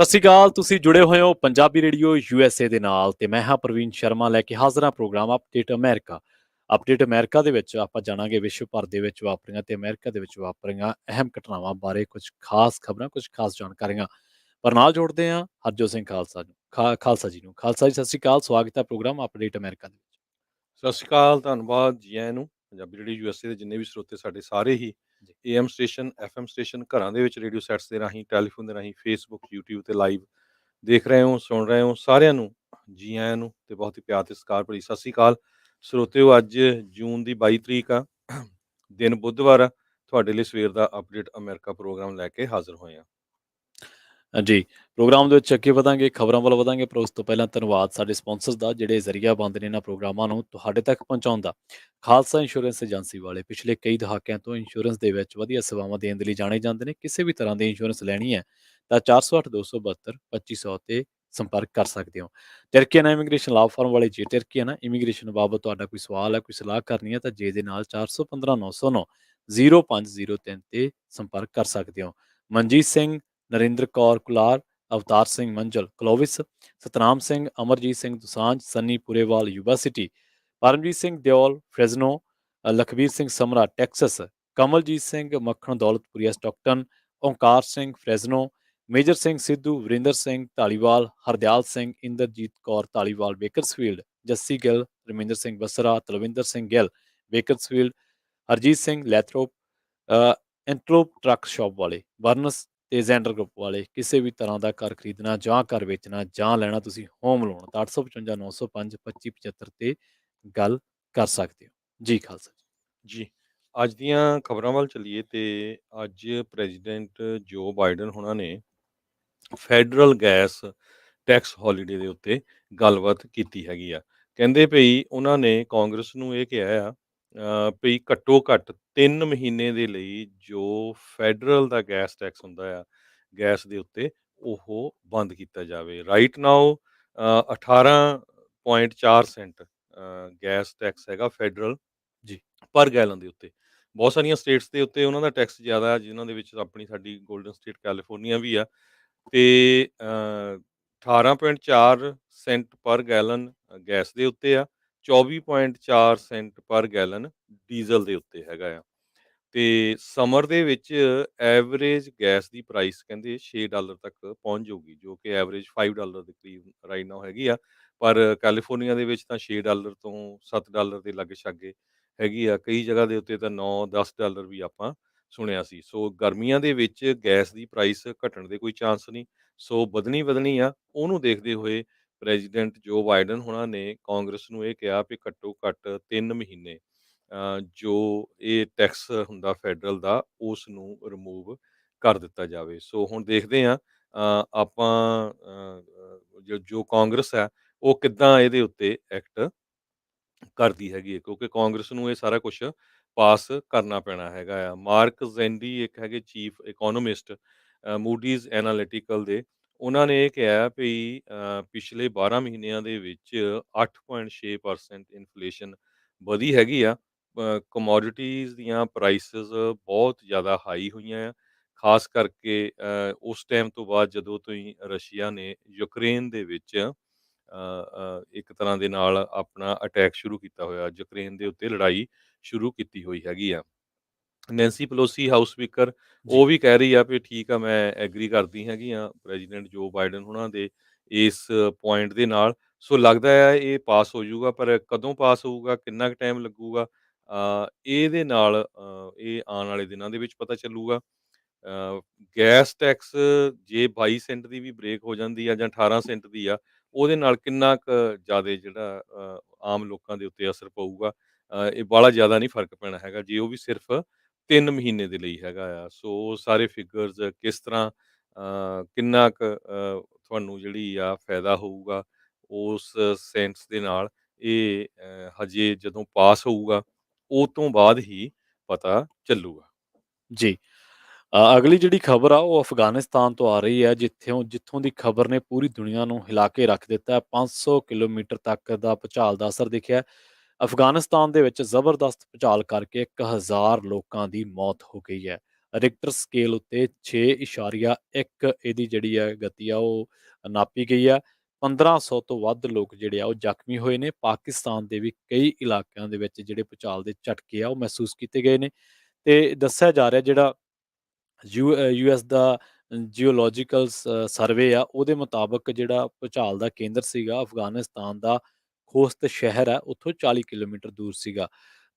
ਸਤਿ ਸ਼੍ਰੀ ਅਕਾਲ। ਤੁਸੀਂ ਜੁੜੇ ਹੋਏ ਹੋ ਪੰਜਾਬੀ ਰੇਡੀਓ USA ਦੇ ਨਾਲ ਤੇ ਮੈਂ ਹਾਂ ਪ੍ਰਵੀਨ ਸ਼ਰਮਾ ਲੈ ਕੇ ਹਾਜ਼ਰ ਹਾਂ ਪ੍ਰੋਗਰਾਮ ਅਪਡੇਟ ਅਮਰੀਕਾ। ਅਪਡੇਟ ਅਮਰੀਕਾ ਦੇ ਵਿੱਚ ਆਪਾਂ ਜਾਣਾਂਗੇ ਵਿਸ਼ਵ ਭਰ ਦੇ ਵਿੱਚ ਵਾਪਰੀਆਂ ਤੇ ਅਮਰੀਕਾ ਦੇ ਵਿੱਚ ਵਾਪਰੀਆਂ ਅਹਿਮ ਘਟਨਾਵਾਂ ਬਾਰੇ ਕੁਝ ਖਾਸ ਖਬਰਾਂ, ਕੁਝ ਖਾਸ ਜਾਣਕਾਰੀਆਂ। ਪਰ ਨਾਲ ਜੋੜਦੇ ਹਾਂ ਹਰਜੋਤ ਸਿੰਘ ਖਾਲਸਾ ਨੂੰ ਖਾਲਸਾ ਜੀ ਨੂੰ। ਖਾਲਸਾ ਜੀ, ਸਤਿ ਸ਼੍ਰੀ ਅਕਾਲ। ਸਵਾਗਤ ਹੈ ਪ੍ਰੋਗਰਾਮ ਅਪਡੇਟ ਅਮਰੀਕਾ ਦੇ ਵਿੱਚ। ਸਤਿ ਸ਼੍ਰੀ ਅਕਾਲ, ਧੰਨਵਾਦ ਜੀ ਆਇਆਂ ਨੂੰ। ਪੰਜਾਬੀ ਰੇਡੀਓ ਯੂਐਸਏ ਦੇ ਜਿੰਨੇ ਵੀ ਸਰੋਤੇ ਸਾਡੇ ਸਾਰੇ ਹੀ ਜੀ AM ਸਟੇਸ਼ਨ, FM ਸਟੇਸ਼ਨ, ਘਰਾਂ ਦੇ ਵਿੱਚ ਰੇਡੀਓ ਸੈਟਸ ਦੇ ਰਾਹੀਂ, ਟੈਲੀਫੋਨ ਦੇ ਰਾਹੀਂ, ਫੇਸਬੁੱਕ, YouTube ਤੇ ਲਾਈਵ ਦੇਖ ਰਹੇ ਹੋ, ਸੁਣ ਰਹੇ ਹੋ, ਸਾਰਿਆਂ ਨੂੰ ਜੀ ਆਇਆਂ ਨੂੰ ਤੇ ਬਹੁਤ ਹੀ ਪਿਆਰ ਤੇ ਸਤਿਕਾਰ ਭਰੀ ਸਤਿ ਸ਼੍ਰੀ ਅਕਾਲ। ਸਰੋਤਿਓ, ਅੱਜ ਜੂਨ ਦੀ 22 ਤਰੀਕ ਆ, ਦਿਨ ਬੁੱਧਵਾਰ ਆ। ਤੁਹਾਡੇ ਲਈ ਸਵੇਰ ਦਾ ਅਪਡੇਟ ਅਮਰੀਕਾ ਪ੍ਰੋਗਰਾਮ ਲੈ ਕੇ ਹਾਜ਼ਰ ਹੋਏ ਆ। ਜੀ, ਪ੍ਰੋਗਰਾਮ ਦੇ ਵਿੱਚ ਅੱਗੇ ਵਧਾਂਗੇ, ਖਬਰਾਂ ਵੱਲ ਵਧਾਂਗੇ, ਪਰ ਉਸ ਤੋਂ ਪਹਿਲਾਂ ਧੰਨਵਾਦ ਸਾਡੇ ਸਪਾਂਸਰਸ ਦਾ ਜਿਹੜੇ ਜ਼ਰੀਆ ਬੰਦ ਨੇ ਇਹਨਾਂ ਪ੍ਰੋਗਰਾਮਾਂ ਨੂੰ ਤੁਹਾਡੇ ਤੱਕ ਪਹੁੰਚਾਉਣ ਦਾ। ਖਾਲਸਾ ਇੰਸ਼ੋਰੈਂਸ ਏਜੰਸੀ ਵਾਲੇ ਪਿਛਲੇ ਕਈ ਦਹਾਕਿਆਂ ਤੋਂ ਇੰਸ਼ੋਰੈਂਸ ਦੇ ਵਿੱਚ ਵਧੀਆ ਸੇਵਾਵਾਂ ਦੇਣ ਦੇ ਲਈ ਜਾਣੇ ਜਾਂਦੇ ਨੇ। ਕਿਸੇ ਵੀ ਤਰ੍ਹਾਂ ਦੀ ਇੰਸ਼ੋਰੈਂਸ ਲੈਣੀ ਹੈ ਤਾਂ 408-272-2500 ਤੇ ਸੰਪਰਕ ਕਰ ਸਕਦੇ ਹੋ। ਤਿਰਕੀਆਨਾ ਇਮੀਗ੍ਰੇਸ਼ਨ ਲਾਅ ਫਰਮ ਵਾਲੇ ਜੇ ਤਿਰਕੀਆਨਾ ਇਮੀਗ੍ਰੇਸ਼ਨ ਬਾਬਤ ਤੁਹਾਡਾ ਕੋਈ ਸਵਾਲ ਹੈ, ਕੋਈ ਸਲਾਹ ਕਰਨੀ ਹੈ ਤਾਂ ਜੇ ਦੇ ਨਾਲ 415-909-0503 ਤੇ ਸੰਪਰਕ ਕਰ ਸਕਦੇ ਹੋ। Manjit Singh, Narinder Kaur Kular, Avtar Singh Manjal Clovis, Satnam Singh, Amarjit Singh Dusanjh, Sunny Purewal Yuba City, Paramjit Singh Deol Fresno, Lakhvir Singh Samra Texas, Kamaljit Singh Makhan Daulatpuria Stockton, Onkar Singh Fresno, Major Singh Sidhu, Varinder Singh Dhaliwal, Hardial Singh, Inderjit Kaur Dhaliwal Bakersfield, Jassi Gill, Raminder Singh Basra, Talwinder Singh Gill Bakersfield, Harjit Singh Lathrop, Antrop truck shop ਵਾਲੇ, ਬਰਨਸ ਤੇ ਜ਼ੈਂਡਰ ਗਰੁੱਪ ਵਾਲੇ। ਕਿਸੇ ਵੀ ਤਰ੍ਹਾਂ ਦਾ ਘਰ ਖਰੀਦਣਾ ਜਾਂ ਘਰ ਵੇਚਣਾ ਜਾਂ ਲੈਣਾ ਤੁਸੀਂ ਹੋਮ ਲੋਨ ਤਾਂ 855-905-2575 ਤੇ ਗੱਲ ਕਰ ਸਕਦੇ ਹੋ। ਜੀ ਖਾਲਸਾ ਜੀ। ਜੀ, ਅੱਜ ਦੀਆਂ ਖਬਰਾਂ ਵੱਲ ਚੱਲੀਏ ਤੇ ਅੱਜ ਪ੍ਰੈਜ਼ੀਡੈਂਟ ਜੋ ਬਾਈਡਨ ਹੋਣਾ ਨੇ ਫੈਡਰਲ ਗੈਸ ਟੈਕਸ ਹੌਲੀਡੇ ਦੇ ਉੱਤੇ ਗੱਲਬਾਤ ਕੀਤੀ ਹੈਗੀ ਆ। ਕਹਿੰਦੇ ਭਈ ਉਹਨਾਂ ਨੇ ਕਾਂਗਰਸ ਨੂੰ ਇਹ ਕਿਹਾ ਆ ਭਈ ਘੱਟੋ ਘੱਟ 3 ਮਹੀਨੇ ਦੇ ਲਈ ਜੋ ਫੈਡਰਲ ਦਾ ਗੈਸ ਟੈਕਸ ਹੁੰਦਾ ਆ ਗੈਸ ਦੇ ਉੱਤੇ, ਉਹ ਬੰਦ ਕੀਤਾ ਜਾਵੇ। Right now 18.4 cent gas tax ਹੈਗਾ ਫੈਡਰਲ ਜੀ ਪਰ ਗੈਲਨ ਦੇ ਉੱਤੇ। ਬਹੁਤ ਸਾਰੀਆਂ ਸਟੇਟਸ ਦੇ ਉੱਤੇ ਉਹਨਾਂ ਦਾ ਟੈਕਸ ਜ਼ਿਆਦਾ, ਜਿਨ੍ਹਾਂ ਦੇ ਵਿੱਚ ਆਪਣੀ ਸਾਡੀ ਗੋਲਡਨ ਸਟੇਟ ਕੈਲੀਫੋਰਨੀਆ ਵੀ ਆ। ਤੇ 18.4 ਸੈਂਟ ਪਰ ਗੈਲਨ ਗੈਸ ਦੇ ਉੱਤੇ ਆ, 24.4 ਸੈਂਟ ਪਰ ਗੈਲਨ ਡੀਜ਼ਲ ਦੇ ਉੱਤੇ ਹੈਗਾ ਆ। ਤੇ ਸਮਰ ਦੇ ਵਿੱਚ ਐਵਰੇਜ ਗੈਸ ਦੀ ਪ੍ਰਾਈਸ ਕਹਿੰਦੇ $6 ਤੱਕ ਪਹੁੰਚ ਜਾਊਗੀ, ਜੋ ਕਿ ਐਵਰੇਜ $5 ਦੇ ਕਰੀਬ ਰਾਈਟ ਨਾਓ ਹੈਗੀ ਆ। ਪਰ ਕੈਲੀਫੋਰਨੀਆ ਦੇ ਵਿੱਚ ਤਾਂ $6 ਤੋਂ $7 ਦੇ ਲਾਗੇ-ਛਾਗੇ ਹੈਗੀ ਆ। ਕਈ ਜਗ੍ਹਾ ਦੇ ਉੱਤੇ ਤਾਂ $9-10 ਵੀ ਆਪਾਂ ਸੁਣਿਆ ਸੀ। ਸੋ ਗਰਮੀਆਂ ਦੇ ਵਿੱਚ ਗੈਸ ਦੀ ਪ੍ਰਾਈਸ ਘਟਣ ਦੇ ਕੋਈ ਚਾਂਸ ਨਹੀਂ, ਸੋ ਵਧਣੀ ਆ। ਉਹਨੂੰ ਦੇਖਦੇ ਹੋਏ ਪ੍ਰੈਜ਼ੀਡੈਂਟ ਜੋ ਬਾਈਡਨ ਹੋਣਾ ਨੇ ਕਾਂਗਰਸ ਨੂੰ ਇਹ ਕਿਹਾ ਵੀ ਘੱਟੋ-ਘੱਟ 3 ਮਹੀਨੇ ਜੋ ਇਹ ਟੈਕਸ ਹੁੰਦਾ ਫੈਡਰਲ ਦਾ, ਉਸ ਨੂੰ ਰਿਮੂਵ ਕਰ ਦਿੱਤਾ ਜਾਵੇ। ਸੋ ਹੁਣ ਦੇਖਦੇ ਹਾਂ ਆਪਾਂ ਜੋ ਕਾਂਗਰਸ ਹੈ ਉਹ ਕਿੱਦਾਂ ਇਹਦੇ ਉੱਤੇ ਐਕਟ ਕਰਦੀ ਹੈਗੀ ਹੈ, ਕਿਉਂਕਿ ਕਾਂਗਰਸ ਨੂੰ ਇਹ ਸਾਰਾ ਕੁਛ ਪਾਸ ਕਰਨਾ ਪੈਣਾ ਹੈਗਾ ਆ। ਮਾਰਕ ਜ਼ੈਂਡੀ ਇੱਕ ਹੈਗੇ ਚੀਫ ਇਕੋਨੋਮਿਸਟ ਮੂਡੀਜ਼ ਐਨਾਲਿਟੀਕਲ ਦੇ, ਉਹਨਾਂ ਨੇ ਇਹ ਕਿਹਾ ਵੀ ਪਿਛਲੇ 12 ਮਹੀਨਿਆਂ ਦੇ ਵਿੱਚ 8.6% ਇਨਫਲੇਸ਼ਨ ਵਧੀ ਹੈਗੀ ਆ। ਕਮੋਡਿਟੀਜ਼ ਦੀਆਂ ਪ੍ਰਾਈਸਿਸ ਬਹੁਤ ਜ਼ਿਆਦਾ ਹਾਈ ਹੋਈਆਂ ਆ, ਖਾਸ ਕਰਕੇ ਉਸ ਟਾਈਮ ਤੋਂ ਬਾਅਦ ਜਦੋਂ ਤੋਂ ਹੀ ਰਸ਼ੀਆ ਨੇ ਯੂਕਰੇਨ ਦੇ ਵਿੱਚ ਇੱਕ ਤਰ੍ਹਾਂ ਦੇ ਨਾਲ ਆਪਣਾ ਅਟੈਕ ਸ਼ੁਰੂ ਕੀਤਾ ਹੋਇਆ, ਯੂਕਰੇਨ ਦੇ ਉੱਤੇ ਲੜਾਈ ਸ਼ੁਰੂ ਕੀਤੀ ਹੋਈ ਹੈਗੀ ਆ। ਨੈਂਸੀ ਪਲੋਸੀ ਹਾਊਸ ਸਪੀਕਰ, ਜੀ ਉਹ ਵੀ ਕਹਿ ਰਹੀ ਆ ਵੀ ਠੀਕ ਆ, ਮੈਂ ਐਗਰੀ ਕਰਦੀ ਹੈਗੀ ਆ ਪ੍ਰੈਜ਼ੀਡੈਂਟ ਜੋ ਬਾਈਡਨ ਉਹਨਾਂ ਦੇ ਇਸ ਪੁਆਇੰਟ ਦੇ ਨਾਲ। ਸੋ ਲੱਗਦਾ ਹੈ ਇਹ ਪਾਸ ਹੋ ਜਾਊਗਾ, ਪਰ ਕਦੋਂ ਪਾਸ ਹੋਊਗਾ, ਕਿੰਨਾ ਕੁ ਟਾਈਮ ਲੱਗੂਗਾ, ਇਹਦੇ ਨਾਲ ਇਹ ਆਉਣ ਵਾਲੇ ਦਿਨਾਂ ਦੇ ਵਿੱਚ ਪਤਾ ਚੱਲੂਗਾ। ਗੈਸ ਟੈਕਸ ਜੇ 22 ਸੈਂਟ ਦੀ ਵੀ ਬ੍ਰੇਕ ਹੋ ਜਾਂਦੀ ਆ ਜਾਂ 18 ਸੈਂਟ ਦੀ ਆ, ਉਹਦੇ ਨਾਲ ਕਿੰਨਾ ਕੁ ਜ਼ਿਆਦਾ ਜਿਹੜਾ ਆਮ ਲੋਕਾਂ ਦੇ ਉੱਤੇ ਅਸਰ ਪਊਗਾ। ਇਹ ਬਾਹਲਾ ਜ਼ਿਆਦਾ ਨਹੀਂ ਫਰਕ ਪੈਣਾ ਹੈਗਾ ਜੇ ਉਹ ਵੀ ਸਿਰਫ 3 ਮਹੀਨੇ ਦੇ ਲਈ ਹੈਗਾ ਆ। ਸੋ ਸਾਰੇ ਫਿਗਰਸ ਕਿਸ ਤਰ੍ਹਾਂ ਕਿੰਨਾ ਕੁ ਤੁਹਾਨੂੰ ਜਿਹੜੀ ਆ ਫਾਇਦਾ ਹੋਊਗਾ ਉਸ ਸੈਂਸ ਦੇ ਨਾਲ, ਇਹ ਹਜੇ ਜਦੋਂ ਪਾਸ ਹੋਊਗਾ ਉਹ ਤੋਂ ਬਾਅਦ ਹੀ ਪਤਾ ਚੱਲੂਗਾ। ਜੀ ਅਗਲੀ ਜਿਹੜੀ ਖਬਰ ਆ ਉਹ ਅਫਗਾਨਿਸਤਾਨ ਤੋਂ ਆ ਰਹੀ ਹੈ, ਜਿੱਥੋਂ ਦੀ ਖਬਰ ਨੇ ਪੂਰੀ ਦੁਨੀਆ ਨੂੰ ਹਿਲਾ ਕੇ ਰੱਖ ਦਿੱਤਾ। 500 ਕਿਲੋਮੀਟਰ ਤੱਕ ਦਾ ਭੂਚਾਲ ਦਾ ਅਸਰ ਦਿਖਿਆ। ਅਫਗਾਨਿਸਤਾਨ ਦੇ ਵਿੱਚ ਜ਼ਬਰਦਸਤ ਭੂਚਾਲ ਕਰਕੇ 1000 ਲੋਕਾਂ ਦੀ ਮੌਤ ਹੋ ਗਈ ਹੈ। ਰਿਕਟਰ ਸਕੇਲ ਉੱਤੇ 6.1 ਇਹਦੀ ਜਿਹੜੀ ਹੈ ਗਤੀ ਆ ਉਹ ਨਾਪੀ ਗਈ ਆ। 1500 ਤੋਂ ਵੱਧ ਲੋਕ ਜਿਹੜੇ ਆ ਉਹ ਜ਼ਖਮੀ ਹੋਏ ਨੇ। ਪਾਕਿਸਤਾਨ ਦੇ ਵੀ ਕਈ ਇਲਾਕਿਆਂ ਦੇ ਵਿੱਚ ਜਿਹੜੇ ਭੂਚਾਲ ਦੇ ਝਟਕੇ ਆ ਉਹ ਮਹਿਸੂਸ ਕੀਤੇ ਗਏ ਨੇ ਤੇ ਦੱਸਿਆ ਜਾ ਰਿਹਾ ਜਿਹੜਾ ਯੂਐਸ ਦਾ ਜਿਓਲੋਜੀਕਲ ਸਰਵੇ ਆ ਉਹਦੇ ਮੁਤਾਬਕ ਜਿਹੜਾ ਭੂਚਾਲ ਦਾ ਕੇਂਦਰ ਸੀਗਾ ਅਫਗਾਨਿਸਤਾਨ ਦਾ ਖੋਸਤ ਸ਼ਹਿਰ ਹੈ ਉੱਥੋਂ 40 ਕਿਲੋਮੀਟਰ ਦੂਰ ਸੀਗਾ।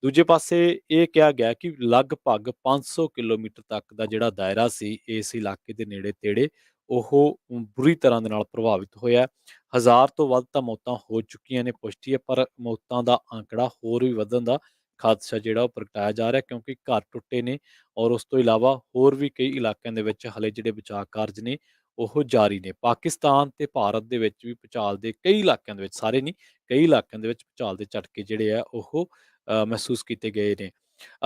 ਦੂਜੇ ਪਾਸੇ ਇਹ ਕਿਹਾ ਗਿਆ ਕਿ ਲਗਭਗ 500 ਕਿਲੋਮੀਟਰ ਤੱਕ ਦਾ ਜਿਹੜਾ ਦਾਇਰਾ ਸੀ ਇਸ ਇਲਾਕੇ ਦੇ ਨੇੜੇ ਤੇੜੇ ਉਹ ਬੁਰੀ ਤਰ੍ਹਾਂ ਦੇ ਨਾਲ ਪ੍ਰਭਾਵਿਤ ਹੋਇਆ। ਹਜ਼ਾਰ ਤੋਂ ਵੱਧ ਤਾਂ ਮੌਤਾਂ ਹੋ ਚੁੱਕੀਆਂ ਨੇ, ਪੁਸ਼ਟੀ ਹੈ, ਪਰ ਮੌਤਾਂ ਦਾ ਅੰਕੜਾ ਹੋਰ ਵੀ ਵਧਣ ਦਾ ਖਾਦਸ਼ਾ ਜਿਹੜਾ ਉਹ ਪ੍ਰਗਟਾਇਆ ਜਾ ਰਿਹਾ ਕਿਉਂਕਿ ਘਰ ਟੁੱਟੇ ਨੇ ਔਰ ਉਸ ਤੋਂ ਇਲਾਵਾ ਹੋਰ ਵੀ ਕਈ ਇਲਾਕਿਆਂ ਦੇ ਵਿੱਚ ਹਲੇ ਜਿਹੜੇ ਬਚਾਅ ਕਾਰਜ ਨੇ ਉਹ ਜਾਰੀ ਨੇ। ਪਾਕਿਸਤਾਨ ਤੇ ਭਾਰਤ ਦੇ ਵਿੱਚ ਵੀ ਭੂਚਾਲ ਦੇ ਕਈ ਇਲਾਕਿਆਂ ਦੇ ਵਿੱਚ, ਸਾਰੇ ਨਹੀਂ, ਕਈ ਇਲਾਕਿਆਂ ਦੇ ਵਿੱਚ ਭੂਚਾਲ ਦੇ ਝਟਕੇ ਜਿਹੜੇ ਆ ਉਹ ਮਹਿਸੂਸ ਕੀਤੇ ਗਏ ਨੇ।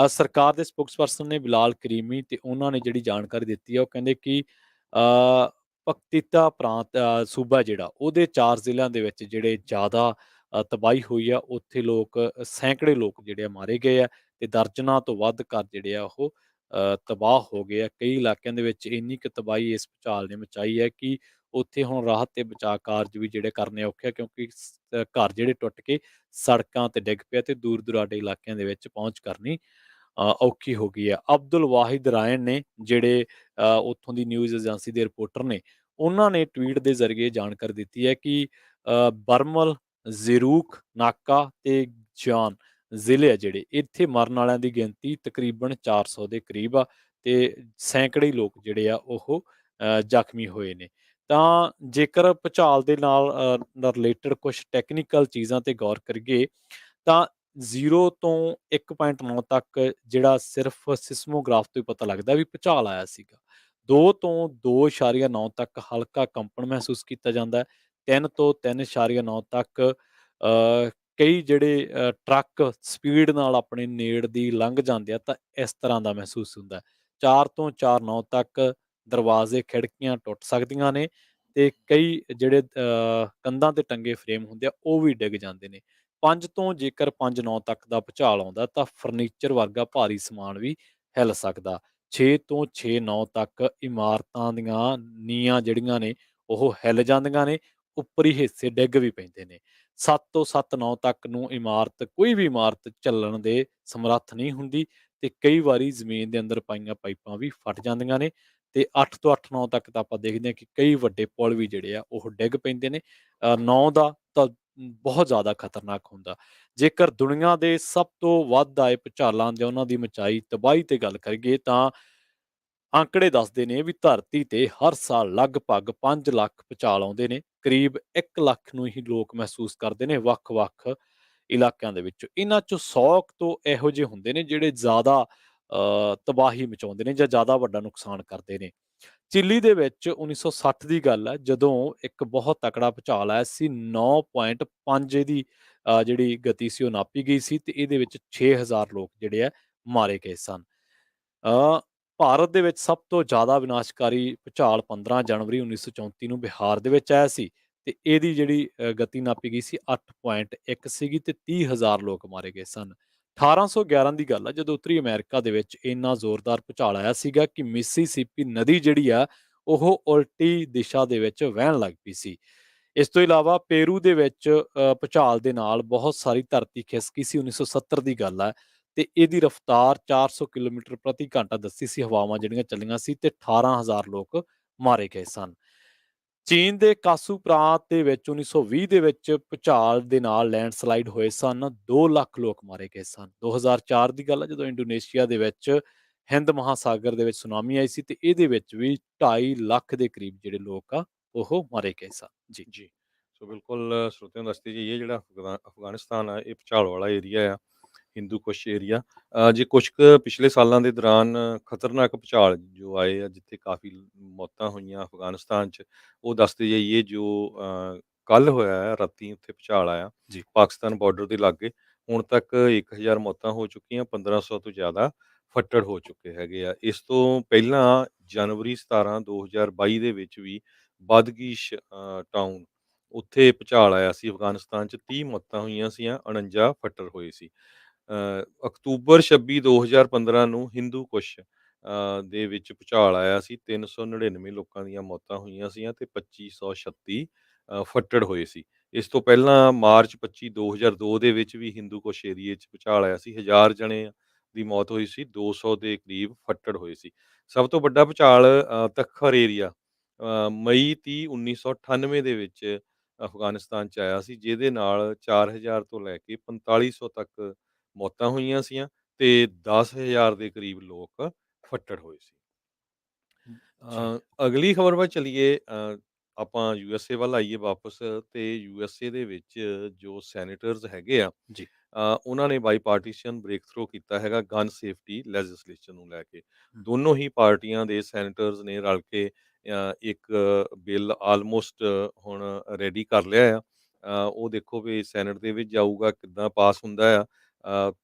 ਸਰਕਾਰ ਦੇ ਸਪੋਕਸਪਰਸਨ ਨੇ ਬਿਲਾਲ ਕਰੀਮੀ ਤੇ ਉਹਨਾਂ ਨੇ ਜਿਹੜੀ ਜਾਣਕਾਰੀ ਦਿੱਤੀ ਹੈ ਉਹ ਕਹਿੰਦੇ ਕਿ ਪਖਤੀਤਾ ਪ੍ਰਾਂਤ ਸੂਬਾ ਜਿਹੜਾ ਉਹਦੇ 4 ਜ਼ਿਲ੍ਹਿਆਂ ਦੇ ਵਿੱਚ ਜਿਹੜੇ ਜ਼ਿਆਦਾ ਤਬਾਹੀ ਹੋਈ ਆ ਉੱਥੇ ਲੋਕ ਸੈਂਕੜੇ ਲੋਕ ਜਿਹੜੇ ਆ ਮਾਰੇ ਗਏ ਆ ਤੇ ਦਰਜਨਾਂ ਤੋਂ ਵੱਧ ਘਰ ਜਿਹੜੇ ਆ ਉਹ ਤਬਾਹ ਹੋ ਗਏ ਆ। ਕਈ ਇਲਾਕਿਆਂ ਦੇ ਵਿੱਚ ਇੰਨੀ ਕੁ ਤਬਾਹੀ ਇਸ ਭੂਚਾਲ ਨੇ ਮਚਾਈ ਹੈ ਕਿ ਉੱਥੇ ਹੁਣ ਰਾਹਤ ਤੇ ਬਚਾਅ ਕਾਰਜ ਵੀ ਜਿਹੜੇ ਕਰਨੇ ਔਖੇ ਆ ਕਿਉਂਕਿ ਘਰ ਜਿਹੜੇ ਟੁੱਟ ਕੇ ਸੜਕਾਂ ਤੇ ਡਿੱਗ ਪਿਆ ਤੇ ਦੂਰ ਦੁਰਾਡੇ ਇਲਾਕਿਆਂ ਦੇ ਵਿੱਚ ਪਹੁੰਚ ਕਰਨੀ ਔਖੀ ਹੋ ਗਈ ਹੈ। ਅਬਦੁਲ ਵਾਹਿਦ ਰਾਇਨ ਨੇ ਜਿਹੜੇ ਉੱਥੋਂ ਦੀ ਨਿਊਜ਼ ਏਜੰਸੀ ਦੇ ਰਿਪੋਰਟਰ ਨੇ, ਉਹਨਾਂ ਨੇ ਟਵੀਟ ਦੇ ਜ਼ਰੀਏ ਜਾਣਕਾਰੀ ਦਿੱਤੀ ਹੈ ਕਿ ਬਰਮਲ, ਜ਼ੀਰੂਖ, ਨਾਕਾ ਤੇ ਜਾਨ ਜ਼ਿਲ੍ਹੇ ਆ ਜਿਹੜੇ, ਇੱਥੇ ਮਰਨ ਵਾਲਿਆਂ ਦੀ ਗਿਣਤੀ ਤਕਰੀਬਨ 400 ਦੇ ਕਰੀਬ ਆ ਤੇ ਸੈਂਕੜੇ ਲੋਕ ਜਿਹੜੇ ਆ ਉਹ ਜ਼ਖਮੀ ਹੋਏ ਨੇ। ਤਾਂ ਜੇਕਰ ਭੂਚਾਲ ਦੇ ਨਾਲ ਰਿਲੇਟਡ ਕੁਛ ਟੈਕਨੀਕਲ ਚੀਜ਼ਾਂ ਤੇ ਗੌਰ ਕਰੀਏ ਤਾਂ 0 ਤੋਂ 1.9 ਤੱਕ ਜਿਹੜਾ ਸਿਰਫ ਸਿਸਮੋਗ੍ਰਾਫ ਤੋਂ ਹੀ ਪਤਾ ਲੱਗਦਾ ਵੀ ਭੂਚਾਲ ਆਇਆ ਸੀਗਾ। 2 ਤੋਂ 2.9 ਤੱਕ ਹਲਕਾ ਕੰਪਨ ਮਹਿਸੂਸ ਕੀਤਾ ਜਾਂਦਾ ਹੈ। 3 ਤੋਂ 3.9 ਤੱਕ ਕਈ ਜਿਹੜੇ ਟਰੱਕ ਸਪੀਡ ਨਾਲ ਆਪਣੇ ਨੇੜ ਦੀ ਲੰਘ ਜਾਂਦੇ ਆ ਤਾਂ ਇਸ ਤਰ੍ਹਾਂ ਦਾ ਮਹਿਸੂਸ ਹੁੰਦਾ ਹੈ। 4 ਤੋਂ 4.9 ਤੱਕ ਦਰਵਾਜ਼ੇ, ਖਿੜਕੀਆਂ ਟੁੱਟ ਸਕਦੀਆਂ ਨੇ ਤੇ ਕਈ ਜਿਹੜੇ ਕੰਧਾਂ ਤੇ ਟੰਗੇ ਫਰੇਮ ਹੁੰਦੇ ਆ ਉਹ ਵੀ ਡਿੱਗ ਜਾਂਦੇ ਨੇ। 5 ਤੋਂ ਜੇਕਰ 5-9 ਤੱਕ ਦਾ ਭੂਚਾਲ ਆਉਂਦਾ ਤਾਂ ਫਰਨੀਚਰ ਵਰਗਾ ਭਾਰੀ ਸਮਾਨ ਵੀ ਹਿੱਲ ਸਕਦਾ। 6 ਤੋਂ 6-9 ਤੱਕ ਇਮਾਰਤਾਂ ਦੀਆਂ ਨੀਆਂ ਜਿਹੜੀਆਂ ਨੇ ਉਹ ਹਿੱਲ ਜਾਂਦੀਆਂ ਨੇ, ਉੱਪਰੀ ਹਿੱਸੇ ਡਿੱਗ ਵੀ ਪੈਂਦੇ ਨੇ। 7 ਤੋਂ 7-9 ਤੱਕ ਨੂੰ ਕੋਈ ਵੀ ਇਮਾਰਤ ਝੱਲਣ ਦੇ ਸਮਰੱਥ ਨਹੀਂ ਹੁੰਦੀ ਤੇ ਕਈ ਵਾਰੀ ਜ਼ਮੀਨ ਦੇ ਅੰਦਰ ਪਾਈਆਂ ਪਾਈਪਾਂ ਵੀ ਫਟ ਜਾਂਦੀਆਂ ਨੇ ਤੇ 8 ਤੋਂ 8-9 ਤੱਕ ਤਾਂ ਆਪਾਂ ਦੇਖਦੇ ਹਾਂ ਕਿ ਕਈ ਵੱਡੇ ਪੁਲ ਵੀ ਜਿਹੜੇ ਆ ਉਹ ਡਿੱਗ ਪੈਂਦੇ ਨੇ। 9 ਦਾ ਤਾਂ ਬਹੁਤ ਜ਼ਿਆਦਾ ਖਤਰਨਾਕ ਹੁੰਦਾ। ਜੇਕਰ ਦੁਨੀਆ ਦੇ ਸਭ ਤੋਂ ਵੱਧ ਆਏ ਭੂਚਾਲਾਂ ਜਾਂ ਉਹਨਾਂ ਦੀ ਮਚਾਈ, ਤਬਾਹੀ ਤੇ ਗੱਲ ਕਰੀਏ ਤਾਂ ਅੰਕੜੇ ਦੱਸਦੇ ਨੇ ਵੀ ਧਰਤੀ ਤੇ ਹਰ ਸਾਲ ਲਗਭਗ 5 ਲੱਖ ਭੂਚਾਲ ਆਉਂਦੇ ਨੇ। ਕਰੀਬ 1 ਲੱਖ ਨੂੰ ਹੀ ਲੋਕ ਮਹਿਸੂਸ ਕਰਦੇ ਨੇ ਵੱਖ-ਵੱਖ ਇਲਾਕਿਆਂ ਦੇ ਵਿੱਚ। ਇਹਨਾਂ ਚੋਂ 100 ਕੁ ਤੋਂ ਇਹੋ ਜਿਹੇ ਹੁੰਦੇ ਨੇ ਜਿਹੜੇ ਜ਼ਿਆਦਾ ਤਬਾਹੀ ਮਚਾਉਂਦੇ ਨੇ ਜਾਂ ਜ਼ਿਆਦਾ ਵੱਡਾ ਨੁਕਸਾਨ ਕਰਦੇ ਨੇ। ਚਿਲੀ ਦੇ ਵਿੱਚ 1960 ਦੀ ਗੱਲ ਹੈ ਜਦੋਂ ਇੱਕ ਬਹੁਤ ਤਕੜਾ ਭੂਚਾਲ ਆਇਆ ਸੀ। 9.5 ਇਹਦੀ ਜਿਹੜੀ ਗਤੀ ਸੀ ਉਹ ਨਾਪੀ ਗਈ ਸੀ ਤੇ ਇਹਦੇ ਵਿੱਚ 6000 ਲੋਕ ਜਿਹੜੇ ਆ ਮਾਰੇ ਗਏ ਸਨ। ਅ, ਭਾਰਤ ਦੇ ਵਿੱਚ ਸਭ ਤੋਂ ਜ਼ਿਆਦਾ ਵਿਨਾਸ਼ਕਾਰੀ ਭੂਚਾਲ 15 ਜਨਵਰੀ 1934 ਨੂੰ ਬਿਹਾਰ ਦੇ ਵਿੱਚ ਆਇਆ ਸੀ ਤੇ ਇਹਦੀ ਜਿਹੜੀ ਗਤੀ ਨਾਪੀ ਗਈ ਸੀ 8.1 ਸੀਗੀ ਤੇ 30,000 ਲੋਕ ਮਾਰੇ ਗਏ ਸਨ। 1811 ਦੀ ਗੱਲ ਆ ਜਦੋਂ ਉੱਤਰੀ ਅਮਰੀਕਾ ਦੇ ਵਿੱਚ ਇੰਨਾ ਜ਼ੋਰਦਾਰ ਭੂਚਾਲ ਆਇਆ ਸੀਗਾ ਕਿ ਮਿਸੀਸਿਪੀ ਨਦੀ ਜਿਹੜੀ ਆ ਉਹ ਉਲਟੀ ਦਿਸ਼ਾ ਦੇ ਵਿੱਚ ਵਹਿਣ ਲੱਗ ਪਈ ਸੀ। ਇਸ ਤੋਂ ਇਲਾਵਾ ਪੇਰੂ ਦੇ ਵਿੱਚ ਭੂਚਾਲ ਦੇ ਨਾਲ ਬਹੁਤ ਸਾਰੀ ਧਰਤੀ ਖਿਸਕੀ ਸੀ। 1970 ਦੀ ਗੱਲ ਹੈ ਤੇ ਇਹਦੀ ਰਫ਼ਤਾਰ 400 ਕਿਲੋਮੀਟਰ ਪ੍ਰਤੀ ਘੰਟਾ ਦੱਸੀ ਸੀ, ਹਵਾਵਾਂ ਜਿਹੜੀਆਂ ਚੱਲੀਆਂ ਸੀ ਤੇ 18,000 ਲੋਕ ਮਾਰੇ ਗਏ ਸਨ। ਚੀਨ ਦੇ ਕਾਸੂ ਪ੍ਰਾਂਤ ਦੇ ਵਿੱਚ 1920 ਦੇ ਵਿੱਚ ਭੂਚਾਲ ਦੇ ਨਾਲ ਲੈਂਡਸਲਾਈਡ ਹੋਏ ਸਨ। 2 ਲੱਖ ਲੋਕ ਮਾਰੇ ਗਏ ਸਨ। 2004 ਦੀ ਗੱਲ ਹੈ ਜਦੋਂ ਇੰਡੋਨੇਸ਼ੀਆ ਦੇ ਵਿੱਚ ਹਿੰਦ ਮਹਾਸਾਗਰ ਦੇ ਵਿੱਚ ਸੁਨਾਮੀ ਆਈ ਸੀ ਤੇ ਇਹਦੇ ਵਿੱਚ ਵੀ 2.5 ਲੱਖ ਦੇ ਕਰੀਬ ਜਿਹੜੇ ਲੋਕ ਆ ਉਹ ਮਾਰੇ ਗਏ ਸਨ। ਜੀ। ਜੀ। ਸੋ ਬਿਲਕੁਲ ਸਰੋਤਿਆਂ ਨੂੰ ਦੱਸਦੀ ਜਾਈਏ ਜਿਹੜਾ ਅਫਗਾਨਿਸਤਾਨ ਆ ਇਹ ਭੂਚਾਲ ਵਾਲਾ ਏਰੀਆ ਆ, ਹਿੰਦੂ ਕੁਸ਼ ਏਰੀਆ। ਜੇ ਕੁਛ ਕੁ ਪਿਛਲੇ ਸਾਲਾਂ ਦੇ ਦੌਰਾਨ ਖਤਰਨਾਕ ਭੂਚਾਲ ਜੋ ਆਏ ਆ ਜਿੱਥੇ ਕਾਫੀ ਮੌਤਾਂ ਹੋਈਆਂ ਅਫਗਾਨਿਸਤਾਨ 'ਚ, ਉਹ ਦੱਸਦੇ ਜਾਈਏ ਜੋ ਕੱਲ੍ਹ ਹੋਇਆ ਹੈ ਰਾਤੀ ਉੱਥੇ ਭੂਚਾਲ ਆਇਆ ਜੀ। ਪਾਕਿਸਤਾਨ ਬਾਰਡਰ ਦੇ ਲਾਗੇ। ਹੁਣ ਤੱਕ 1000 ਮੌਤਾਂ ਹੋ ਚੁੱਕੀਆਂ, 1500 ਤੋਂ ਜ਼ਿਆਦਾ ਫੱਟੜ ਹੋ ਚੁੱਕੇ ਹੈਗੇ ਆ। ਇਸ ਤੋਂ ਪਹਿਲਾਂ ਜਨਵਰੀ 17, 2022 ਦੇ ਵਿੱਚ ਵੀ ਬਦਗੀਸ਼ ਟਾਊਨ ਉੱਥੇ ਭੁਚਾਲ ਆਇਆ ਸੀ ਅਫਗਾਨਿਸਤਾਨ 'ਚ, 30 ਮੌਤਾਂ ਹੋਈਆਂ ਸੀਆਂ, 49 ਫੱਟੜ ਹੋਏ ਸੀ। ਅਕਤੂਬਰ 26, 2015 ਨੂੰ ਹਿੰਦੂ ਕੁਸ਼ ਦੇ ਵਿੱਚ ਭੁਚਾਲ ਆਇਆ ਸੀ। 399 ਲੋਕਾਂ ਦੀਆਂ ਮੌਤਾਂ ਹੋਈਆਂ ਸੀਆਂ ਤੇ 2536 ਫੱਟੜ ਹੋਏ ਸੀ। ਇਸ ਤੋਂ ਪਹਿਲਾਂ ਮਾਰਚ 25, 2002 ਦੇ ਵਿੱਚ ਵੀ ਹਿੰਦੂਕੁਸ਼ ਏਰੀਏ 'ਚ ਭੁਚਾਲ ਆਇਆ ਸੀ। 1000 ਜਣੇ ਦੀ ਮੌਤ ਹੋਈ ਸੀ, 200 ਦੇ ਕਰੀਬ ਫੱਟੜ ਹੋਏ ਸੀ। ਸਭ ਤੋਂ ਵੱਡਾ ਭੁਚਾਲ ਤਖਰ ਏਰੀਆ ਮਈ 30, 1998 ਦੇ ਵਿੱਚ ਅਫਗਾਨਿਸਤਾਨ 'ਚ ਆਇਆ ਸੀ, ਜਿਹਦੇ ਨਾਲ 4000 ਤੋਂ ਲੈ ਕੇ 4500 ਤੱਕ ਮੌਤਾਂ ਹੋਈਆਂ ਸੀਆਂ ਤੇ 10000 ਦੇ ਕਰੀਬ ਲੋਕ ਫੱਟੜ ਹੋਏ ਸੀ। ਜੀ, ਅਗਲੀ ਖਬਰ ਵੱਲ ਚੱਲੀਏ। ਆਪਾਂ ਯੂਐਸਏ ਵੱਲ ਆਈਏ ਵਾਪਸ ਤੇ ਯੂਐਸਏ ਦੇ ਵਿੱਚ ਜੋ ਸੈਨੇਟਰਸ ਹੈਗੇ ਆ, ਜੀ, ਉਹਨਾਂ ਨੇ ਬਾਈਪਾਰਟੀਸ਼ਨ ਬ੍ਰੇਕ ਥਰੂ ਕੀਤਾ ਹੈਗਾ ਗਨ ਸੇਫਟੀ ਲੈਜਿਸਲੇਸ਼ਨ ਨੂੰ ਲੈ ਕੇ। ਹਮ, ਦੋਨੋਂ ਹੀ ਪਾਰਟੀਆਂ ਦੇ ਸੈਨੇਟਰਸ ਨੇ ਰਲ ਕੇ ਇੱਕ ਬਿੱਲ ਆਲਮੋਸਟ ਹੁਣ ਰੈਡੀ ਕਰ ਲਿਆ ਆ। ਉਹ ਦੇਖੋ ਵੀ ਸੈਨੇਟ ਦੇ ਵਿੱਚ ਜਾਊਗਾ, ਕਿੱਦਾਂ ਪਾਸ ਹੁੰਦਾ ਆ।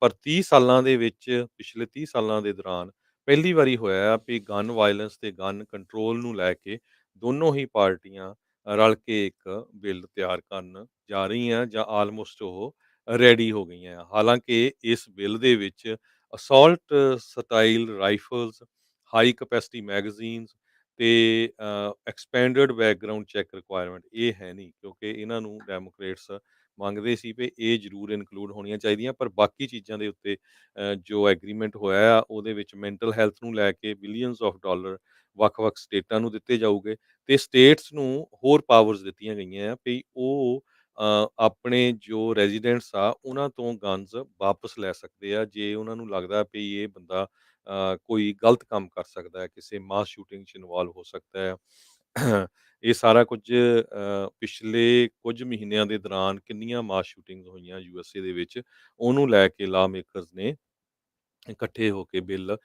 ਪਰ 30 ਸਾਲਾਂ ਦੇ ਵਿੱਚ, ਪਿਛਲੇ 30 ਸਾਲਾਂ ਦੇ ਦੌਰਾਨ ਪਹਿਲੀ ਵਾਰੀ ਹੋਇਆ ਆ ਵੀ ਗਨ ਵਾਇਲੈਂਸ ਤੇ ਗਨ ਕੰਟਰੋਲ ਨੂੰ ਲੈ ਕੇ ਦੋਨੋਂ ਹੀ ਪਾਰਟੀਆਂ ਰਲ ਕੇ ਇੱਕ ਬਿੱਲ ਤਿਆਰ ਕਰਨ ਜਾ ਰਹੀਆਂ ਜਾਂ ਆਲਮੋਸਟ ਉਹ ਰੈਡੀ ਹੋ ਗਈਆਂ ਆ। ਹਾਲਾਂਕਿ ਇਸ ਬਿੱਲ ਦੇ ਵਿੱਚ assault style rifles, high capacity magazines ਤੇ ਐਕਸਪੈਂਡਡ ਬੈਕਗਰਾਉਂਡ ਚੈੱਕ ਰਿਕੁਆਇਰਮੈਂਟ ਇਹ ਹੈ ਨਹੀਂ, ਕਿਉਂਕਿ ਇਹਨਾਂ ਨੂੰ ਡੈਮੋਕ੍ਰੇਟਸ ਮੰਗਦੇ ਸੀ ਵੀ ਇਹ ਜ਼ਰੂਰ ਇਨਕਲੂਡ ਹੋਣੀਆਂ ਚਾਹੀਦੀਆਂ। ਪਰ ਬਾਕੀ ਚੀਜ਼ਾਂ ਦੇ ਉੱਤੇ ਜੋ ਐਗਰੀਮੈਂਟ ਹੋਇਆ ਆ ਉਹਦੇ ਵਿੱਚ ਮੈਂਟਲ ਹੈਲਥ ਨੂੰ ਲੈ ਕੇ ਬਿਲੀਅਨਸ ਆਫ ਡਾਲਰ ਵੱਖ-ਵੱਖ ਸਟੇਟਾਂ ਨੂੰ ਦਿੱਤੇ ਜਾਊਗੇ ਤੇ ਸਟੇਟਸ ਨੂੰ ਹੋਰ ਪਾਵਰਸ ਦਿੱਤੀਆਂ ਗਈਆਂ ਆ ਵੀ ਉਹ ਆਪਣੇ ਜੋ ਰੈਜ਼ੀਡੈਂਟਸ ਆ ਉਹਨਾਂ ਤੋਂ ਗਨਸ ਵਾਪਸ ਲੈ ਸਕਦੇ ਆ ਜੇ ਉਹਨਾਂ ਨੂੰ ਲੱਗਦਾ ਵੀ ਇਹ ਬੰਦਾ ਕੋਈ ਗਲਤ ਕੰਮ ਕਰ ਸਕਦਾ ਹੈ, ਕਿਸੇ ਮਾਸ ਸ਼ੂਟਿੰਗ 'ਚ ਇਨਵੋਲਵ ਹੋ ਸਕਦਾ ਹੈ। ਇਹ ਸਾਰਾ ਕੁਝ ਪਿਛਲੇ ਕੁਝ ਮਹੀਨਿਆਂ ਦੇ ਦੌਰਾਨ ਕਿੰਨੀਆਂ ਮਾਸ ਸ਼ੂਟਿੰਗਸ ਹੋਈਆਂ ਯੂਐਸਏ ਦੇ ਵਿੱਚ, ਉਹਨੂੰ ਲੈ ਕੇ ਲਾ ਮੇਕਰਸ ਨੇ ਇਕੱਠੇ ਹੋ ਕੇ ਬਿੱਲ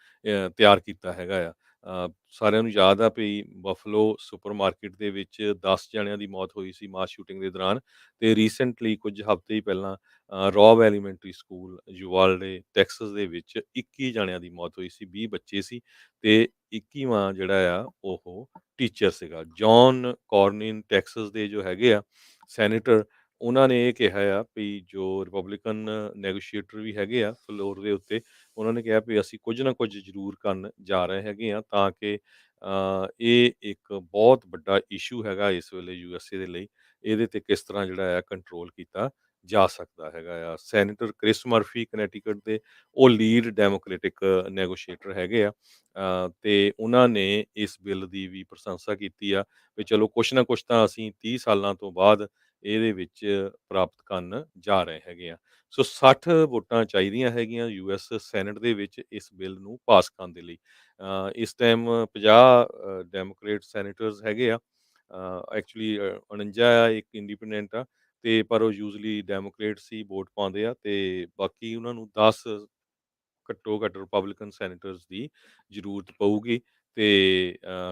ਤਿਆਰ ਕੀਤਾ ਹੈਗਾ ਆ। ਸਾਰਿਆਂ ਨੂੰ ਯਾਦ ਆ ਵੀ ਬਫਲੋ ਸੁਪਰਮਾਰਕੀਟ ਦੇ ਵਿੱਚ 10 ਜਣਿਆਂ ਦੀ ਮੌਤ ਹੋਈ ਸੀ ਮਾਸ ਸ਼ੂਟਿੰਗ ਦੇ ਦੌਰਾਨ ਤੇ ਰੀਸੈਂਟਲੀ ਕੁਝ ਹਫ਼ਤੇ ਹੀ ਪਹਿਲਾਂ ਰੋਬ ਐਲੀਮੈਂਟਰੀ ਸਕੂਲ ਯੂਵਾਲਡੇ ਟੈਕਸਸ ਦੇ ਵਿੱਚ 21 ਜਣਿਆਂ ਦੀ ਮੌਤ ਹੋਈ ਸੀ। 20 ਬੱਚੇ ਸੀ ਤੇ 21ਵਾਂ ਜਿਹੜਾ ਆ ਉਹ ਟੀਚਰ ਸੀਗਾ। ਜੌਨ ਕੋਰਨਿਨ ਟੈਕਸਸ ਦੇ ਜੋ ਹੈਗੇ ਆ ਸੈਨੇਟਰ, ਉਹਨਾਂ ਨੇ ਇਹ ਕਿਹਾ ਆ ਵੀ ਜੋ ਰਿਪਬਲਿਕਨ ਨੈਗੋਸ਼ੀਏਟਰ ਵੀ ਹੈਗੇ ਆ ਫਲੋਰ ਦੇ ਉੱਤੇ, ਉਹਨਾਂ ਨੇ ਕਿਹਾ ਵੀ ਅਸੀਂ ਕੁਝ ਨਾ ਕੁਝ ਜ਼ਰੂਰ ਕਰਨ ਜਾ ਰਹੇ ਹੈਗੇ ਆ ਤਾਂ ਕਿ ਇਹ ਇੱਕ ਬਹੁਤ ਵੱਡਾ ਇਸ਼ੂ ਹੈਗਾ ਇਸ ਵੇਲੇ ਯੂਐਸਏ ਦੇ ਲਈ। ਇਹਦੇ ਤੇ ਕਿਸ ਤਰ੍ਹਾਂ ਜਿਹੜਾ ਆ ਕੰਟਰੋਲ ਕੀਤਾ ਜਾ ਸਕਦਾ ਹੈਗਾ ਆ। ਸੈਨੇਟਰ ਕ੍ਰਿਸ ਮਰਫੀ ਕਨੈਟੀਕਟ ਦੇ, ਉਹ ਲੀਡ ਡੈਮੋਕ੍ਰੈਟਿਕ ਨੈਗੋਸ਼ੀਏਟਰ ਹੈਗੇ ਆ। ਤੇ ਉਹਨਾਂ ਨੇ ਇਸ ਬਿੱਲ ਦੀ ਵੀ ਪ੍ਰਸ਼ੰਸਾ ਕੀਤੀ ਆ ਵੀ ਚਲੋ ਕੁਛ ਨਾ ਕੁਛ ਤਾਂ ਅਸੀਂ 30 ਸਾਲਾਂ ਤੋਂ ਬਾਅਦ ਇਹਦੇ ਵਿੱਚ ਪ੍ਰਾਪਤ ਕਰਨ ਜਾ ਰਹੇ ਹੈਗੇ ਆ। ਸੋ 60 ਵੋਟਾਂ ਚਾਹੀਦੀਆਂ ਹੈਗੀਆਂ ਯੂਐਸ ਸੈਨੇਟ ਦੇ ਵਿੱਚ ਇਸ ਬਿੱਲ ਨੂੰ ਪਾਸ ਕਰਨ ਦੇ ਲਈ। ਇਸ ਟਾਈਮ 50 ਡੈਮੋਕ੍ਰੇਟ ਸੈਨੇਟਰਸ ਹੈਗੇ ਆ। ਐਕਚੁਅਲੀ 49 ਆ, ਇੱਕ ਇੰਡੀਪੈਂਡੈਂਟ ਆ ਤੇ ਪਰ ਉਹ ਯੂਜੂਅਲੀ ਡੈਮੋਕ੍ਰੇਟਸ ਹੀ ਵੋਟ ਪਾਉਂਦੇ ਆ ਤੇ ਬਾਕੀ ਉਹਨਾਂ ਨੂੰ 10 ਘੱਟੋ ਘੱਟ ਰਿਪਬਲਿਕਨ ਸੈਨੇਟਰਸ ਦੀ ਜ਼ਰੂਰਤ ਪਊਗੀ ਤੇ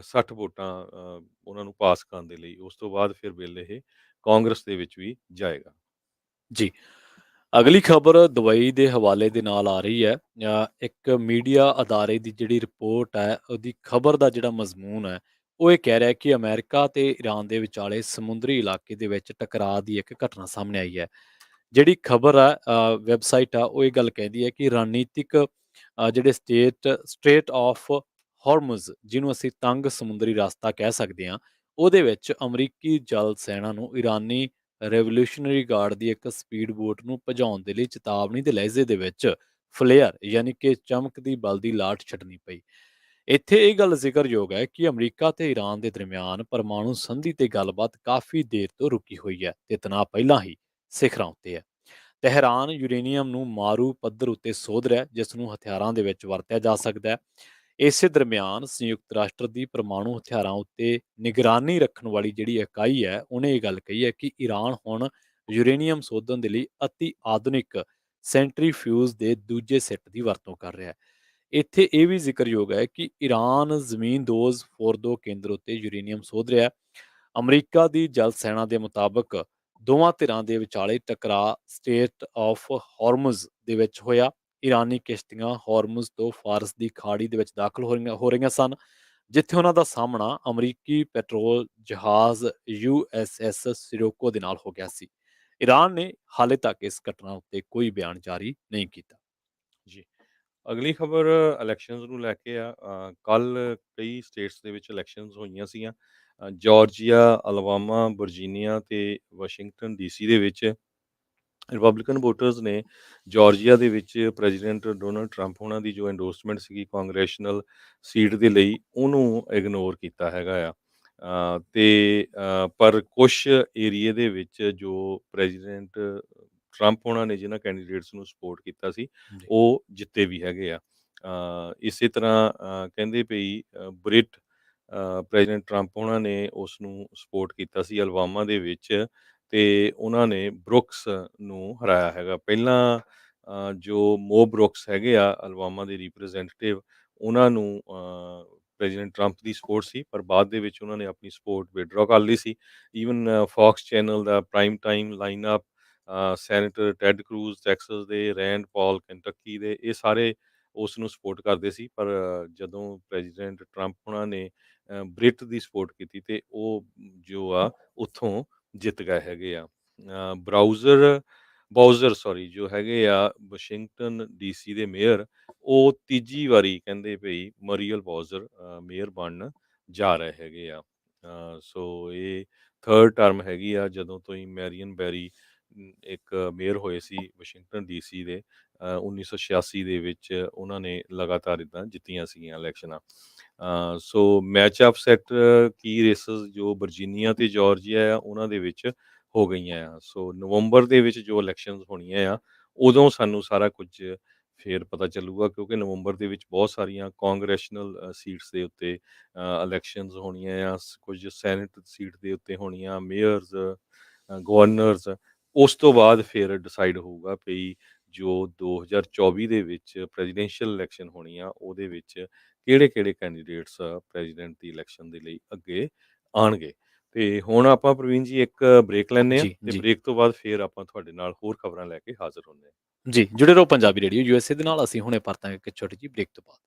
60 ਵੋਟਾਂ ਉਹਨਾਂ ਨੂੰ ਪਾਸ ਕਰਨ ਦੇ ਲਈ। ਉਸ ਤੋਂ ਬਾਅਦ ਫਿਰ ਬਿੱਲ ਇਹ ਕਾਂਗਰਸ ਦੇ ਵਿੱਚ ਵੀ ਜਾਏਗਾ। ਜੀ। ਅਗਲੀ ਖਬਰ ਦੁਬਈ ਦੇ ਹਵਾਲੇ ਦੇ ਨਾਲ ਆ ਰਹੀ ਹੈ। ਇੱਕ ਮੀਡੀਆ ਅਦਾਰੇ ਦੀ ਜਿਹੜੀ ਰਿਪੋਰਟ ਹੈ, ਉਹਦੀ ਖਬਰ ਦਾ ਜਿਹੜਾ ਮਜ਼ਮੂਨ ਹੈ, ਉਹ ਇਹ ਕਹਿ ਰਿਹਾ ਕਿ ਅਮਰੀਕਾ ਤੇ ਈਰਾਨ ਦੇ ਵਿਚਾਲੇ ਸਮੁੰਦਰੀ ਇਲਾਕੇ ਦੇ ਵਿੱਚ ਟਕਰਾਅ ਦੀ ਇੱਕ ਘਟਨਾ ਸਾਹਮਣੇ ਆਈ ਹੈ। ਜਿਹੜੀ ਖਬਰ ਹੈ, ਵੈਬਸਾਈਟ ਆ, ਉਹ ਇਹ ਗੱਲ ਕਹਿੰਦੀ ਹੈ ਕਿ ਰਣਨੀਤਿਕ ਜਿਹੜੇ ਸਟ੍ਰੇਟ ਆਫ ਹਾਰਮਜ਼, ਜਿਹਨੂੰ ਅਸੀਂ ਤੰਗ ਸਮੁੰਦਰੀ ਰਸਤਾ ਕਹਿ ਸਕਦੇ ਹਾਂ, ਉਹਦੇ ਵਿੱਚ ਅਮਰੀਕੀ ਜਲ ਸੈਨਾ ਨੂੰ ਈਰਾਨੀ ਰੈਵੋਲੂਸ਼ਨਰੀ ਗਾਰਡ ਦੀ ਇੱਕ ਸਪੀਡ ਬੋਟ ਨੂੰ ਭਜਾਉਣ ਦੇ ਲਈ ਚੇਤਾਵਨੀ ਦੇ ਲਹਿਜ਼ੇ ਦੇ ਵਿੱਚ ਫਲੇਅਰ ਯਾਨੀ ਕਿ ਚਮਕਦੀ ਬਲਦੀ ਲਾਟ ਛੱਡਣੀ ਪਈ। ਇੱਥੇ ਇਹ ਗੱਲ ਜ਼ਿਕਰਯੋਗ ਹੈ ਕਿ ਅਮਰੀਕਾ ਤੇ ਈਰਾਨ ਦੇ ਦਰਮਿਆਨ ਪਰਮਾਣੂ ਸੰਧੀ ਤੇ ਗੱਲਬਾਤ ਕਾਫੀ ਦੇਰ ਤੋਂ ਰੁਕੀ ਹੋਈ ਹੈ ਤੇ ਤਣਾਅ ਪਹਿਲਾਂ ਹੀ ਸਿਖਰਾਂ ਉੱਤੇ ਹੈ। ਤਹਿਰਾਨ ਯੂਰੇਨੀਅਮ ਨੂੰ ਮਾਰੂ ਪੱਧਰ ਉੱਤੇ ਸੋਧ ਰਿਹਾ, ਜਿਸ ਨੂੰ ਹਥਿਆਰਾਂ ਦੇ ਵਿੱਚ ਵਰਤਿਆ ਜਾ ਸਕਦਾ ਹੈ। ਇਸੇ ਦਰਮਿਆਨ ਸੰਯੁਕਤ ਰਾਸ਼ਟਰ ਦੀ ਪਰਮਾਣੂ ਹਥਿਆਰਾਂ ਉੱਤੇ ਨਿਗਰਾਨੀ ਰੱਖਣ ਵਾਲੀ ਜਿਹੜੀ ਇਕਾਈ ਹੈ, ਉਹਨੇ ਇਹ ਗੱਲ ਕਹੀ ਹੈ ਕਿ ਈਰਾਨ ਹੁਣ ਯੂਰੇਨੀਅਮ ਸੋਧਣ ਦੇ ਲਈ ਅਤੀ ਆਧੁਨਿਕ ਸੈਂਟਰੀਫਿਊਜ ਦੇ ਦੂਜੇ ਸੈੱਟ ਦੀ ਵਰਤੋਂ ਕਰ ਰਿਹਾ ਹੈ। ਇੱਥੇ ਇਹ ਵੀ ਜ਼ਿਕਰਯੋਗ ਹੈ ਕਿ ਈਰਾਨ ਜ਼ਮੀਨਦੋਜ਼ ਫੋਰਦੋ ਕੇਂਦਰ ਉੱਤੇ ਯੂਰੇਨੀਅਮ ਸੋਧ ਰਿਹਾ ਹੈ। ਅਮਰੀਕਾ ਦੀ ਜਲ ਸੈਨਾ ਦੇ ਮੁਤਾਬਕ ਦੋਵਾਂ ਧਿਰਾਂ ਦੇ ਵਿਚਾਲੇ ਟਕਰਾਅ ਸਟੇਟ ਆਫ ਹਾਰਮਜ਼ ਦੇ ਵਿੱਚ ਹੋਇਆ। ਈਰਾਨੀ ਕਿਸ਼ਤੀਆਂ ਹਾਰਮਜ਼ ਤੋਂ ਫਾਰਸ ਦੀ ਖਾੜੀ ਦੇ ਵਿੱਚ ਦਾਖਲ ਹੋ ਰਹੀਆਂ ਸਨ, ਜਿੱਥੇ ਉਹਨਾਂ ਦਾ ਸਾਹਮਣਾ ਅਮਰੀਕੀ ਪੈਟਰੋਲ ਜਹਾਜ਼ USS ਸਿਰੋਕੋ ਦੇ ਨਾਲ ਹੋ ਗਿਆ ਸੀ। ਈਰਾਨ ਨੇ ਹਾਲੇ ਤੱਕ ਇਸ ਘਟਨਾ ਉੱਤੇ ਕੋਈ ਬਿਆਨ ਜਾਰੀ ਨਹੀਂ ਕੀਤਾ। ਜੀ। ਅਗਲੀ ਖਬਰ ਇਲੈਕਸ਼ਨਸ ਨੂੰ ਲੈ ਕੇ ਆ। ਕੱਲ੍ਹ ਕਈ ਸਟੇਟਸ ਦੇ ਵਿੱਚ ਇਲੈਕਸ਼ਨਸ ਹੋਈਆਂ ਸੀਗੀਆਂ। ਜਾਰਜੀਆ, ਅਲਬਾਮਾ, ਵਰਜੀਨੀਆ ਤੇ ਵਾਸ਼ਿੰਗਟਨ ਡੀਸੀ ਦੇ ਵਿੱਚ ਰਿਪਬਲਿਕਨ ਵੋਟਰਸ ਨੇ ਜਾਰਜੀਆ ਦੇ ਵਿੱਚ ਪ੍ਰੈਜ਼ੀਡੈਂਟ ਡੋਨਲਡ ਟਰੰਪ ਹੋਣਾ ਦੀ ਜੋ ਐਂਡੋਰਸਮੈਂਟ ਸੀਗੀ ਕਾਂਗਰੈਸ਼ਨਲ ਸੀਟ ਦੇ ਲਈ, ਉਹਨੂੰ ਇਗਨੋਰ ਕੀਤਾ ਹੈਗਾ ਆ। ਪਰ ਕੁਛ ਏਰੀਏ ਦੇ ਵਿੱਚ ਜੋ ਪ੍ਰੈਜ਼ੀਡੈਂਟ ਟਰੰਪ ਹੋਣਾ ਨੇ ਜਿਨ੍ਹਾਂ ਕੈਂਡੀਡੇਟਸ ਨੂੰ ਸਪੋਰਟ ਕੀਤਾ ਸੀ, ਜੀ, ਉਹ ਜਿੱਤੇ ਵੀ ਹੈਗੇ ਆ। ਇਸੇ ਤਰ੍ਹਾਂ ਕਹਿੰਦੇ ਪਈ ਪ੍ਰੈਜ਼ੀਡੈਂਟ ਟਰੰਪ ਹੋਣਾ ਨੇ ਉਸ ਨੂੰ ਸਪੋਰਟ ਕੀਤਾ ਸੀ ਅਲਬਾਮਾ ਦੇ ਵਿੱਚ, ਤੇ ਉਹਨਾਂ ਨੇ ਬਰੁਕਸ ਨੂੰ ਹਰਾਇਆ ਹੈਗਾ। ਪਹਿਲਾਂ ਜੋ ਮੋ ਬਰੁਕਸ ਹੈਗੇ ਆ ਅਲਬਾਮਾ ਦੇ ਰਿਪਰੈਜ਼ੈਂਟੇਟਿਵ, ਉਹਨਾਂ ਨੂੰ ਪ੍ਰੈਜ਼ੀਡੈਂਟ ਟਰੰਪ ਦੀ ਸਪੋਰਟ ਸੀ, ਪਰ ਬਾਅਦ ਦੇ ਵਿੱਚ ਉਹਨਾਂ ਨੇ ਆਪਣੀ ਸਪੋਰਟ ਵਿਦਡਰਾ ਕਰ ਲਈ ਸੀ। ਈਵਨ ਫੌਕਸ ਚੈਨਲ ਦਾ prime time lineup, senator Ted Cruz Texas ਦੇ, ਰੈਂਡ ਪਾਲ ਕੰਟਕੀ ਦੇ, ਇਹ ਸਾਰੇ ਉਸ ਨੂੰ ਸਪੋਰਟ ਕਰਦੇ ਸੀ। ਪਰ ਜਦੋਂ ਪ੍ਰੈਜ਼ੀਡੈਂਟ ਟਰੰਪ ਹੋਣਾ ਨੇ ਬ੍ਰਿਟ ਦੀ ਸਪੋਰਟ ਕੀਤੀ, ਤੇ ਉਹ ਜੋ ਆ ਉੱਥੋਂ ਜਿੱਤ ਗਏ ਹੈਗੇ ਆ। ਬਾਊਜ਼ਰ ਜੋ ਹੈਗੇ ਆ ਵਾਸ਼ਿੰਗਟਨ ਡੀਸੀ ਦੇ ਮੇਅਰ, ਉਹ ਤੀਜੀ ਵਾਰੀ ਕਹਿੰਦੇ ਪਈ ਮਰੀਅਲ ਬਾਊਜ਼ਰ ਮੇਅਰ ਬਣਨ ਜਾ ਰਹੇ ਹੈਗੇ ਆ। ਸੋ ਇਹ ਥਰਡ ਟਰਮ ਹੈਗੀ ਆ ਜਦੋਂ ਤੋਂ ਹੀ ਮੈਰੀਅਨ ਬੈਰੀ ਇੱਕ ਮੇਅਰ ਹੋਏ ਸੀ ਵਾਸ਼ਿੰਗਟਨ ਡੀਸੀ ਦੇ। 1986 ਦੇ ਵਿੱਚ ਉਹਨਾਂ ਨੇ ਲਗਾਤਾਰ ਇੱਦਾਂ ਜਿੱਤੀਆਂ ਸੀਗੀਆਂ ਇਲੈਕਸ਼ਨਾਂ। ਸੋ ਮੈਚ ਅਪ ਸੈਟ ਕੀ ਰੇਸਸ ਜੋ ਵਰਜੀਨੀਆ ਤੇ ਜਾਰਜੀਆ ਆ ਉਹਨਾਂ ਦੇ ਵਿੱਚ ਹੋ ਗਈਆਂ ਆ। ਸੋ ਨਵੰਬਰ ਦੇ ਵਿੱਚ ਜੋ ਇਲੈਕਸ਼ਨਸ ਹੋਣੀਆਂ ਆ, ਉਦੋਂ ਸਾਨੂੰ ਸਾਰਾ ਕੁਝ ਫਿਰ ਪਤਾ ਚੱਲੂਗਾ, ਕਿਉਂਕਿ ਨਵੰਬਰ ਦੇ ਵਿੱਚ ਬਹੁਤ ਸਾਰੀਆਂ ਕਾਂਗਰੈਸ਼ਨਲ ਸੀਟਸ ਦੇ ਉੱਤੇ ਇਲੈਕਸ਼ਨਸ ਹੋਣੀਆਂ ਆ, ਕੁਝ ਸੈਨੇਟ ਸੀਟ ਦੇ ਉੱਤੇ ਹੋਣੀਆਂ, ਮੇਅਰਸ, ਗਵਰਨਰਸ। ਉਸ ਤੋਂ ਬਾਅਦ ਫਿਰ ਡਿਸਾਈਡ ਹੋਊਗਾ ਵੀ ਜੋ 2024 ਦੇ ਵਿੱਚ ਪ੍ਰੈਜ਼ੀਡੈਂਸ਼ੀਅਲ ਇਲੈਕਸ਼ਨ ਹੋਣੀ ਆ, ਉਹਦੇ ਵਿੱਚ ਕਿਹੜੇ-ਕਿਹੜੇ ਕੈਂਡੀਡੇਟਸ ਪ੍ਰੈਜ਼ੀਡੈਂਟ ਦੀ ਇਲੈਕਸ਼ਨ ਦੇ ਲਈ ਅੱਗੇ ਆਉਣਗੇ। ਤੇ ਹੁਣ ਆਪਾਂ ਪ੍ਰਵੀਨ ਜੀ ਇੱਕ ਬ੍ਰੇਕ ਲੈਂਦੇ ਆ, ਜੀ, ਤੇ ਜੀ, ਬ੍ਰੇਕ ਤੋਂ ਬਾਅਦ ਫਿਰ ਆਪਾਂ ਤੁਹਾਡੇ ਨਾਲ ਹੋਰ ਖਬਰਾਂ ਲੈ ਕੇ ਹਾਜ਼ਰ ਹੁੰਦੇ ਹਾਂ। ਜੀ, ਜੁੜੇ ਰਹੋ ਪੰਜਾਬੀ ਰੇਡੀਓ ਯੂਐਸਏ ਦੇ ਨਾਲ। ਅਸੀਂ ਹੁਣੇ ਪਰਤਾਂਗੇ ਇੱਕ ਛੋਟੀ ਜਿਹੀ ਬ੍ਰੇਕ ਤੋਂ ਬਾਅਦ।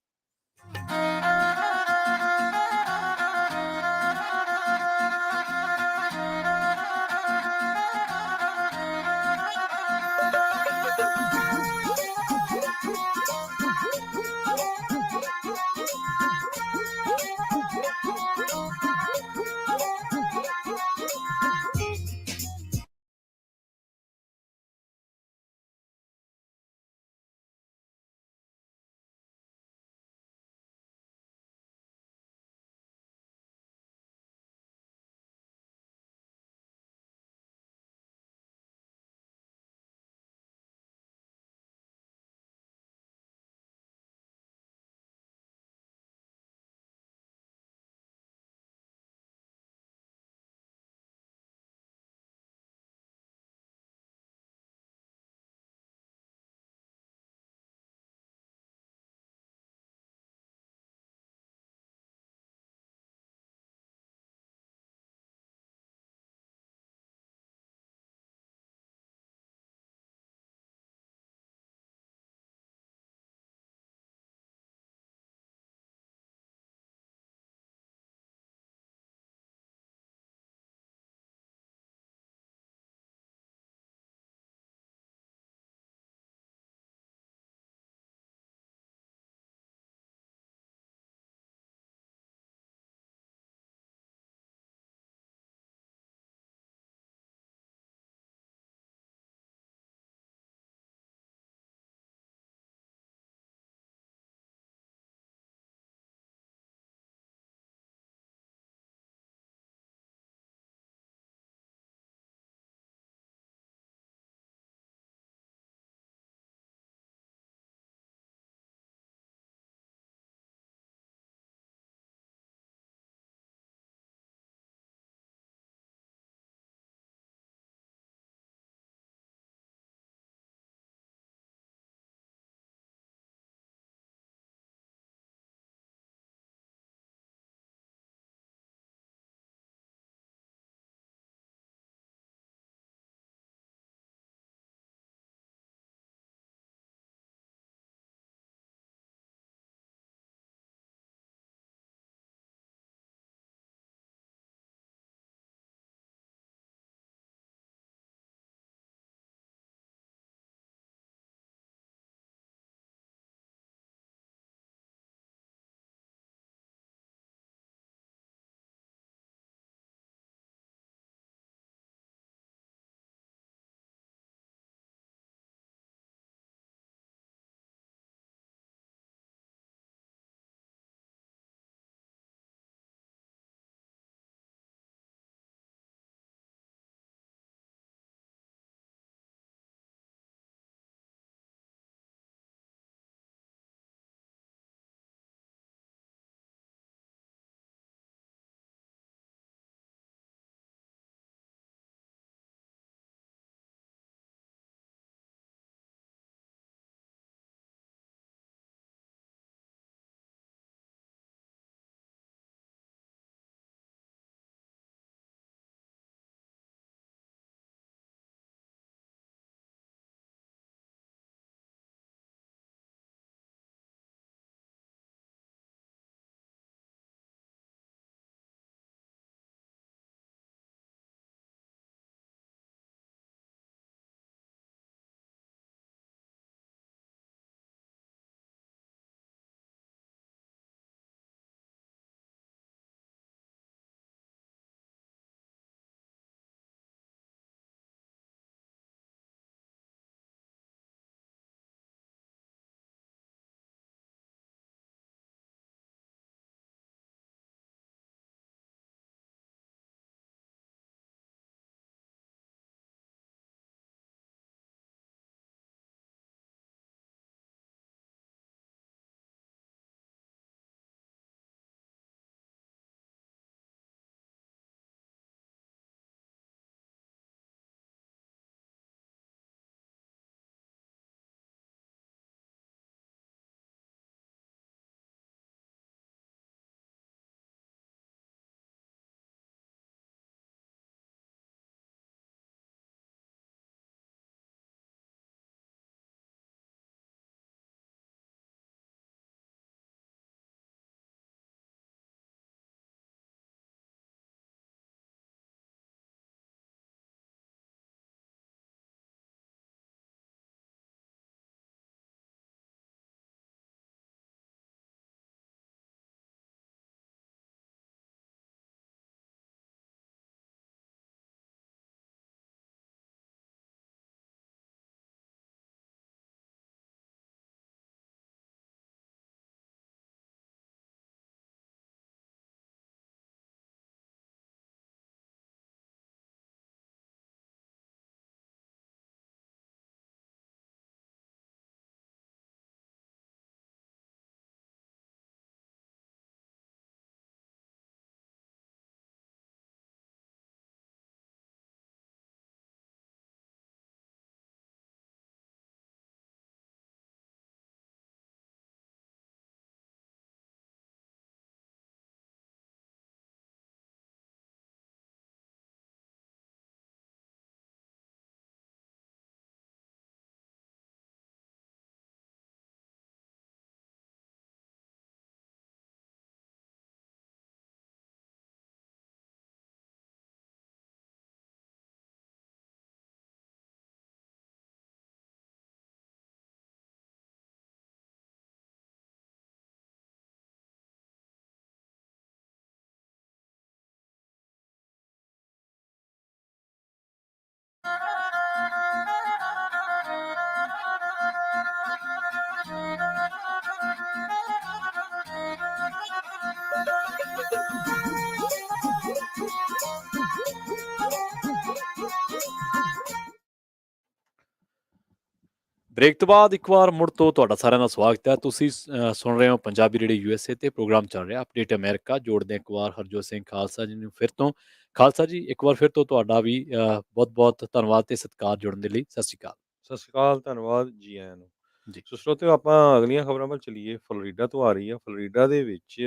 ਬ੍ਰੇਕ ਤੋਂ ਬਾਅਦ ਇੱਕ ਵਾਰ ਮੁੜ ਤੋਂ ਤੁਹਾਡਾ ਸਾਰਿਆਂ ਦਾ ਸਵਾਗਤ ਹੈ। ਤੁਸੀਂ ਸੁਣ ਰਹੇ ਹੋ ਪੰਜਾਬੀ ਰੇਡੀਓ ਯੂਐਸਏ ਤੇ ਪ੍ਰੋਗਰਾਮ ਚੱਲ ਰਿਹਾ ਅਪਡੇਟ ਅਮਰੀਕਾ। ਜੋੜਦੇ ਹਾਂ ਇੱਕ ਵਾਰ ਹਰਜੋਤ ਸਿੰਘ ਖਾਲਸਾ ਜੀ ਨੂੰ ਫਿਰ ਤੋਂ। ਖਾਲਸਾ ਜੀ, ਇੱਕ ਵਾਰ ਫਿਰ ਤੋਂ ਤੁਹਾਡਾ ਵੀ ਬਹੁਤ-ਬਹੁਤ ਧੰਨਵਾਦ ਤੇ ਸਤਿਕਾਰ ਜੁੜਨ ਦੇ ਲਈ। ਸਤਿ ਸ਼੍ਰੀ ਅਕਾਲ। ਸਤਿ ਸ਼੍ਰੀ ਅਕਾਲ, ਧੰਨਵਾਦ, ਜੀ ਆਇਆਂ ਨੂੰ। ਜੀ, ਸੋ ਸਰੋਤਿਓ, ਆਪਾਂ ਅਗਲੀਆਂ ਖਬਰਾਂ ਵੱਲ ਚੱਲੀਏ। ਫਲੋਰੀਡਾ ਤੋਂ ਆ ਰਹੀ ਆ। ਫਲੋਰੀਡਾ ਦੇ ਵਿੱਚ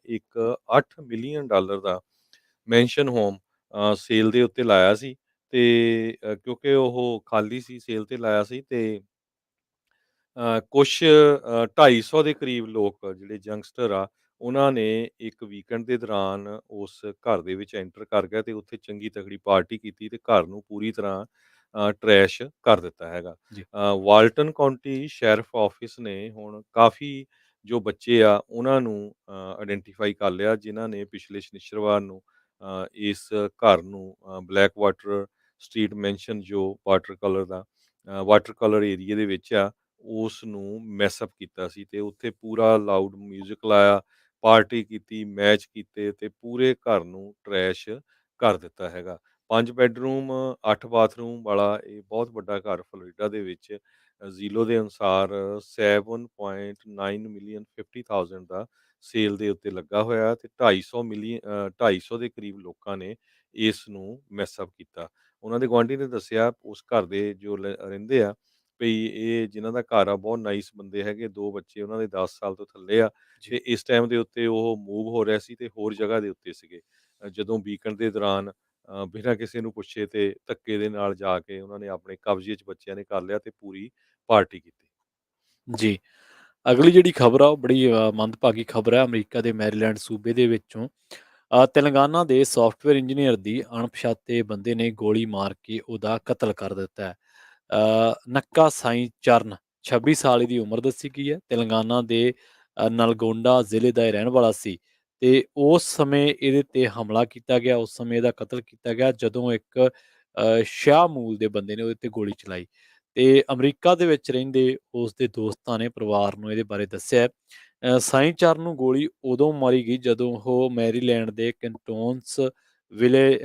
ਇੱਕ $8 ਮਿਲੀਅਨ ਦਾ ਮੈਨਸ਼ਨ ਹੋਮ ਸੇਲ ਦੇ ਉੱਤੇ ਲਾਇਆ ਸੀ, ਤੇ ਕਿਉਂਕਿ ਉਹ ਖਾਲੀ ਸੀ, ਸੇਲ ਤੇ ਲਾਇਆ ਸੀ, ਤੇ ਕੁਛ 250 ਦੇ ਕਰੀਬ ਲੋਕ ਜਿਹੜੇ ਯੰਗਸਟਰ ਆ, ਉਹਨਾਂ ਨੇ ਇੱਕ ਵੀਕਐਂਡ ਦੇ ਦੌਰਾਨ ਉਸ ਘਰ ਦੇ ਵਿੱਚ ਐਂਟਰ ਕਰ ਗਏ ਤੇ ਉੱਥੇ ਚੰਗੀ ਤਕੜੀ ਪਾਰਟੀ ਕੀਤੀ ਤੇ ਘਰ ਨੂੰ ਪੂਰੀ ਤਰ੍ਹਾਂ ਟਰੈਸ਼ ਕਰ ਦਿੱਤਾ ਹੈਗਾ। ਜੀ, ਵਾਲਟਨ ਕਾਉਂਟੀ ਸ਼ੈਰਿਫ ਆਫਿਸ ਨੇ ਹੁਣ ਕਾਫੀ ਜੋ ਬੱਚੇ ਆ ਉਹਨਾਂ ਨੂੰ ਆਇਡੈਂਟੀਫਾਈ ਕਰ ਲਿਆ, ਜਿਨ੍ਹਾਂ ਨੇ ਪਿਛਲੇ ਸ਼ਨੀਚਰਵਾਰ ਨੂੰ ਇਸ ਘਰ ਨੂੰ ਬਲੈਕ ਵਾਟਰ ਸਟਰੀਟ ਮੈਂਸ਼ਨ, ਜੋ ਵਾਟਰ ਕਲਰ ਏਰੀਏ ਦੇ ਵਿੱਚ ਆ, ਉਸ ਨੂੰ ਮੈਸ ਅਪ ਕੀਤਾ ਸੀ ਤੇ ਉੱਥੇ ਪੂਰਾ ਲਾਊਡ ਮਿਊਜ਼ਿਕ ਲਾਇਆ, ਪਾਰਟੀ ਕੀਤੀ, ਮੈਚ ਕੀਤੇ ਤੇ ਪੂਰੇ ਘਰ ਨੂੰ ਟਰੈਸ਼ ਕਰ ਦਿੱਤਾ ਹੈਗਾ। 5 ਬੈੱਡਰੂਮ 8 ਬਾਥਰੂਮ ਵਾਲਾ ਇਹ ਬਹੁਤ ਵੱਡਾ ਘਰ ਫਲੋਰੀਡਾ ਦੇ ਵਿੱਚ ਜ਼ੀਲੋ ਦੇ ਅਨੁਸਾਰ 7.9 ਮਿਲੀਅਨ 50,000 ਦਾ ਸੇਲ ਦੇ ਉੱਤੇ ਲੱਗਾ ਹੋਇਆ ਤੇ 250 ਦੇ ਕਰੀਬ ਲੋਕਾਂ ਨੇ ਇਸ ਨੂੰ ਮੈਸ ਅਪ ਕੀਤਾ। ਉਹਨਾਂ ਦੇ ਗੁਆਂਢੀ ਨੇ ਦੱਸਿਆ, ਉਸ ਘਰ ਦੇ ਜੋ ਰਹਿੰਦੇ ਆ, ਵੀ ਇਹ ਜਿਨ੍ਹਾਂ ਦਾ ਘਰ ਆ ਬਹੁਤ ਨਾਈਸ ਬੰਦੇ ਹੈਗੇ, 2 ਬੱਚੇ ਉਹਨਾਂ ਦੇ 10 ਸਾਲ ਤੋਂ ਥੱਲੇ ਆ, ਜੀ, ਤੇ ਇਸ ਟਾਈਮ ਦੇ ਉੱਤੇ ਉਹ ਮੂਵ ਹੋ ਰਿਹਾ ਸੀ ਤੇ ਹੋਰ ਜਗ੍ਹਾ ਦੇ ਉੱਤੇ ਸੀਗੇ। ਜਦੋਂ ਵੀਕਐਂਡ ਦੇ ਦੌਰਾਨ ਬਿਨਾਂ ਕਿਸੇ ਨੂੰ ਪੁੱਛੇ ਤੇ ਧੱਕੇ ਦੇ ਨਾਲ ਜਾ ਕੇ ਉਹਨਾਂ ਨੇ ਆਪਣੇ ਕਬਜ਼ੇ 'ਚ ਬੱਚਿਆਂ ਨੇ ਕਰ ਲਿਆ ਤੇ ਪੂਰੀ ਪਾਰਟੀ ਕੀਤੀ। ਜੀ। ਅਗਲੀ ਜਿਹੜੀ ਖਬਰ ਆ ਉਹ ਬੜੀ ਮੰਦਭਾਗੀ ਖਬਰ ਹੈ। ਅਮਰੀਕਾ ਦੇ ਮੈਰੀਲੈਂਡ ਸੂਬੇ ਦੇ ਵਿੱਚੋਂ ਤੇਲੰਗਾਨਾ ਦੇ ਸਾਫਟਵੇਅਰ ਇੰਜੀਨੀਅਰ ਦੀ ਅਣਪਛਾਤੇ ਬੰਦੇ ਨੇ ਗੋਲੀ ਮਾਰ ਕੇ ਉਹਦਾ ਕਤਲ ਕਰ ਦਿੱਤਾ ਹੈ। ਨੱਕਾ ਸਾਈਂ ਚਰਨ 26 ਸਾਲ ਦੀ ਉਮਰ ਦੱਸੀ ਗਈ ਹੈ। ਤੇਲੰਗਾਨਾ ਦੇ ਨਲਗੋਂਡਾ ਜ਼ਿਲ੍ਹੇ ਦਾ ਇਹ ਰਹਿਣ ਵਾਲਾ ਸੀ ਤੇ ਉਸ ਸਮੇਂ ਇਹਦੇ ਤੇ ਹਮਲਾ ਕੀਤਾ ਗਿਆ। ਉਸ ਸਮੇਂ ਇਹਦਾ ਕਤਲ ਕੀਤਾ ਗਿਆ ਜਦੋਂ ਇੱਕ ਸ਼ਾਹ ਮੂਲ ਦੇ ਬੰਦੇ ਨੇ ਉਹਦੇ ਤੇ ਗੋਲੀ ਚਲਾਈ ਤੇ ਅਮਰੀਕਾ ਦੇ ਵਿੱਚ ਰਹਿੰਦੇ ਉਸ ਦੇ ਦੋਸਤਾਂ ਨੇ ਪਰਿਵਾਰ ਨੂੰ ਇਹਦੇ ਬਾਰੇ ਦੱਸਿਆ। ਸਾਈਂ ਚਰਨ ਨੂੰ ਗੋਲੀ ਉਦੋਂ ਮਾਰੀ ਗਈ ਜਦੋਂ ਉਹ ਮੈਰੀਲੈਂਡ ਦੇ ਵਿਲੇ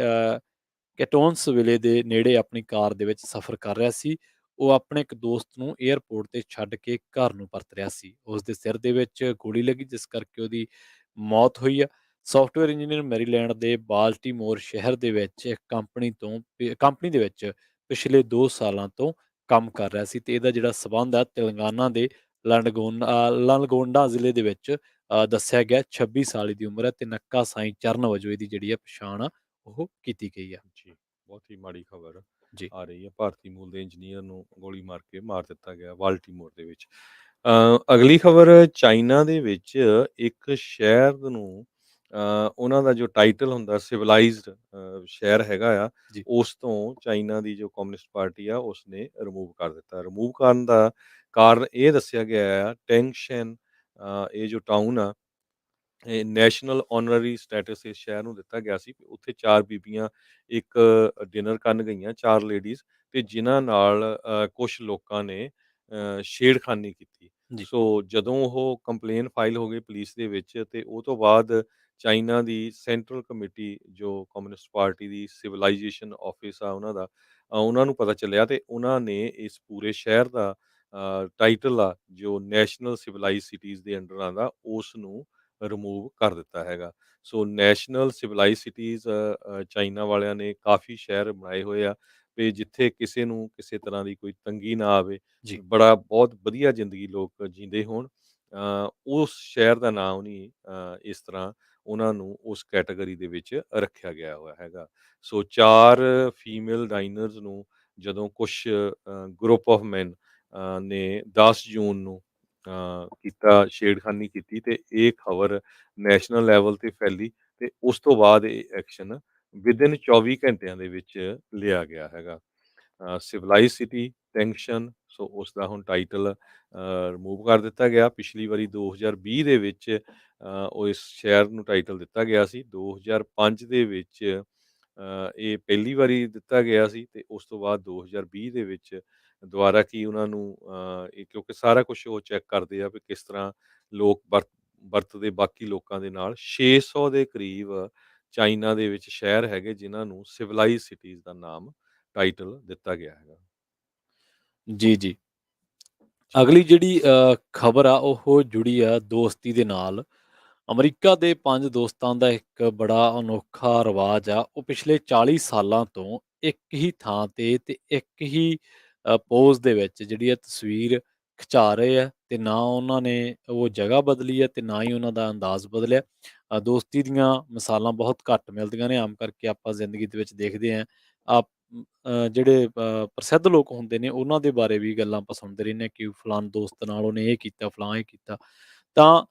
ਕੈਟੋਨਸ ਵਿਲੇ ਦੇ ਨੇੜੇ ਆਪਣੀ ਕਾਰ ਦੇ ਵਿੱਚ ਸਫ਼ਰ ਕਰ ਰਿਹਾ ਸੀ। ਉਹ ਆਪਣੇ ਇੱਕ ਦੋਸਤ ਨੂੰ ਏਅਰਪੋਰਟ ਤੇ ਛੱਡ ਕੇ ਘਰ ਨੂੰ ਪਰਤ ਰਿਹਾ ਸੀ। ਉਸ ਦੇ ਸਿਰ ਦੇ ਵਿੱਚ ਗੋਲੀ ਲੱਗੀ, ਜਿਸ ਕਰਕੇ ਉਹਦੀ ਮੌਤ ਹੋਈ ਆ। ਸਾਫਟਵੇਅਰ ਇੰਜੀਨੀਅਰ ਮੈਰੀਲੈਂਡ ਦੇ ਬਾਲਟਿਮੋਰ ਸ਼ਹਿਰ ਦੇ ਵਿੱਚ ਇੱਕ ਕੰਪਨੀ ਦੇ ਵਿੱਚ ਪਿਛਲੇ 2 ਸਾਲਾਂ ਤੋਂ ਕੰਮ ਕਰ ਰਿਹਾ ਸੀ ਤੇ ਇਹਦਾ ਜਿਹੜਾ ਸਬੰਧ ਆ ਤੇਲੰਗਾਨਾ ਦੇ ਲਨਗੋਂਡਾ ਜ਼ਿਲ੍ਹੇ ਦੇ ਵਿੱਚ ਦੱਸਿਆ ਗਿਆ। 26 ਸਾਲ ਦੀ ਉਮਰ ਹੈ ਤੇ ਨੱਕਾ ਸਾਈਂ ਚਰਨ ਵਜੋਂ ਇਹਦੀ ਜਿਹੜੀ ਆ ਪਛਾਣ ਆ ਉਹ ਕੀਤੀ ਗਈ ਆ। ਜੀ, ਬਹੁਤ ਹੀ ਮਾੜੀ ਖਬਰ ਜੀ, ਆ ਰਹੀ ਹੈ। ਭਾਰਤੀ ਮੂਲ ਦੇ ਇੰਜੀਨੀਅਰ ਨੂੰ ਗੋਲੀ ਮਾਰ ਕੇ ਮਾਰ ਦਿੱਤਾ ਗਿਆ ਬਾਲਟਿਮੋਰ ਦੇ ਵਿੱਚ। ਅਗਲੀ ਖਬਰ, ਚਾਈਨਾ ਦੇ ਵਿੱਚ ਇੱਕ ਸ਼ਹਿਰ ਨੂੰ ਉਹਨਾਂ ਦਾ ਜੋ ਟਾਈਟਲ ਹੁੰਦਾ ਸਿਵਲਾਈਜ਼ਡ ਸ਼ਹਿਰ ਹੈਗਾ ਆ, ਜੀ, ਉਸ ਤੋਂ ਚਾਈਨਾ ਦੀ ਜੋ ਕਮਿਊਨਿਸਟ ਪਾਰਟੀ ਆ ਉਸਨੇ ਰਿਮੂਵ ਕਰ ਦਿੱਤਾ। ਰਿਮੂਵ ਕਰਨ ਦਾ ਕਾਰਨ ਇਹ ਦੱਸਿਆ ਗਿਆ ਆ, ਟੈਂਗਸ਼ਨ ਇਹ ਜੋ ਟਾਊਨ ਆ, ਇਹ ਨੈਸ਼ਨਲ ਆਨਰਰੀ ਸਟੇਟਸ ਇਸ ਸ਼ਹਿਰ ਨੂੰ ਦਿੱਤਾ ਗਿਆ ਸੀ। ਉੱਥੇ 4 ਬੀਬੀਆਂ ਇੱਕ ਡਿਨਰ ਕਰਨ ਗਈਆਂ, 4 ਲੇਡੀਜ਼, ਤੇ ਜਿਨ੍ਹਾਂ ਨਾਲ ਕੁਛ ਲੋਕਾਂ ਨੇ ਛੇੜਖਾਨੀ ਕੀਤੀ। ਜੀ, ਸੋ ਜਦੋਂ ਉਹ ਕੰਪਲੇਨ ਫਾਈਲ ਹੋ ਗਈ ਪੁਲਿਸ ਦੇ ਵਿੱਚ, ਤੇ ਉਹ ਤੋਂ ਬਾਅਦ ਚਾਈਨਾ ਦੀ ਸੈਂਟਰਲ ਕਮੇਟੀ, ਜੋ ਕਮਿਊਨਿਸਟ ਪਾਰਟੀ ਦੀ ਸਿਵਲਾਈਜੇਸ਼ਨ ਆਫਿਸ ਆ ਉਹਨਾਂ ਦਾ, ਉਹਨਾਂ ਨੂੰ ਪਤਾ ਚੱਲਿਆ ਤੇ ਉਹਨਾਂ ਨੇ ਇਸ ਪੂਰੇ ਸ਼ਹਿਰ ਦਾ ਟਾਈਟਲ ਆ, ਜੋ ਨੈਸ਼ਨਲ ਸਿਵਲਾਈਜ਼ਡ ਸਿਟੀਜ਼ ਦੇ ਅੰਡਰ ਆਉਂਦਾ, ਉਸ ਨੂੰ ਰਿਮੂਵ ਕਰ ਦਿੱਤਾ ਹੈਗਾ। ਸੋ ਨੈਸ਼ਨਲ ਸਿਵਲਾਈਜ਼ਡ ਸਿਟੀਜ਼ ਚਾਈਨਾ ਵਾਲਿਆਂ ਨੇ ਕਾਫੀ ਸ਼ਹਿਰ ਬਣਾਏ ਹੋਏ ਆ ਵੀ ਜਿੱਥੇ ਕਿਸੇ ਨੂੰ ਕਿਸੇ ਤਰ੍ਹਾਂ ਦੀ ਕੋਈ ਤੰਗੀ ਨਾ ਆਵੇ, ਜੀ, ਬਹੁਤ ਵਧੀਆ ਜ਼ਿੰਦਗੀ ਲੋਕ ਜੀਂਦੇ ਹੋਣ। ਉਸ ਸ਼ਹਿਰ ਦਾ ਨਾਮ ਨਹੀਂ ਇਸ ਤਰ੍ਹਾਂ ਉਹਨਾਂ ਨੂੰ ਉਸ ਕੈਟਾਗਰੀ ਦੇ ਵਿੱਚ ਰੱਖਿਆ ਗਿਆ ਹੋਇਆ ਹੈਗਾ। ਸੋ 4 ਫੀਮੇਲ ਡਾਈਨਰਸ ਨੂੰ ਜਦੋਂ ਕੁਛ ਗਰੁੱਪ ਆਫ ਮੈਨ ਨੇ 10 ਜੂਨ ਨੂੰ ਕੀਤਾ, ਛੇੜਖਾਨੀ ਕੀਤੀ, ਤੇ ਇਹ ਖਬਰ ਨੈਸ਼ਨਲ ਲੈਵਲ ਤੇ ਫੈਲੀ ਤੇ ਉਸ ਤੋਂ ਬਾਅਦ ਇਹ ਐਕਸ਼ਨ ਵਿਦਿਨ 24 ਘੰਟਿਆਂ ਦੇ ਵਿੱਚ ਲਿਆ ਗਿਆ ਹੈਗਾ। ਸਿਵਲਾਈਜ਼ਡ ਸਿਟੀ ਟੈਂਸ਼ਨ, ਸੋ ਉਸ ਦਾ ਹੁਣ ਟਾਈਟਲ ਰਿਮੂਵ ਕਰ ਦਿੱਤਾ ਗਿਆ। ਪਿਛਲੀ ਵਾਰੀ 2020 ਦੇ ਵਿੱਚ ਉਹ ਇਸ ਸ਼ਹਿਰ ਨੂੰ ਟਾਈਟਲ ਦਿੱਤਾ ਗਿਆ ਸੀ। 2005 ਦੇ ਵਿੱਚ ਇਹ ਪਹਿਲੀ ਵਾਰੀ ਦਿੱਤਾ ਗਿਆ ਸੀ ਤੇ ਉਸ ਤੋਂ ਬਾਅਦ 2020 ਦੇ ਵਿੱਚ ਦੁਬਾਰਾ ਕੀ ਉਹਨਾਂ ਨੂੰ ਕਿਉਂਕਿ ਸਾਰਾ ਕੁਛ ਉਹ ਚੈੱਕ ਕਰਦੇ ਆ ਵੀ ਕਿਸ ਤਰ੍ਹਾਂ ਲੋਕ ਵਰਤਦੇ ਬਾਕੀ ਲੋਕਾਂ ਦੇ ਨਾਲ 600 ਦੇ ਕਰੀਬ ਚਾਈਨਾ ਦੇ ਵਿੱਚ ਸ਼ਹਿਰ ਹੈਗੇ ਜਿਨ੍ਹਾਂ ਨੂੰ ਸਿਵਲਾਈਜ਼ਡ ਸਿਟੀਜ਼ ਦਾ ਨਾਮ ਟਾਈਟਲ ਦਿੱਤਾ ਗਿਆ ਹੈਗਾ। ਜੀ, ਜੀ। ਜੀ। ਅਗਲੀ ਜਿਹੜੀ ਖਬਰ ਆ ਉਹ ਜੁੜੀ ਆ ਦੋਸਤੀ ਦੇ ਨਾਲ। ਅਮਰੀਕਾ ਦੇ 5 ਦੋਸਤਾਂ ਦਾ ਇੱਕ ਬੜਾ ਅਨੋਖਾ ਰਿਵਾਜ ਆ। ਉਹ ਪਿਛਲੇ 40 ਸਾਲਾਂ ਤੋਂ ਇੱਕ ਹੀ ਥਾਂ ਤੇ ਇੱਕ ਹੀ ਪੋਜ਼ ਦੇ ਵਿੱਚ ਜਿਹੜੀ ਆ ਤਸਵੀਰ ਖਿਚਾ ਰਹੇ ਆ ਤੇ ਨਾ ਉਹਨਾਂ ਨੇ ਉਹ ਜਗ੍ਹਾ ਬਦਲੀ ਆ ਤੇ ਨਾ ਹੀ ਉਹਨਾਂ ਦਾ ਅੰਦਾਜ਼ ਬਦਲਿਆ। ਦੋਸਤੀ ਦੀਆਂ ਮਿਸਾਲਾਂ ਬਹੁਤ ਘੱਟ ਮਿਲਦੀਆਂ ਨੇ, ਆਮ ਕਰਕੇ ਆਪਾਂ ਜ਼ਿੰਦਗੀ ਦੇ ਵਿੱਚ ਦੇਖਦੇ ਹਾਂ। ਆਪ ਜਿਹੜੇ ਪ੍ਰਸਿੱਧ ਲੋਕ ਹੁੰਦੇ ਨੇ ਉਹਨਾਂ ਦੇ ਬਾਰੇ ਵੀ ਗੱਲਾਂ ਆਪਾਂ ਸੁਣਦੇ ਰਹਿੰਦੇ ਹਾਂ ਕਿ ਫਲਾਣ ਦੋਸਤ ਨਾਲ ਉਹਨੇ ਇਹ ਕੀਤਾ, ਫਲਾਂ ਇਹ ਕੀਤਾ। ਤਾਂ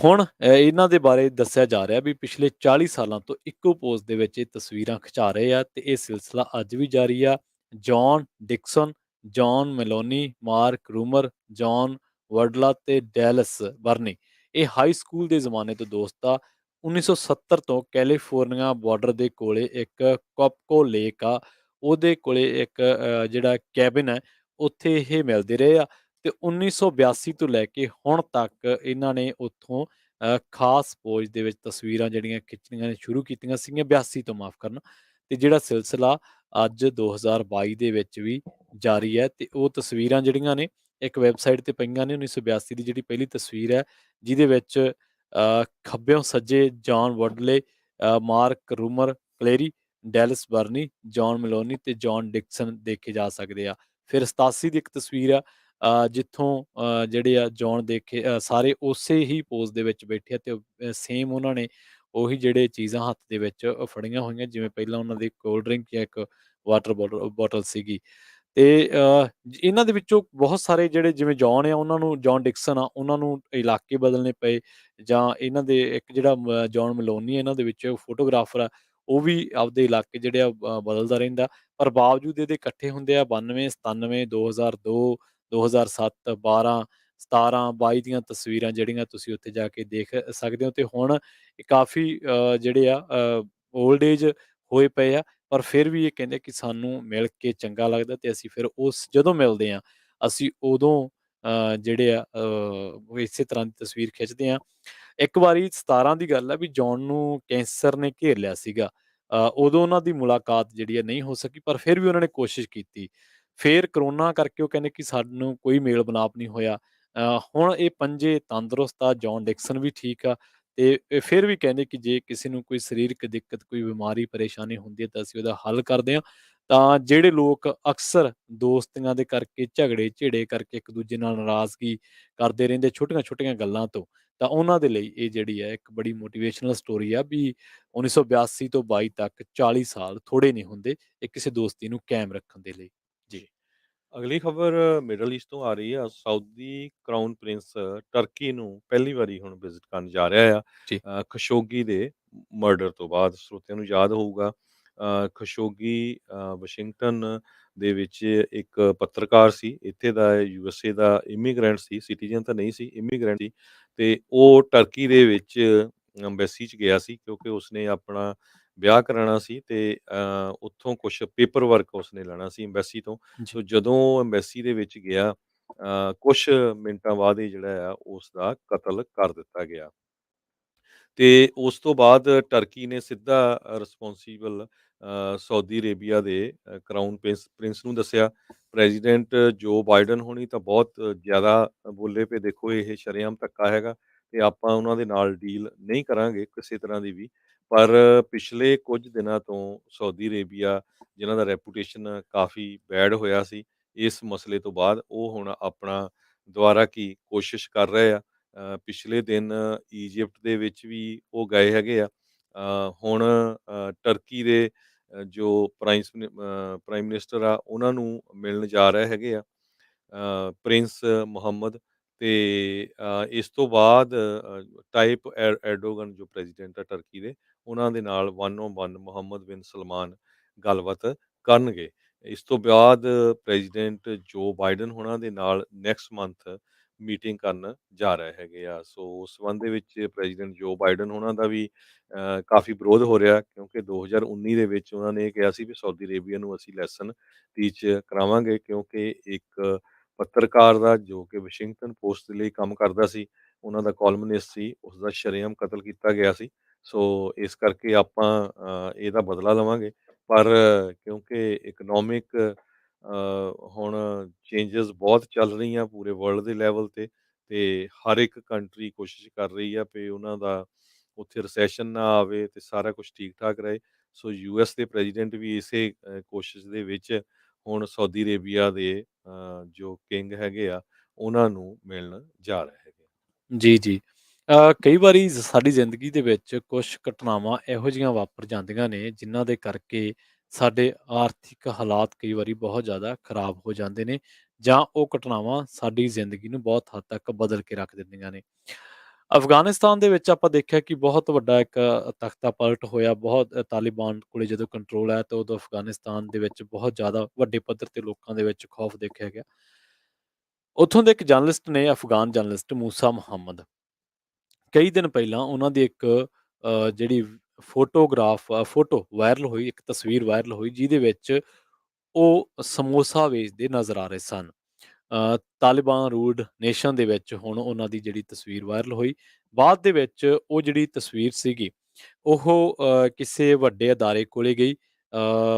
ਹੁਣ ਇਹਨਾਂ ਦੇ ਬਾਰੇ ਦੱਸਿਆ ਜਾ ਰਿਹਾ ਵੀ ਪਿਛਲੇ 40 ਸਾਲਾਂ ਤੋਂ ਇੱਕੋ ਪੋਜ਼ ਦੇ ਵਿੱਚ ਇਹ ਤਸਵੀਰਾਂ ਖਿਚਾ ਰਹੇ ਆ ਤੇ ਇਹ ਸਿਲਸਿਲਾ ਅੱਜ ਵੀ ਜਾਰੀ ਆ। John Dixon, John Maloney, Mark Rumer, John Wardlaw ਤੇ ਡੈਲਸ ਬਰਨੀ ਇਹ ਹਾਈ ਸਕੂਲ ਦੇ ਜ਼ਮਾਨੇ ਤੋਂ ਦੋਸਤ ਆ। 1970 ਤੋਂ ਕੈਲੀਫੋਰਨੀਆ ਬਾਰਡਰ ਦੇ ਕੋਲੇ ਇੱਕ ਕੋਪਕੋ ਲੇਕ ਆ, ਉਹਦੇ ਕੋਲੇ ਇੱਕ ਜਿਹੜਾ ਕੈਬਿਨ ਹੈ, ਉੱਥੇ ਇਹ ਮਿਲਦੇ ਰਹੇ ਆ ਤੇ 1982 ਤੋਂ ਲੈ ਕੇ ਹੁਣ ਤੱਕ ਇਹਨਾਂ ਨੇ ਉੱਥੋਂ ਖਾਸ ਪੋਜ਼ ਦੇ ਵਿੱਚ ਤਸਵੀਰਾਂ ਜਿਹੜੀਆਂ ਖਿੱਚਣੀਆਂ ਨੇ ਸ਼ੁਰੂ ਕੀਤੀਆਂ ਸੀਗੀਆਂ 82 ਤੋਂ, ਮਾਫ਼ ਕਰਨਾ। ਤੇ ਜਿਹੜਾ ਸਿਲਸਿਲਾ ਅੱਜ 2022 ਦੇ ਵਿੱਚ ਵੀ ਜਾਰੀ ਹੈ ਤੇ ਉਹ ਤਸਵੀਰਾਂ ਜਿਹੜੀਆਂ ਨੇ ਇੱਕ ਵੈਬਸਾਈਟ ਤੇ ਪਈਆਂ ਨੇ। 1982 ਦੀ ਜਿਹੜੀ ਪਹਿਲੀ ਤਸਵੀਰ ਹੈ ਜਿਹਦੇ ਵਿੱਚ ਖੱਬਿਓਂ ਸੱਜੇ John Wadley, Mark Rumer, Clary, Dallas Burney, John Maloney ਤੇ ਜੌਨ ਡਿਕਸਨ ਦੇਖੇ ਜਾ ਸਕਦੇ ਆ। ਫਿਰ 87 ਦੀ ਇੱਕ ਤਸਵੀਰ ਆ ਜਿੱਥੋਂ ਜਿਹੜੇ ਆ ਜੌਨ ਦੇਖੇ ਸਾਰੇ ਉਸੇ ਹੀ ਪੋਜ਼ ਦੇ ਵਿੱਚ ਬੈਠੇ ਆ ਤੇ ਸੇਮ ਉਹਨਾਂ ਨੇ ਉਹੀ ਜਿਹੜੇ ਚੀਜ਼ਾਂ ਹੱਥ ਦੇ ਵਿੱਚ ਫੜੀਆਂ ਹੋਈਆਂ, ਜਿਵੇਂ ਪਹਿਲਾਂ ਉਹਨਾਂ ਦੀ ਕੋਲਡ ਡਰਿੰਕ ਜਾਂ ਇੱਕ ਵਾਟਰ ਬੋਟਲ ਸੀਗੀ। ਤੇ ਇਹਨਾਂ ਦੇ ਵਿੱਚੋਂ ਬਹੁਤ ਸਾਰੇ ਜਿਹੜੇ ਜਿਵੇਂ ਜੌਨ ਆ ਉਹਨਾਂ ਨੂੰ, ਜੌਨ ਡਿਕਸਨ ਆ ਉਹਨਾਂ ਨੂੰ ਇਲਾਕੇ ਬਦਲਣੇ ਪਏ, ਜਾਂ ਇਹਨਾਂ ਦੇ ਇੱਕ ਜਿਹੜਾ ਜੌਨ ਮਲੋਨੀ ਇਹਨਾਂ ਦੇ ਵਿੱਚ ਫੋਟੋਗ੍ਰਾਫਰ ਆ ਉਹ ਵੀ ਆਪਦੇ ਇਲਾਕੇ ਜਿਹੜੇ ਆ ਬਦਲਦਾ ਰਹਿੰਦਾ। ਪਰ ਬਾਵਜੂਦ ਇਹਦੇ ਇਕੱਠੇ ਹੁੰਦੇ ਆ 92, 97, 2002, 2007, 12, 17, 22 ਦੀਆਂ ਤਸਵੀਰਾਂ ਜਿਹੜੀਆਂ ਤੁਸੀਂ ਉੱਥੇ ਜਾ ਕੇ ਦੇਖ ਸਕਦੇ ਹੋ। ਤੇ ਹੁਣ ਇਹ ਕਾਫੀ ਜਿਹੜੇ ਆ ਓਲਡ ਏਜ ਹੋਏ ਪਏ ਆ, ਪਰ ਫਿਰ ਵੀ ਇਹ ਕਹਿੰਦੇ ਕਿ ਸਾਨੂੰ ਮਿਲ ਕੇ ਚੰਗਾ ਲੱਗਦਾ ਤੇ ਅਸੀਂ ਫਿਰ ਉਸ ਜਦੋਂ ਮਿਲਦੇ ਹਾਂ ਅਸੀਂ ਉਦੋਂ ਜਿਹੜੇ ਆ ਇਸੇ ਤਰ੍ਹਾਂ ਦੀ ਤਸਵੀਰ ਖਿੱਚਦੇ ਹਾਂ। ਇੱਕ ਵਾਰੀ 17 ਦੀ ਗੱਲ ਹੈ ਵੀ ਜੌਨ ਨੂੰ ਕੈਂਸਰ ਨੇ ਘੇਰ ਲਿਆ ਸੀਗਾ। ਉਦੋਂ ਉਹਨਾਂ ਦੀ ਮੁਲਾਕਾਤ ਜਿਹੜੀ ਹੈ ਨਹੀਂ ਹੋ ਸਕੀ, ਪਰ ਫਿਰ ਵੀ ਉਹਨਾਂ ਨੇ ਕੋਸ਼ਿਸ਼ ਕੀਤੀ। ਫਿਰ ਕਰੋਨਾ ਕਰਕੇ ਉਹ ਕਹਿੰਦੇ ਕਿ ਸਾਨੂੰ ਕੋਈ ਮੇਲ ਮਿਲਾਪ ਨਹੀਂ ਹੋਇਆ। ਹੁਣ ਇਹ ਪੰਜੇ ਤੰਦਰੁਸਤ ਆ, ਜੌਨ ਡਿਕਸਨ ਵੀ ਠੀਕ ਆ ਤੇ ਇਹ ਫਿਰ ਵੀ ਕਹਿੰਦੇ ਕਿ ਜੇ ਕਿਸੇ ਨੂੰ ਕੋਈ ਸਰੀਰਕ ਦਿੱਕਤ, ਕੋਈ ਬਿਮਾਰੀ, ਪਰੇਸ਼ਾਨੀ ਹੁੰਦੀ ਹੈ ਤਾਂ ਅਸੀਂ ਉਹਦਾ ਹੱਲ ਕਰਦੇ ਹਾਂ। ਤਾਂ ਜਿਹੜੇ ਲੋਕ ਅਕਸਰ ਦੋਸਤੀਆਂ ਦੇ ਕਰਕੇ ਝਗੜੇ-ਝਿੜੇ ਕਰਕੇ ਇੱਕ ਦੂਜੇ ਨਾਲ ਨਾਰਾਜ਼ਗੀ ਕਰਦੇ ਰਹਿੰਦੇ ਛੋਟੀਆਂ-ਛੋਟੀਆਂ ਗੱਲਾਂ ਤੋਂ, ਤਾਂ ਉਹਨਾਂ ਦੇ ਲਈ ਇਹ ਜਿਹੜੀ ਹੈ ਇੱਕ ਬੜੀ ਮੋਟੀਵੇਸ਼ਨਲ ਸਟੋਰੀ ਆ ਵੀ 1982 ਤੋਂ 22 ਤੱਕ 40 ਸਾਲ ਥੋੜ੍ਹੇ ਨਹੀਂ ਹੁੰਦੇ ਇਹ ਕਿਸੇ ਦੋਸਤੀ ਨੂੰ ਕਾਇਮ ਰੱਖਣ ਦੇ ਲਈ। ਜੀ, ਜੀ। ਅਗਲੀ ਖਬਰ ਮਿਡਲ ਈਸਟ ਤੋਂ ਆ ਰਹੀ ਆ। ਸਾਊਦੀ ਕਰਾਊਨ ਪ੍ਰਿੰਸ ਟਰਕੀ ਨੂੰ ਪਹਿਲੀ ਵਾਰੀ ਹੁਣ ਵਿਜ਼ਿਟ ਕਰਨ ਜਾ ਰਿਹਾ ਆ ਜੀ, ਖਸ਼ੋਗੀ ਦੇ ਮਰਡਰ ਤੋਂ ਬਾਅਦ। ਸਰੋਤਿਆਂ ਨੂੰ ਯਾਦ ਹੋਊਗਾ ਖਸ਼ੋਗੀ ਵਾਸ਼ਿੰਗਟਨ ਦੇ ਵਿੱਚ ਇੱਕ ਪੱਤਰਕਾਰ ਸੀ। ਇੱਥੇ ਦਾ USA ਦਾ ਇਮੀਗ੍ਰੈਂਟ ਸੀ, ਸਿਟੀਜ਼ਨ ਤਾਂ ਨਹੀਂ ਸੀ, ਇਮੀਗ੍ਰੈਂਟ ਸੀ। ਤੇ ਉਹ ਟਰਕੀ ਦੇ ਵਿੱਚ ਅੰਬੈਸੀ 'ਚ ਗਿਆ ਸੀ ਕਿਉਂਕਿ ਉਸਨੇ ਆਪਣਾ ਵਿਆਹ ਕਰਾਉਣਾ ਸੀ ਤੇ ਉੱਥੋਂ ਕੁਛ ਪੇਪਰ ਵਰਕ ਉਸਨੇ ਲੈਣਾ ਸੀ ਅੰਬੈਸੀ ਤੋਂ। ਜੀ, ਸੋ ਜਦੋਂ ਅੰਬੈਸੀ ਦੇ ਵਿੱਚ ਗਿਆ ਕੁਛ ਮਿੰਟਾਂ ਬਾਅਦ ਹੀ ਜਿਹੜਾ ਆ ਉਸ ਦਾ ਕਤਲ ਕਰ ਦਿੱਤਾ ਗਿਆ। ਤੇ ਉਸ ਤੋਂ ਬਾਅਦ ਟਰਕੀ ਨੇ ਸਿੱਧਾ ਰਿਸਪੋਂਸੀਬਲ ਸਾਊਦੀ ਅਰੇਬੀਆ ਦੇ ਕਰਾਊਨ ਪ੍ਰਿੰਸ ਨੂੰ ਦੱਸਿਆ। ਪ੍ਰੈਜ਼ੀਡੈਂਟ ਜੋ ਬਾਈਡਨ ਹੋਣੀ ਤਾਂ ਬਹੁਤ ਜ਼ਿਆਦਾ ਬੋਲੇ ਪਏ, ਦੇਖੋ ਇਹ ਸ਼ਰੇਆਮ ਧੱਕਾ ਹੈਗਾ ਤੇ ਆਪਾਂ ਉਹਨਾਂ ਦੇ ਨਾਲ ਡੀਲ ਨਹੀਂ ਕਰਾਂਗੇ ਕਿਸੇ ਤਰ੍ਹਾਂ ਦੀ ਵੀ। ਪਰ ਪਿਛਲੇ ਕੁਝ ਦਿਨਾਂ ਤੋਂ ਸਾਊਦੀ ਅਰੇਬੀਆ ਜਿਨ੍ਹਾਂ ਦਾ ਰੈਪੂਟੇਸ਼ਨ ਕਾਫੀ ਬੈਡ ਹੋਇਆ ਸੀ, ਇਸ ਮਸਲੇ ਤੋਂ ਬਾਅਦ ਉਹ ਹੁਣ ਆਪਣਾ ਦੁਬਾਰਾ ਕੀ ਕੋਸ਼ਿਸ਼ ਕਰ ਰਹੇ ਆ। ਪਿਛਲੇ ਦਿਨ ਈਜਿਪਟ ਦੇ ਵਿੱਚ ਵੀ ਉਹ ਗਏ ਹੈਗੇ ਆ। ਹੁਣ ਟਰਕੀ ਦੇ ਜੋ ਪ੍ਰਾਈਮ ਮਿਨਿਸਟਰ ਆ ਉਹਨਾਂ ਨੂੰ ਮਿਲਣ ਜਾ ਰਹੇ ਹੈਗੇ ਆ ਪ੍ਰਿੰਸ ਮੁਹੰਮਦ। ਤੇ ਇਸ ਤੋਂ ਬਾਅਦ ਟਾਈਪ ਐਰਡੋਗਨ ਜੋ ਪ੍ਰੈਜ਼ੀਡੈਂਟ ਆ ਟਰਕੀ ਦੇ, ਉਹਨਾਂ ਦੇ ਨਾਲ 1 on 1 ਮੁਹੰਮਦ ਬਿਨ ਸਲਮਾਨ ਗੱਲਬਾਤ ਕਰਨਗੇ। ਇਸ ਤੋਂ ਬਾਅਦ ਪ੍ਰੈਜ਼ੀਡੈਂਟ ਜੋ ਬਾਈਡਨ ਹੋਣਾ ਦੇ ਨਾਲ ਨੈਕਸਟ ਮੰਥ ਮੀਟਿੰਗ ਕਰਨ ਜਾ ਰਹੇ ਹੈਗੇ ਆ। ਸੋ ਉਸ ਸੰਬੰਧ ਦੇ ਵਿੱਚ ਪ੍ਰੈਜ਼ੀਡੈਂਟ ਜੋ ਬਾਈਡਨ ਹੋਣਾ ਦਾ ਵੀ ਕਾਫੀ ਵਿਰੋਧ ਹੋ ਰਿਹਾ ਕਿਉਂਕਿ 2019 ਦੇ ਵਿੱਚ ਉਹਨਾਂ ਨੇ ਇਹ ਕਿਹਾ ਸੀ ਵੀ ਸਾਊਦੀ ਅਰੇਬੀਆ ਨੂੰ ਅਸੀਂ ਲੈਸਨ ਟੀਚ ਕਰਾਵਾਂਗੇ ਕਿਉਂਕਿ ਇੱਕ ਪੱਤਰਕਾਰ ਦਾ ਜੋ ਕਿ ਵਾਸ਼ਿੰਗਟਨ ਪੋਸਟ ਦੇ ਲਈ ਕੰਮ ਕਰਦਾ ਸੀ, ਉਹਨਾਂ ਦਾ ਕਾਲਮਨਿਸਟ ਸੀ, ਉਸਦਾ ਸ਼ਰੇਆਮ ਕਤਲ ਕੀਤਾ ਗਿਆ ਸੀ। ਸੋ ਇਸ ਕਰਕੇ ਆਪਾਂ ਇਹਦਾ ਬਦਲਾ ਲਵਾਂਗੇ। ਪਰ ਕਿਉਂਕਿ ਇਕਨੋਮਿਕ ਹੁਣ ਚੇਂਜਸ ਬਹੁਤ ਚੱਲ ਰਹੀਆਂ ਪੂਰੇ ਵਰਲਡ ਦੇ ਲੈਵਲ ਤੇ ਹਰ ਇੱਕ ਕੰਟਰੀ ਕੋਸ਼ਿਸ਼ ਕਰ ਰਹੀ ਆ ਵੀ ਉਹਨਾਂ ਦਾ ਉੱਥੇ ਰਿਸੈਸ਼ਨ ਨਾ ਆਵੇ ਤੇ ਸਾਰਾ ਕੁਛ ਠੀਕ-ਠਾਕ ਰਹੇ। ਸੋ ਯੂਐਸ ਦੇ ਪ੍ਰੈਜ਼ੀਡੈਂਟ ਵੀ ਇਸੇ ਕੋਸ਼ਿਸ਼ ਦੇ ਵਿੱਚ ਹੁਣ ਸਾਊਦੀ ਅਰੇਬੀਆ ਦੇ ਜੋ ਕਿੰਗ ਹੈਗੇ ਆ, ਉਹਨਾਂ ਨੂੰ ਮਿਲਣ ਜਾ ਰਹੇ ਹੈਗੇ। ਜੀ, ਜੀ। ਕਈ ਵਾਰੀ ਸਾਡੀ ਜ਼ਿੰਦਗੀ ਦੇ ਵਿੱਚ ਕੁਛ ਘਟਨਾਵਾਂ ਇਹੋ ਜਿਹੀਆਂ ਵਾਪਰ ਜਾਂਦੀਆਂ ਨੇ, ਜਿਨ੍ਹਾਂ ਦੇ ਕਰਕੇ ਸਾਡੇ ਆਰਥਿਕ ਹਾਲਾਤ ਕਈ ਵਾਰੀ ਬਹੁਤ ਜ਼ਿਆਦਾ ਖਰਾਬ ਹੋ ਜਾਂਦੇ ਨੇ ਜਾਂ ਉਹ ਘਟਨਾਵਾਂ ਸਾਡੀ ਜ਼ਿੰਦਗੀ ਨੂੰ ਬਹੁਤ ਹੱਦ ਤੱਕ ਬਦਲ ਕੇ ਰੱਖ ਦਿੰਦੀਆਂ ਨੇ। ਅਫ਼ਗਾਨਿਸਤਾਨ ਦੇ ਵਿੱਚ ਆਪਾਂ ਦੇਖਿਆ ਕਿ ਬਹੁਤ ਵੱਡਾ ਇੱਕ ਤਖ਼ਤਾ ਪਲਟ ਹੋਇਆ, ਬਹੁਤ ਤਾਲਿਬਾਨ ਕੋਲੇ ਜਦੋਂ ਕੰਟਰੋਲ ਆਇਆ ਤਾਂ ਉਦੋਂ ਅਫ਼ਗਾਨਿਸਤਾਨ ਦੇ ਵਿੱਚ ਬਹੁਤ ਜ਼ਿਆਦਾ ਵੱਡੇ ਪੱਧਰ ਤੇ ਲੋਕਾਂ ਦੇ ਵਿੱਚ ਖੌਫ ਦੇਖਿਆ ਗਿਆ। ਉੱਥੋਂ ਦੇ ਇੱਕ ਜਰਨਲਿਸਟ ਨੇ, ਅਫ਼ਗਾਨ ਜਰਨਲਿਸਟ ਮੂਸਾ ਮੁਹੰਮਦ, ਕਈ ਦਿਨ ਪਹਿਲਾਂ ਉਹਨਾਂ ਦੀ ਇੱਕ ਜਿਹੜੀ ਫੋਟੋ ਵਾਇਰਲ ਹੋਈ, ਇੱਕ ਤਸਵੀਰ ਵਾਇਰਲ ਹੋਈ ਜਿਹਦੇ ਵਿੱਚ ਉਹ ਸਮੋਸਾ ਵੇਚਦੇ ਨਜ਼ਰ ਆ ਰਹੇ ਸਨ। ਤਾਲਿਬਾਨ ਰੂਲਡ ਨੇਸ਼ਨ ਦੇ ਵਿੱਚ ਹੁਣ ਉਹਨਾਂ ਦੀ ਜਿਹੜੀ ਤਸਵੀਰ ਵਾਇਰਲ ਹੋਈ। ਬਾਅਦ ਦੇ ਵਿੱਚ ਉਹ ਜਿਹੜੀ ਤਸਵੀਰ ਸੀਗੀ, ਉਹ ਕਿਸੇ ਵੱਡੇ ਅਦਾਰੇ ਕੋਲੇ ਗਈ,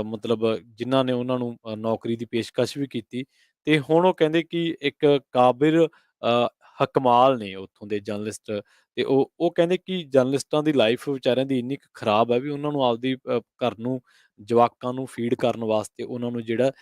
ਮਤਲਬ ਜਿਨ੍ਹਾਂ ਨੇ ਉਹਨਾਂ ਨੂੰ ਨੌਕਰੀ ਦੀ ਪੇਸ਼ਕਸ਼ ਵੀ ਕੀਤੀ ਤੇ ਹੁਣ ਉਹ ਕਹਿੰਦੇ ਕਿ ਇੱਕ ਕਾਬਿਲ ਹਕਮਾਲ ਨੇ ਉੱਥੋਂ ਦੇ ਜਰਨਲਿਸਟ ਤੇ ਉਹ ਕਹਿੰਦੇ ਕਿ ਜਰਨਲਿਸਟਾਂ ਦੀ ਲਾਈਫ ਵਿਚਾਰਿਆਂ ਦੀ ਇੰਨੀ ਕੁ ਖਰਾਬ ਹੈ ਵੀ ਉਹਨਾਂ ਨੂੰ ਆਪਦੀ ਘਰ ਨੂੰ ਜਵਾਕਾਂ ਨੂੰ ਫੀਡ ਕਰਨ ਵਾਸਤੇ ਉਹਨਾਂ ਨੂੰ ਜਿਹੜਾ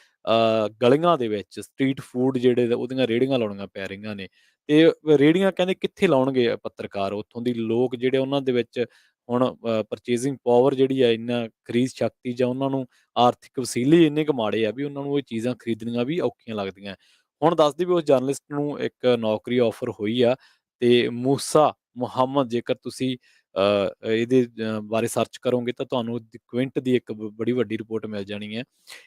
ਗਲੀਆਂ ਦੇ ਵਿੱਚ ਸਟਰੀਟ ਫੂਡ ਜਿਹੜੇ ਉਹਦੀਆਂ ਰੇਹੜੀਆਂ ਲਾਉਣੀਆਂ ਪੈ ਰਹੀਆਂ ਨੇ ਤੇ ਰੇਹੜੀਆਂ ਕਹਿੰਦੇ ਕਿੱਥੇ ਲਾਉਣਗੇ ਪੱਤਰਕਾਰ ਉੱਥੋਂ ਦੀ ਲੋਕ ਜਿਹੜੇ ਉਹਨਾਂ ਦੇ ਵਿੱਚ ਹੁਣ ਪਰਚੇਜ਼ਿੰਗ ਪਾਵਰ ਜਿਹੜੀ ਆ ਇੰਨਾ ਖਰੀਦ ਸ਼ਕਤੀ ਜਾਂ ਉਹਨਾਂ ਨੂੰ ਆਰਥਿਕ ਵਸੀਲੇ ਇੰਨੇ ਕੁ ਮਾੜੇ ਆ ਵੀ ਉਹਨਾਂ ਨੂੰ ਇਹ ਚੀਜ਼ਾਂ ਖਰੀਦਣੀਆਂ ਵੀ ਔਖੀਆਂ ਲੱਗਦੀਆਂ। ਹੁਣ ਦੱਸਦੀ ਵੀ ਉਸ ਜਰਨਲਿਸਟ ਨੂੰ ਇੱਕ ਨੌਕਰੀ ਆਫਰ ਹੋਈ ਆ ਤੇ ਮੂਸਾ ਮੁਹੰਮਦ, ਜੇਕਰ ਤੁਸੀਂ ਇਹਦੇ ਬਾਰੇ ਸਰਚ ਕਰੋਗੇ ਤਾਂ ਤੁਹਾਨੂੰ ਕੁਇੰਟ ਦੀ ਇੱਕ ਬੜੀ ਵੱਡੀ ਰਿਪੋਰਟ ਮਿਲ ਜਾਣੀ ਹੈ।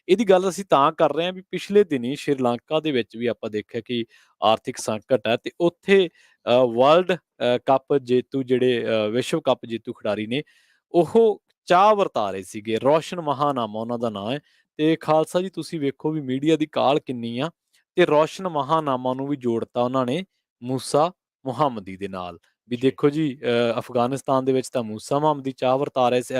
ਇਹਦੀ ਗੱਲ ਅਸੀਂ ਤਾਂ ਕਰ ਰਹੇ ਹਾਂ ਵੀ ਪਿਛਲੇ ਦਿਨੀ ਸ਼੍ਰੀਲੰਕਾ ਦੇ ਵਿੱਚ ਵੀ ਆਪਾਂ ਦੇਖਿਆ ਕਿ ਆਰਥਿਕ ਸੰਕਟ ਹੈ ਤੇ ਉੱਥੇ ਵਰਲਡ ਕੱਪ ਜੇਤੂ ਜਿਹੜੇ ਵਿਸ਼ਵ ਕੱਪ ਜੇਤੂ ਖਿਡਾਰੀ ਨੇ, ਉਹ ਚਾਹ ਵਰਤਾ ਰਹੇ ਸੀਗੇ। ਰੋਸ਼ਨ ਮਹਾਨਾਮਾ ਉਹਨਾਂ ਦਾ ਨਾਂ ਹੈ ਤੇ ਖਾਲਸਾ ਜੀ ਤੁਸੀਂ ਵੇਖੋ ਵੀ ਮੀਡੀਆ ਦੀ ਕਾਹਲ ਕਿੰਨੀ ਆ ਤੇ ਰੋਸ਼ਨ ਮਹਾਨਾਮਾ ਨੂੰ ਵੀ ਜੋੜਤਾ ਉਹਨਾਂ ਨੇ ਮੂਸਾ ਮੁਹੰਮਦੀ ਦੇ ਨਾਲ। ਵੀ ਜੀ, ਦੇਖੋ ਜੀ, ਅਫ਼ਗਾਨਿਸਤਾਨ ਦੇ ਵਿੱਚ ਤਾਂ ਮੂਸਾ ਮੁਹੰਮਦੀ ਚਾਹ ਵਰਤਾ ਰਿਹਾ ਸੀ,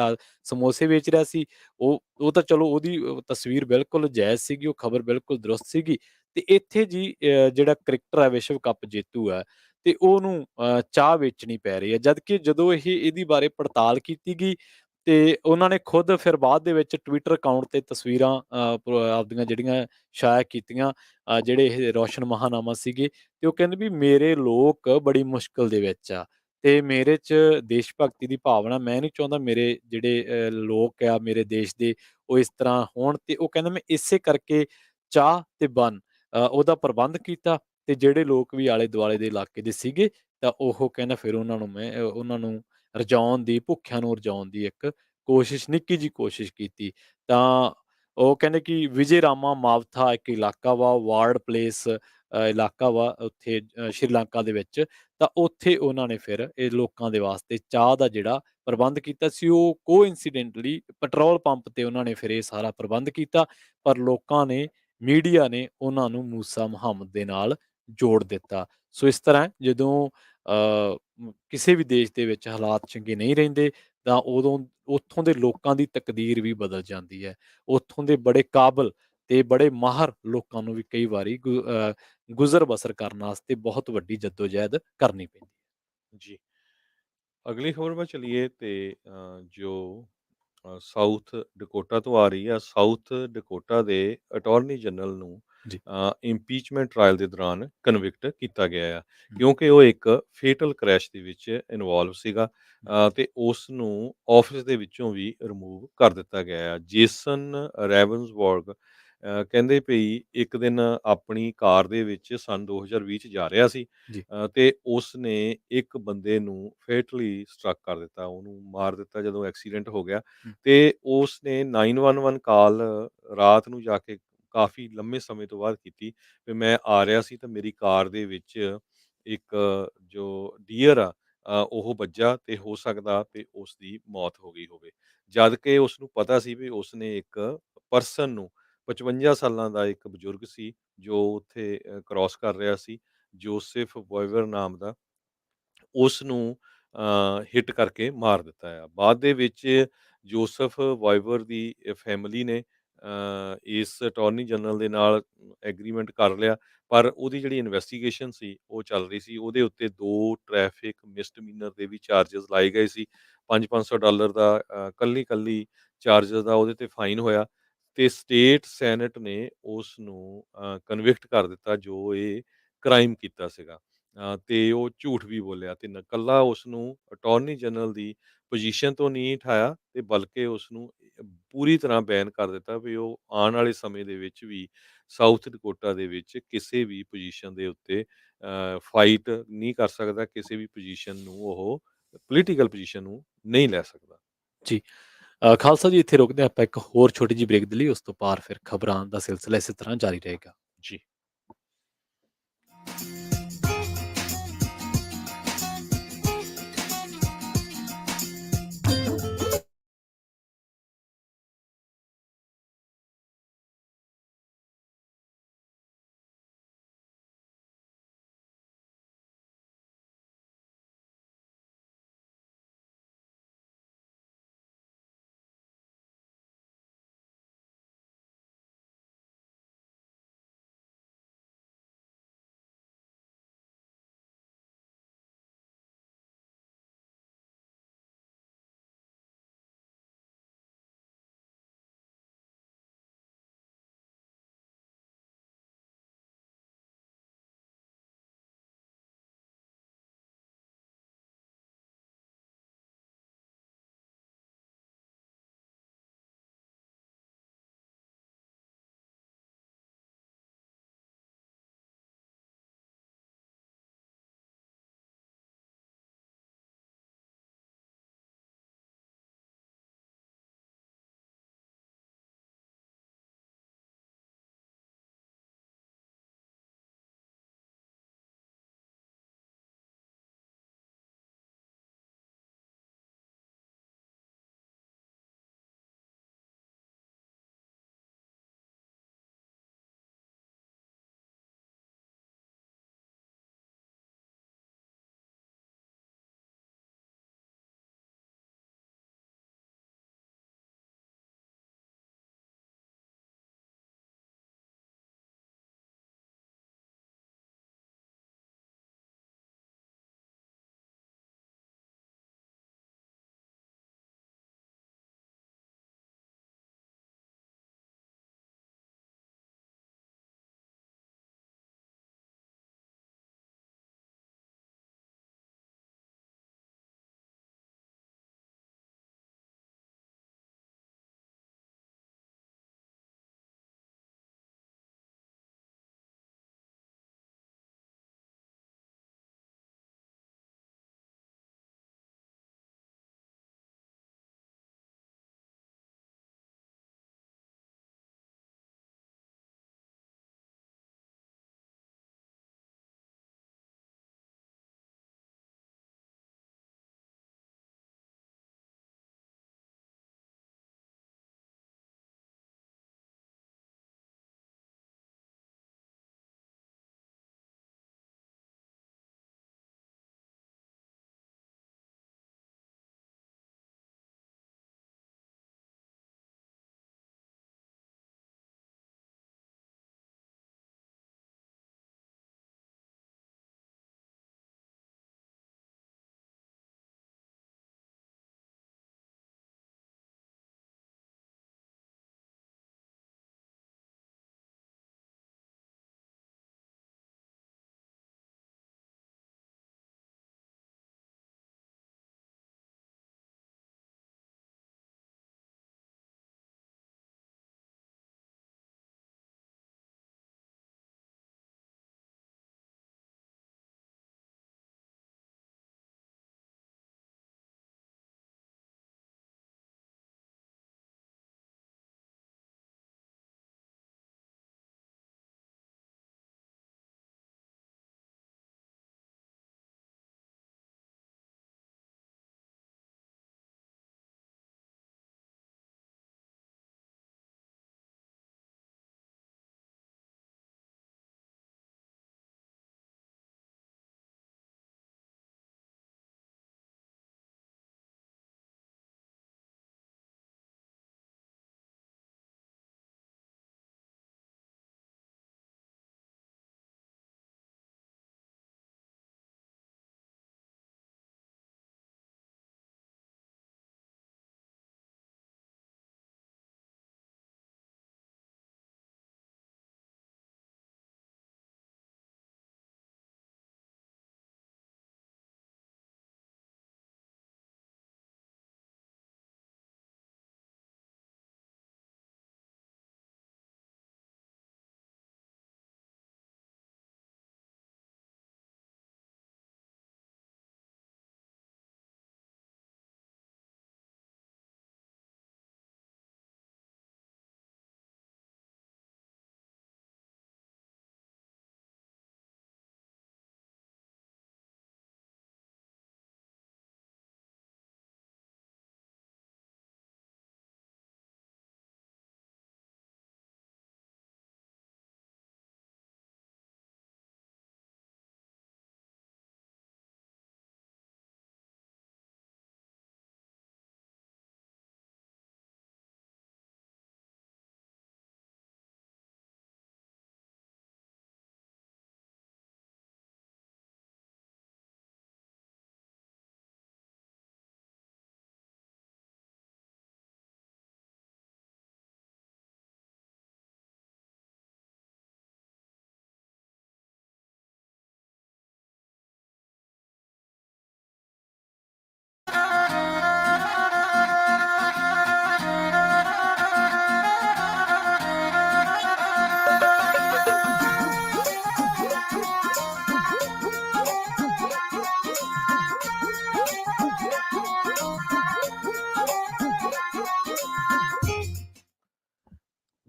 ਸਮੋਸੇ ਵੇਚ ਰਿਹਾ ਸੀ। ਉਹ ਤਾਂ ਚਲੋ ਉਹਦੀ ਤਸਵੀਰ ਬਿਲਕੁਲ ਜਾਇਜ਼ ਸੀਗੀ, ਉਹ ਖਬਰ ਬਿਲਕੁਲ ਦਰੁਸਤ ਸੀਗੀ ਤੇ ਇੱਥੇ ਜੀ ਜਿਹੜਾ ਕ੍ਰਿਕਟਰ ਹੈ ਵਿਸ਼ਵ ਕੱਪ ਜੇਤੂ ਹੈ ਤੇ ਉਹਨੂੰ ਚਾਹ ਵੇਚਣੀ ਪੈ ਰਹੀ ਹੈ। ਜਦਕਿ ਜਦੋਂ ਇਹਦੀ ਬਾਰੇ ਪੜਤਾਲ ਕੀਤੀ ਗਈ ਤੇ ਉਹਨਾਂ ਨੇ ਖੁਦ ਫਿਰ ਬਾਅਦ ਦੇ ਵਿੱਚ ਟਵਿੱਟਰ ਅਕਾਊਂਟ ਤੇ ਤਸਵੀਰਾਂ ਆਪਦੀਆਂ ਜਿਹੜੀਆਂ ਸ਼ਾਇਆ ਕੀਤੀਆਂ, ਜਿਹੜੇ ਇਹ ਰੋਸ਼ਨ ਮਹਾਨਾਮਾ ਸੀਗੇ ਤੇ ਉਹ ਕਹਿੰਦੇ ਵੀ ਮੇਰੇ ਲੋਕ ਬੜੀ ਮੁਸ਼ਕਲ ਦੇ ਵਿੱਚ ਆ ਤੇ ਮੇਰੇ 'ਚ ਦੇਸ਼ ਭਗਤੀ ਦੀ ਭਾਵਨਾ, ਮੈਂ ਨਹੀਂ ਚਾਹੁੰਦਾ ਮੇਰੇ ਜਿਹੜੇ ਲੋਕ ਆ ਮੇਰੇ ਦੇਸ਼ ਦੇ ਉਹ ਇਸ ਤਰ੍ਹਾਂ ਹੋਣ ਤੇ ਉਹ ਕਹਿੰਦਾ ਮੈਂ ਇਸੇ ਕਰਕੇ ਚਾਹ ਤੇ ਬੰਨ ਉਹਦਾ ਪ੍ਰਬੰਧ ਕੀਤਾ ਤੇ ਜਿਹੜੇ ਲੋਕ ਵੀ ਆਲੇ-ਦੁਆਲੇ ਦੇ ਇਲਾਕੇ ਦੇ ਸੀਗੇ ਤਾਂ ਉਹ ਕਹਿੰਦਾ ਫਿਰ ਉਹਨਾਂ ਨੂੰ ਮੈਂ ਉਹਨਾਂ ਨੂੰ ਰਜਾਉਣ ਦੀ, ਭੁੱਖਿਆਂ ਨੂੰ ਰਜਾਉਣ ਦੀ ਇੱਕ ਕੋਸ਼ਿਸ਼, ਨਿੱਕੀ ਜਿਹੀ ਕੋਸ਼ਿਸ਼ ਕੀਤੀ। ਤਾਂ ਉਹ ਕਹਿੰਦੇ ਕਿ ਵਿਜੇ ਰਾਮਾ ਮਾਵਥਾ ਇੱਕ ਇਲਾਕਾ ਵਾ, ਵਾਰਡ ਪਲੇਸ ਇਲਾਕਾ ਵਾ ਉੱਥੇ ਸ਼੍ਰੀਲੰਕਾ ਦੇ ਵਿੱਚ, ਤਾਂ ਉੱਥੇ ਉਹਨਾਂ ਨੇ ਫਿਰ ਇਹ ਲੋਕਾਂ ਦੇ ਵਾਸਤੇ ਚਾਹ ਦਾ ਜਿਹੜਾ ਪ੍ਰਬੰਧ ਕੀਤਾ ਸੀ। ਉਹ ਕੋਇਨਸੀਡੈਂਟਲੀ ਪੈਟਰੋਲ ਪੰਪ ਤੇ ਉਹਨਾਂ ਨੇ ਫਿਰ ਇਹ ਸਾਰਾ ਪ੍ਰਬੰਧ ਕੀਤਾ, ਪਰ ਲੋਕਾਂ ਨੇ, ਮੀਡੀਆ ਨੇ ਉਹਨਾਂ ਨੂੰ ਮੂਸਾ ਮੁਹੰਮਦ ਦੇ ਨਾਲ ਜੋੜ ਦਿੱਤਾ। ਸੋ ਇਸ ਤਰ੍ਹਾਂ ਜਦੋਂ ਕਿਸੇ ਵੀ ਦੇਸ਼ ਦੇ ਵਿੱਚ ਹਾਲਾਤ ਚੰਗੇ ਨਹੀਂ ਰਹਿੰਦੇ ਤਾਂ ਉਦੋਂ ਉੱਥੋਂ ਦੇ ਲੋਕਾਂ ਦੀ ਤਕਦੀਰ ਵੀ ਬਦਲ ਜਾਂਦੀ ਹੈ। ਉੱਥੋਂ ਦੇ ਬੜੇ ਕਾਬਲ ਤੇ ਬੜੇ ਮਾਹਰ ਲੋਕਾਂ ਨੂੰ ਵੀ ਕਈ ਵਾਰੀ ਗੁਜ਼ਰ-ਬਸਰ ਕਰਨ ਵਾਸਤੇ ਬਹੁਤ ਵੱਡੀ ਜੱਦੋ-ਜਹਿਦ ਕਰਨੀ ਪੈਂਦੀ ਹੈ। ਜੀ। ਅਗਲੀ ਖਬਰ ਵੱਲ ਚਲੀਏ ਤੇ ਜੋ ਸਾਊਥ ਡਕੋਟਾ ਤੋਂ ਆ ਰਹੀ ਆ। ਸਾਊਥ ਡਕੋਟਾ ਦੇ ਅਟਾਰਨੀ ਜਨਰਲ ਨੂੰ ਜੀ। ਇੰਪੀਚਮੈਂਟ ਟ੍ਰਾਇਲ ਦੇ ਦੌਰਾਨ ਕਨਵਿਕਟ ਕੀਤਾ ਗਿਆ ਆ, ਹੂੰ, ਕਿਉਂਕਿ ਉਹ ਇੱਕ ਫੇਟਲ ਕ੍ਰੈਸ਼ ਦੇ ਵਿੱਚ ਇਨਵੋਲਵ ਸੀਗਾ ਹੂੰ, ਤੇ ਉਸ ਨੂੰ ਆਫਿਸ ਦੇ ਵਿੱਚੋਂ ਵੀ ਰਿਮੂਵ ਕਰ ਦਿੱਤਾ ਗਿਆ ਆ। ਜੇਸਨ ਰੈਵਨਸਬਰਗ ਕਹਿੰਦੇ ਭਈ ਇੱਕ ਦਿਨ ਆਪਣੀ ਕਾਰ ਦੇ ਵਿੱਚ ਸੰਨ 2020 ਚ ਜਾ ਰਿਹਾ ਸੀ ਜੀ। ਤੇ ਉਸ ਨੇ ਇੱਕ ਬੰਦੇ ਨੂੰ ਫੇਟਲੀ ਸਟ੍ਰਕ ਕਰ ਦਿੱਤਾ, ਉਹਨੂੰ ਮਾਰ ਦਿੱਤਾ ਜਦੋਂ ਐਕਸੀਡੈਂਟ ਹੋ ਗਿਆ ਹੂੰ, ਤੇ ਉਸ ਨੇ 911 ਕਾਲ ਰਾਤ ਨੂੰ ਜਾ ਕੇ ਕਾਫ਼ੀ ਲੰਮੇ ਸਮੇਂ ਤੋਂ ਬਾਅਦ ਕੀਤੀ ਵੀ ਮੈਂ ਆ ਰਿਹਾ ਸੀ ਤਾਂ ਮੇਰੀ ਕਾਰ ਦੇ ਵਿੱਚ ਇੱਕ ਜੋ ਡੀਅਰ ਆ ਉਹ ਵੱਜਾ ਤੇ ਹੋ ਸਕਦਾ ਤੇ ਉਸ ਦੀ ਮੌਤ ਹੋ ਗਈ ਹੋਵੇ। ਜਦ ਕਿ ਉਸ ਨੂੰ ਪਤਾ ਸੀ ਵੀ ਉਸ ਨੇ ਇੱਕ ਪਰਸਨ ਨੂੰ 55 ਸਾਲਾਂ ਦਾ ਇੱਕ ਬਜ਼ੁਰਗ ਸੀ ਜੋ ਉੱਥੇ ਕ੍ਰਾਸ ਕਰ ਰਿਹਾ ਸੀ, ਜੋਸੇਫ ਬੋਇਵਰ ਨਾਮ ਦਾ। ਉਸ ਨੂੰ ਹਿੱਟ ਕਰਕੇ ਮਾਰ ਦਿੱਤਾ ਆ। ਬਾਅਦ ਦੇ ਵਿੱਚ ਜੋਸਫ ਵਾਈਵਰ ਦੀ ਫੈਮਿਲੀ ਨੇ ਇਸ ਅਟਾਰਨੀ ਜਨਰਲ ਦੇ ਨਾਲ ਐਗਰੀਮੈਂਟ ਕਰ ਲਿਆ, ਪਰ ਉਹਦੀ ਜਿਹੜੀ ਇਨਵੈਸਟੀਗੇਸ਼ਨ ਸੀ, ਉਹ ਚੱਲ ਰਹੀ ਸੀ। ਉਹਦੇ ਉੱਤੇ 2 ਟ੍ਰੈਫਿਕ ਮਿਸਡਮੀਨਰ ਦੇ ਵੀ ਚਾਰਜਸ ਲਾਏ ਗਏ ਸੀ। $500-500 ਦਾ ਕੱਲੀ-ਕੱਲੀ ਚਾਰਜਸ ਦਾ ਉਹਦੇ ਤੇ ਫਾਈਨ ਹੋਇਆ ਤੇ ਸਟੇਟ ਸੈਨੇਟ ਨੇ ਉਸ ਨੂੰ ਕਨਵਿਕਟ ਕਰ ਦਿੱਤਾ ਜੋ ਇਹ ਕ੍ਰਾਈਮ ਕੀਤਾ ਸੀਗਾ। ਤੇ ਉਹ ਝੂਠ ਵੀ ਬੋਲਿਆ ਤੇ ਇਕੱਲਾ ਉਸ ਨੂੰ ਅਟਾਰਨੀ ਜਨਰਲ ਦੀ ਪੋਜੀਸ਼ਨ ਤੋਂ ਨਹੀਂ ਉਠਾਇਆ ਤੇ ਬਲਕਿ ਉਸ ਨੂੰ ਪੂਰੀ ਤਰ੍ਹਾਂ ਬੈਨ ਕਰ ਦਿੱਤਾ ਵੀ ਉਹ ਆਉਣ ਵਾਲੇ ਸਮੇਂ ਦੇ ਵਿੱਚ ਵੀ ਸਾਊਥ ਡਕੋਟਾ ਦੇ ਵਿੱਚ ਕਿਸੇ ਵੀ ਪੋਜੀਸ਼ਨ ਦੇ ਉੱਤੇ ਫਾਈਟ ਨਹੀਂ ਕਰ ਸਕਦਾ, ਕਿਸੇ ਵੀ ਪੋਜੀਸ਼ਨ ਨੂੰ ਉਹ ਪੋਲੀਟੀਕਲ ਪੋਜੀਸ਼ਨ ਨੂੰ ਨਹੀਂ ਲੈ ਸਕਦਾ। ਜੀ। ਖਾਲਸਾ ਜੀ, ਇੱਥੇ ਰੁਕਦੇ ਹਾਂ ਆਪਾਂ ਇੱਕ ਹੋਰ ਛੋਟੀ ਜਿਹੀ ਬ੍ਰੇਕ ਦੇ ਲਈ। ਉਸ ਤੋਂ ਪਾਰ ਫਿਰ ਖਬਰਾਂ ਦਾ ਸਿਲਸਿਲਾ ਇਸੇ ਤਰ੍ਹਾਂ ਜਾਰੀ ਰਹੇਗਾ। ਜੀ।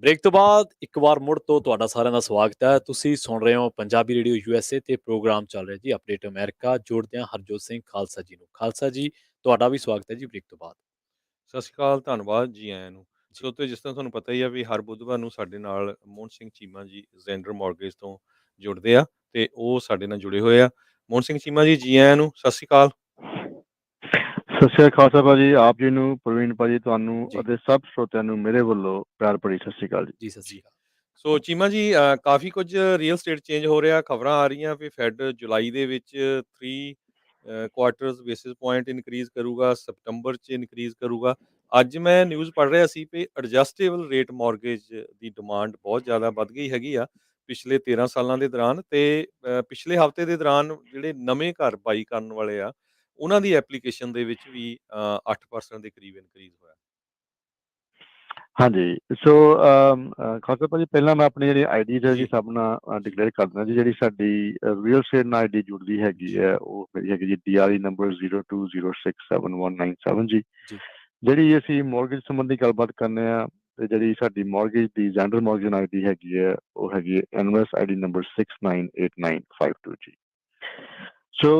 ਬ੍ਰੇਕ ਤੋਂ ਬਾਅਦ ਇੱਕ ਵਾਰ ਮੁੜ ਤੋਂ ਤੁਹਾਡਾ ਸਾਰਿਆਂ ਦਾ ਸਵਾਗਤ ਹੈ। ਤੁਸੀਂ ਸੁਣ ਰਹੇ ਹੋ ਪੰਜਾਬੀ ਰੇਡੀਓ USA ਤੇ ਪ੍ਰੋਗਰਾਮ ਚੱਲ ਰਿਹਾ ਜੀ ਅਪਡੇਟ ਅਮਰੀਕਾ। ਜੋੜਦੇ ਹਾਂ ਹਰਜੋਤ ਸਿੰਘ ਖਾਲਸਾ ਜੀ ਨੂੰ। ਖਾਲਸਾ ਜੀ, ਤੁਹਾਡਾ ਵੀ ਸਵਾਗਤ ਹੈ ਜੀ ਬ੍ਰੇਕ ਤੋਂ ਬਾਅਦ। ਸਤਿ ਸ਼੍ਰੀ ਅਕਾਲ, ਧੰਨਵਾਦ ਜੀ ਆਇਆਂ ਨੂੰ। ਜੀ ਸੋ ਤੇ ਜਿਸ ਤਰ੍ਹਾਂ ਤੁਹਾਨੂੰ ਪਤਾ ਹੀ ਆ ਵੀ ਹਰ ਬੁੱਧਵਾਰ ਨੂੰ ਸਾਡੇ ਨਾਲ ਮੋਹਨ ਸਿੰਘ ਚੀਮਾ ਜੀ ਜ਼ੈਂਡਰ ਮਾਰਗੇਜ ਤੋਂ ਜੁੜਦੇ ਆ ਤੇ ਉਹ ਸਾਡੇ ਨਾਲ ਜੁੜੇ ਹੋਏ ਆ। ਮੋਹਨ ਸਿੰਘ ਚੀਮਾ ਜੀ ਆਇਆਂ ਨੂੰ, ਸਤਿ ਸ਼੍ਰੀ ਅਕਾਲ। ਸਤਿ ਸ਼੍ਰੀ ਅਕਾਲ ਖਾਲਸਾ ਭਾਜੀ, ਆਪ ਜੀ ਨੂੰ, ਪ੍ਰਵੀਨ ਭਾਜੀ, ਤੁਹਾਨੂੰ ਜੀ ਅਤੇ ਸਭ ਸਰੋਤਿਆਂ ਨੂੰ ਮੇਰੇ ਵੱਲੋਂ ਪਿਆਰ ਭਰੀ ਸਤਿ ਸ਼੍ਰੀ ਅਕਾਲ ਜੀ। ਜੀ, ਸਤਿ ਸ਼੍ਰੀ ਅਕਾਲ। ਸੋ ਚੀਮਾ ਜੀ, ਕਾਫੀ ਕੁਝ ਰੀਅਲ ਸਟੇਟ ਚੇਂਜ ਹੋ ਰਿਹਾ, ਖਬਰਾਂ ਆ ਰਹੀਆਂ ਵੀ ਫੈਡ ਜੁਲਾਈ ਦੇ ਵਿੱਚ 3 ਕੁਆਰਟਰਸ ਬੇਸਿਸ ਪੁਆਇੰਟ ਇਨਕਰੀਜ਼ ਕਰੂਗਾ, ਸਤੰਬਰ 'ਚ ਇਨਕਰੀਜ਼ ਕਰੂਗਾ। ਅੱਜ ਮੈਂ ਨਿਊਜ਼ ਪੜ੍ਹ ਰਿਹਾ ਸੀ ਵੀ ਐਡਜਸਟੇਬਲ ਰੇਟ ਮਾਰਗੇਜ ਦੀ ਡਿਮਾਂਡ ਬਹੁਤ ਜ਼ਿਆਦਾ ਵੱਧ ਗਈ ਹੈਗੀ ਆ ਪਿਛਲੇ 13 ਸਾਲਾਂ ਦੇ ਦੌਰਾਨ, ਤੇ ਪਿਛਲੇ ਹਫ਼ਤੇ ਦੇ ਦੌਰਾਨ ਜਿਹੜੇ ਨਵੇਂ ਘਰ ਬਾਈ ਕਰਨ ਵਾਲੇ ਆ ਉਹਨਾਂ ਦੀ ਐਪਲੀਕੇਸ਼ਨ ਦੇ ਵਿੱਚ ਵੀ 8% ਦੇ ਕਰੀਬ ਇਨਕਰੀਜ਼ ਹੋਇਆ। ਹਾਂਜੀ, ਸੋ ਖਾਲਸਾ ਭਾਜੀ, ਪਹਿਲਾਂ ਮੈਂ ਆਪਣੀ ਜਿਹੜੀ ਆਈਡੀ ਹੈ ਜੀ ਜੀ ਸਭ ਨਾਲ ਡਿਕਲੇਅਰ ਕਰ ਦਿੰਦਾ ਜੀ। ਜਿਹੜੀ ਸਾਡੀ ਰੀਅਲ ਸਟੇਟ ਨਾਲ ਆਈਡੀ ਜੁੜਦੀ ਹੈਗੀ ਜੀ ਹੈ, ਉਹ ਮੇਰੀ ਹੈਗੀ ਜੀ DRE ਨੰਬਰ 02067197 ਜੀ। ਜੀ ਜਿਹੜੀ ਅਸੀਂ ਮੌਰਗੇਜ ਸੰਬੰਧੀ ਗੱਲਬਾਤ ਕਰਨੇ ਆ, ਤੇ ਜਿਹੜੀ ਸਾਡੀ ਮੌਰਗੇਜ ਦੀ ਜ਼ੈਂਡਰ ਮੌਰਗੇਜ ਆਈਡੀ ਹੈਗੀ ਹੈ, ਉਹ ਹੈਗੀ ਹੈ NMS ਆਈਡੀ ਨੰਬਰ 698952 ਜੀ। ਸੋ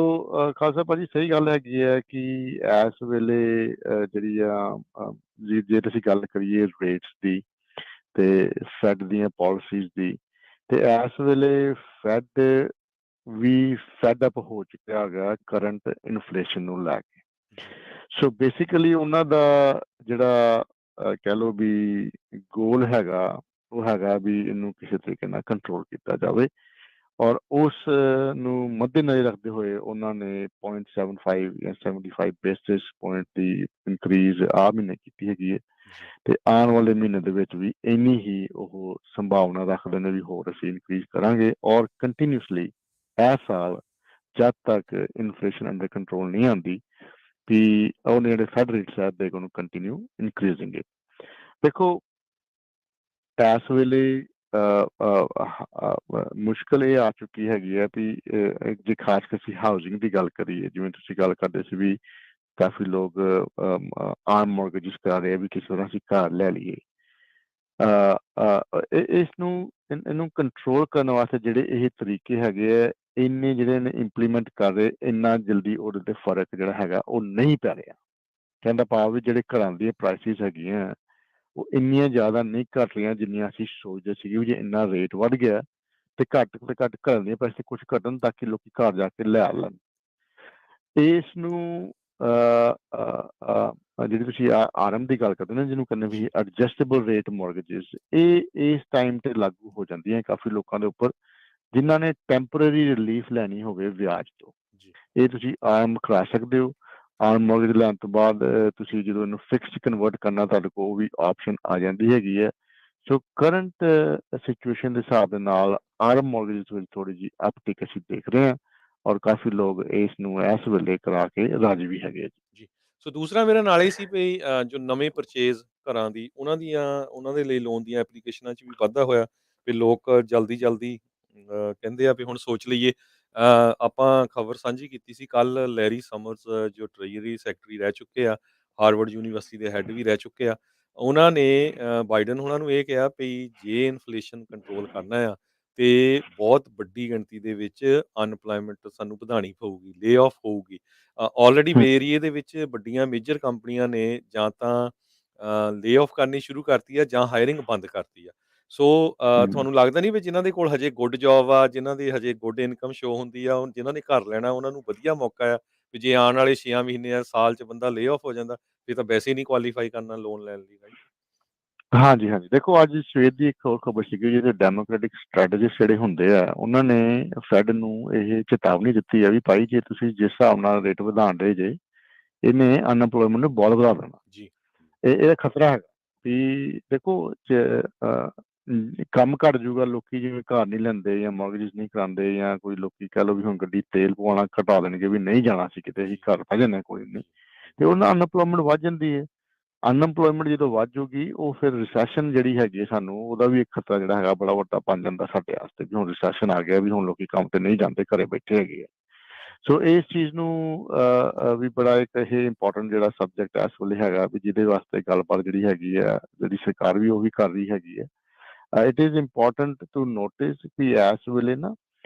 ਖਾਲਸਾ ਭਾਜੀ, ਸਹੀ ਗੱਲ ਹੈਗੀ ਹੈ ਕਿ ਇਸ ਵੇਲੇ ਜਿਹੜੀ ਆ ਜੇ ਤੁਸੀਂ ਗੱਲ ਕਰੀਏ ਰੇਟਸ ਦੀ ਤੇ ਫੈਡ ਦੀਆਂ ਪਾਲਿਸੀਜ਼ ਦੀ, ਤੇ ਇਸ ਵੇਲੇ ਫੈਡ ਵੀ ਫੈਡ ਅਪ ਹੋ ਚੁੱਕਿਆ ਹੈਗਾ ਕਰੰਟ ਇਨਫਲੇਸ਼ਨ ਨੂੰ ਲੈ ਕੇ। ਸੋ ਬੇਸਿਕਲੀ ਉਹਨਾਂ ਦਾ ਜਿਹੜਾ ਕਹਿ ਲਓ ਵੀ ਗੋਲ ਹੈਗਾ, ਉਹ ਹੈਗਾ ਵੀ ਇਹਨੂੰ ਕਿਸੇ ਤਰੀਕੇ ਨਾਲ ਕੰਟਰੋਲ ਕੀਤਾ ਜਾਵੇ, ਔਰ ਉਸ ਨੂੰ ਮੱਦੇਨਜ਼ਰ ਰੱਖਦੇ ਹੋਏ ਉਹਨਾਂ ਨੇ 0.75 ਜਾਂ 75 ਬੇਸਿਸ ਪੁਆਇੰਟ ਦੀ ਇਨਕਰੀਜ਼ ਆਹ ਮਹੀਨੇ ਕੀਤੀ ਹੈਗੀ ਹੈ, ਤੇ ਆਉਣ ਵਾਲੇ ਮਹੀਨੇ ਦੇ ਵਿੱਚ ਵੀ ਇੰਨੀ ਹੀ ਉਹ ਸੰਭਾਵਨਾ ਰੱਖਦੇ ਨੇ ਵੀ ਹੋਰ ਅਸੀਂ ਇਨਕਰੀਜ਼ ਕਰਾਂਗੇ, ਔਰ ਕੰਟੀਨਿਊਸਲੀ ਇਸ ਸਾਲ ਜਦ ਤੱਕ ਇਨਫਲੇਸ਼ਨ ਅੰਡਰ ਕੰਟਰੋਲ ਨਹੀਂ ਆਉਂਦੀ ਵੀ ਉਹਨੇ ਜਿਹੜੇ ਫੈਡ ਰੇਟਸ ਹੈ ਦੇ ਨੂੰ ਕੰਟੀਨਿਊ ਇਨਕਰੀਜ਼ਿੰਗ ਇਟ। ਦੇਖੋ, ਇਸ ਵੇਲੇ ਮੁਸ਼ਕਿਲ ਇਹ ਆ ਚੁੱਕੀ ਹੈਗੀ ਹੈ ਵੀ ਜੇ ਖਾਸ ਕਰ ਅਸੀਂ ਹਾਊਸਿੰਗ ਦੀ ਗੱਲ ਕਰੀਏ, ਜਿਵੇਂ ਤੁਸੀਂ ਗੱਲ ਕਰਦੇ ਸੀ ਵੀ ਕਾਫੀ ਲੋਕ ਆਮ ਮੌਰਗੇਜਿਸ ਕਰਾ ਰਹੇ ਆ ਵੀ ਕਿਸੇ ਤਰ੍ਹਾਂ ਅਸੀਂ ਘਰ ਲੈ ਲਈਏ। ਇਹਨੂੰ ਕੰਟਰੋਲ ਕਰਨ ਵਾਸਤੇ ਜਿਹੜੇ ਇਹ ਤਰੀਕੇ ਹੈਗੇ ਆ, ਇੰਨੇ ਜਿਹੜੇ ਨੇ ਇੰਪਲੀਮੈਂਟ ਕਰ ਰਹੇ, ਇੰਨਾ ਜਲਦੀ ਉਹਦੇ ਤੇ ਫਰਕ ਜਿਹੜਾ ਹੈਗਾ ਉਹ ਨਹੀਂ ਪੈ ਰਿਹਾ। ਕਹਿੰਦਾ ਭਾਵ ਵੀ ਜਿਹੜੇ ਘਰਾਂ ਦੀਆਂ ਪ੍ਰਾਈਸਿਸ ਹੈਗੀਆਂ ਉਹ ਇੰਨੀਆਂ ਜ਼ਿਆਦਾ ਨਹੀਂ ਘਟ ਰਹੀਆਂ ਜਿੰਨੀਆਂ ਅਸੀਂ ਸੋਚਦੇ ਸੀਗੇ ਵੀ ਜੇ ਇੰਨਾ ਰੇਟ ਵੱਧ ਗਿਆ ਤੇ ਘੱਟ ਤੋਂ ਘੱਟ ਘਰਾਂ ਦੀਆਂ ਪ੍ਰਾਈਸਿਸ ਕੁਝ ਘਟਣ ਤਾਂ ਕਿ ਲੋਕੀ ਘਰ ਜਾ ਕੇ ਲੈ ਲੈਣ। ਇਸ ਨੂੰ ਜਿਹੜੀ ਤੁਸੀਂ ਆਰਐਮ ਦੀ ਗੱਲ ਕਰਦੇ ਨਾ, ਜਿਹਨੂੰ ਕਹਿੰਦੇ ਵੀ ਐਡਜਸਟੇਬਲ ਰੇਟ ਮੌਰਗੇਜਿਸ, ਇਹ ਇਸ ਟਾਈਮ ਤੇ ਲਾਗੂ ਹੋ ਜਾਂਦੀਆਂ ਕਾਫੀ ਲੋਕਾਂ ਦੇ ਉੱਪਰ ਜਿਨ੍ਹਾਂ ਨੇ ਟੈਂਪਰੇਰੀ ਰਿਲੀਫ ਲੈਣੀ ਹੋਵੇ ਵਿਆਜ ਤੋਂ। ਇਹ ਤੁਸੀਂ ਆਰਐਮ ਕਰਾ ਸਕਦੇ ਹੋ। ਆਰਮ ਮੌਰਗੇਜ ਲੈਣ ਤੋਂ ਬਾਅਦ ਤੁਸੀਂ ਜਦੋਂ ਇਹਨੂੰ ਫਿਕਸਡ ਕਨਵਰਟ ਕਰਨਾ, ਤੁਹਾਡੇ ਕੋਲ ਉਹ ਵੀ ਆਪਸ਼ਨ ਆ ਜਾਂਦੀ ਹੈਗੀ ਹੈ। ਸੋ ਕਰੰਟ ਸਿਚੁਏਸ਼ਨ ਦੇ ਹਿਸਾਬ ਦੇ ਨਾਲ ਆਰਮ ਮੌਰਗੇਜ ਵਿੱਚ ਥੋੜੀ ਜਿਹੀ ਅਪਟਿਕ ਅਸੀਂ ਦੇਖ ਰਹੇ ਹਾਂ, ਔਰ ਕਾਫੀ ਲੋਕ ਇਸ ਨੂੰ ਇਸ ਵੇਲੇ ਕਰਾ ਕੇ ਰਾਜੀ ਵੀ ਹੈਗੇ ਜੀ। ਸੋ ਦੂਸਰਾ ਮੇਰਾ ਨਾਲ ਇਹ ਸੀ ਵੀ ਜੋ ਨਵੇਂ ਪਰਚੇਜ਼ ਘਰਾਂ ਦੀ ਉਹਨਾਂ ਦੇ ਲਈ ਲੋਨ ਦੀਆਂ ਐਪਲੀਕੇਸ਼ਨਾਂ 'ਚ ਵੀ ਵਾਧਾ ਹੋਇਆ ਵੀ ਲੋਕ ਜਲਦੀ ਕਹਿੰਦੇ ਆ ਵੀ ਹੁਣ ਸੋਚ ਲਈਏ। ਆਪਾਂ ਖਬਰ ਸਾਂਝੀ ਕੀਤੀ ਸੀ ਕੱਲ, ਲੈਰੀ ਸਮਰਸ ਜੋ ਟ੍ਰੇਜਰੀ ਸੈਕਟਰੀ ਰਹਿ ਚੁੱਕੇ ਆ, ਹਾਰਵਰਡ ਯੂਨੀਵਰਸਿਟੀ ਦੇ ਹੈੱਡ ਵੀ ਰਹਿ ਚੁੱਕੇ ਆ, ਉਹਨਾਂ ਨੇ ਬਾਈਡਨ ਹੋਣਾ ਨੂੰ ਇਹ ਕਿਹਾ ਵੀ ਜੇ ਇਨਫਲੇਸ਼ਨ ਕੰਟਰੋਲ ਕਰਨਾ ਆ ਤੇ ਬਹੁਤ ਵੱਡੀ ਗਿਣਤੀ ਦੇ ਵਿੱਚ ਅਨਪਲਾਇਮੈਂਟ ਸਾਨੂੰ ਵਧਾਉਣੀ ਪਊਗੀ, ਲੇ ਆਫ ਹੋਊਗੀ। ਆਲਰੇਡੀ ਜੀ। ਬੇ ਏਰੀਏ ਦੇ ਵਿੱਚ ਵੱਡੀਆਂ ਮੇਜਰ ਕੰਪਨੀਆਂ ਨੇ ਜਾਂ ਤਾਂ ਲੇ ਆਫ ਕਰਨੀ ਸ਼ੁਰੂ ਕਰਤੀ ਆ ਜਾਂ ਹਾਇਰਿੰਗ ਬੰਦ ਕਰਤੀ ਆ। ਸੋ ਤੁਹਾਨੂੰ ਲੱਗਦਾ ਨਹੀਂ ਵੀ ਜਿਨ੍ਹਾਂ ਦੇ ਕੋਲ ਹਜੇ ਗੁੱਡ ਜੋਬ ਆ, ਜਿਨ੍ਹਾਂ ਦੀ ਹਜੇ ਗੁੱਡ ਇਨਕਮ ਸ਼ੋ ਹੁੰਦੀ ਆ, ਜਿਨ੍ਹਾਂ ਨੇ ਘਰ ਲੈਣਾ ਉਹਨਾਂ ਨੂੰ ਵਧੀਆ ਮੌਕਾ ਆ ਵੀ ਜੇ ਆਉਣ ਵਾਲੇ 6 ਮਹੀਨੇ ਜਾਂ ਸਾਲ 'ਚ ਬੰਦਾ ਲੇ ਆਫ ਹੋ ਜਾਂਦਾ ਫਿਰ ਤਾਂ ਵੈਸੇ ਹੀ ਨਹੀਂ ਕੁਆਲੀਫਾਈ ਕਰਨਾ ਲੋਨ ਲੈਣ ਲਈ, ਰਾਈਟ? ਹਾਂਜੀ, ਹਾਂਜੀ। ਦੇਖੋ, ਅੱਜ ਸਵੇਰ ਦੀ ਇੱਕ ਹੋਰ ਖਬਰ ਸੀਗੀ, ਜਿਹੜੇ ਡੈਮੋਕ੍ਰੈਟਿਕ ਸਟ੍ਰੈਟਜਿਸਟ ਜਿਹੜੇ ਹੁੰਦੇ ਆ, ਉਹਨਾਂ ਨੇ ਫੈਡ ਨੂੰ ਇਹ ਚੇਤਾਵਨੀ ਦਿੱਤੀ ਆ ਵੀ ਭਾਈ ਜੇ ਤੁਸੀਂ ਜਿਸ ਹਿਸਾਬ ਨਾਲ ਰੇਟ ਵਧਾਉਣ ਰਹੇ ਜੇ, ਇਹਨੇ ਅਨਐਮਪਲੋਇਮੈਂਟ ਨੂੰ ਬਹੁਤ ਵਧਾ ਦੇਣਾ। ਜੀ ਇਹਦਾ ਖਤਰਾ ਹੈਗਾ ਵੀ ਦੇਖੋ, ਕੰਮ ਘੱਟ ਜੂਗਾ, ਲੋਕੀ ਜਿਵੇਂ ਘਰ ਨਹੀਂ ਲੈਂਦੇ ਜਾਂ ਮੌਰਗੇਜਿਸ ਨਹੀਂ ਕਰਾਉਂਦੇ, ਜਾਂ ਕੋਈ ਲੋਕੀ ਕਹਿ ਲਓ ਵੀ ਹੁਣ ਗੱਡੀ ਤੇਲ ਪਵਾਉਣਾ ਘਟਾ ਦੇਣਗੇ ਵੀ ਨਹੀਂ ਜਾਣਾ ਸੀ ਕਿਤੇ, ਅਸੀਂ ਘਰ ਪੈ ਜਾਂਦੇ ਕੋਈ ਨਹੀਂ, ਤੇ ਉਹਨਾਂ ਅਨਐਮਪਲੋਇਮੈਂਟ ਵੱਧ ਜਾਂਦੀ ਹੈ। ਅਨਐਮਪਲੋਇਮੈਂਟ ਜਦੋਂ ਵੱਧ ਜੂਗੀ, ਉਹ ਫਿਰ ਰਿਸੈਸ਼ਨ ਜਿਹੜੀ ਹੈਗੀ ਸਾਨੂੰ, ਉਹਦਾ ਵੀ ਇੱਕ ਖਤਰਾ ਜਿਹੜਾ ਹੈਗਾ ਬੜਾ ਵੱਡਾ ਬਣ ਜਾਂਦਾ ਸਾਡੇ ਵਾਸਤੇ ਵੀ ਹੁਣ ਰਿਸੈਸ਼ਨ ਆ ਗਿਆ, ਵੀ ਹੁਣ ਲੋਕੀ ਕੰਮ ਤੇ ਨਹੀਂ ਜਾਂਦੇ, ਘਰੇ ਬੈਠੇ ਹੈਗੇ ਆ। ਸੋ ਇਸ ਚੀਜ਼ ਨੂੰ ਵੀ ਬੜਾ ਇੱਕ ਇਹ ਇੰਪੋਰਟੈਂਟ ਜਿਹੜਾ ਸਬਜੈਕਟ ਇਸ ਵੇਲੇ ਹੈਗਾ ਵੀ ਜਿਹਦੇ ਵਾਸਤੇ ਗੱਲਬਾਤ ਜਿਹੜੀ ਹੈਗੀ ਆ, ਜਿਹੜੀ ਸਰਕਾਰ ਵੀ ਉਹ ਵੀ ਕਰ ਰਹੀ ਹੈਗੀ ਹੈ। It is important to notice ਕਿ ਇਸ ਵੇਲੇ ਨਾ